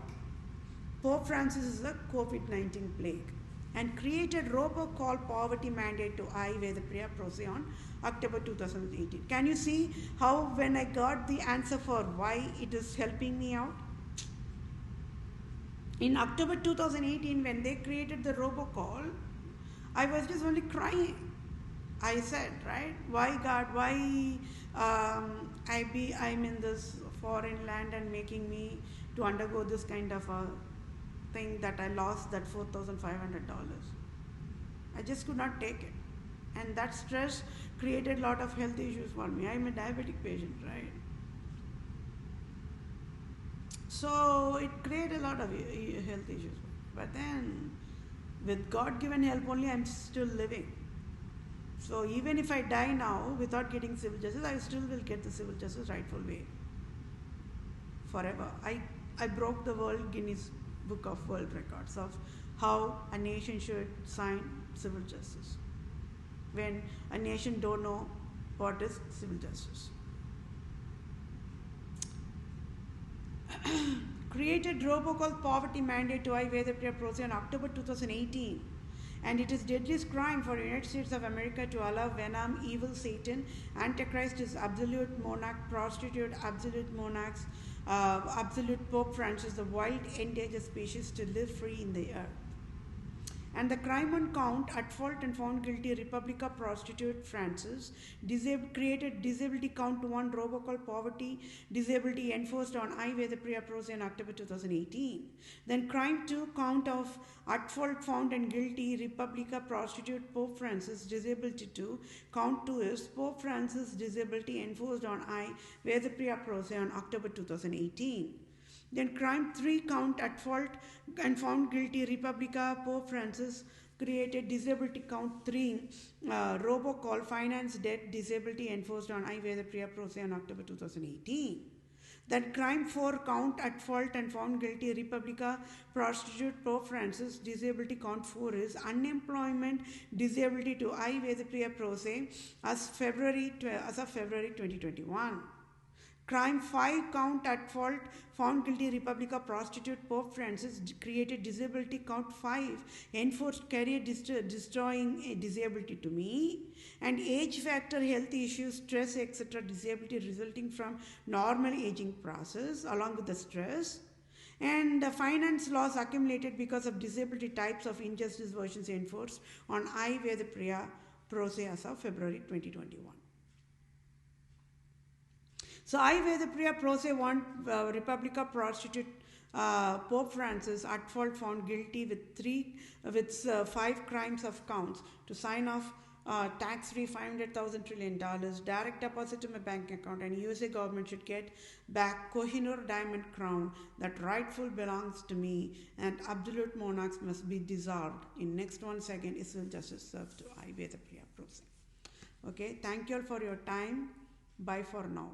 Pope Francis is a COVID-19 plague, and created robocall poverty mandate to I, Vethapriya, PROSE on October 2018. Can you see how when I got the answer for why it is helping me out? In October 2018, when they created the robocall, I was just only crying. I said, right, why God, why I'm in this foreign land and making me to undergo this kind of a thing that I lost that $4,500. I just could not take it. And that stress created a lot of health issues for me. I'm a diabetic patient, right? So it created a lot of health issues. But then, with God-given help only, I'm still living. So even if I die now without getting civil justice, I still will get the civil justice rightful way. Forever. I broke the Guinness Book of World Records of how a nation should sign civil justice when a nation don't know what is civil justice. Created robocall poverty mandate to I, Vethapriya, PROSE on October 2018, and it is deadliest crime for United States of America to allow Venom, evil Satan, Antichrist is absolute monarch, prostitute, absolute monarchs, absolute Pope Francis, the wild endangered species, to live free in the earth. And the crime on count, at fault and found guilty, Republica Prostitute Francis, created disability count 1, robocall poverty, disability enforced on I, Vethapriya, PROSE in October 2018. Then crime 2, count of at fault found and guilty, Republica Prostitute, Pope Francis, disability 2. Count 2 is Pope Francis, disability enforced on I, Vethapriya, PROSE on October 2018. Then crime 3, count at fault and found guilty, Republica, Pope Francis, created disability count 3, robocall, finance debt, disability enforced on I, Vethapriya, PROSE on October 2018. Then crime 4, count at fault and found guilty, Republica, prostitute, Pope Francis, disability count 4 is unemployment, disability to I, Vethapriya, PROSE as of February 2021. Crime 5, count at fault, found guilty, Republica Prostitute, Pope Francis, created disability count 5, enforced career destroying disability to me, and age factor, health issues, stress, etc., disability resulting from normal aging process along with the stress, and the finance loss accumulated because of disability types of injustice versions enforced on I, Vethapriya, PROSE as of February 2021. So I, Vethapriya, PROSE want Republica Prostitute, Pope Francis at fault found guilty with 5 crimes of counts to sign off tax-free $500,000 trillion direct deposit to my bank account, and USA government should get back Kohinoor diamond crown that rightful belongs to me, and absolute monarchs must be dissolved. In next 1 second, is will justice served to I, Vethapriya, PROSE. Okay, thank you all for your time. Bye for now.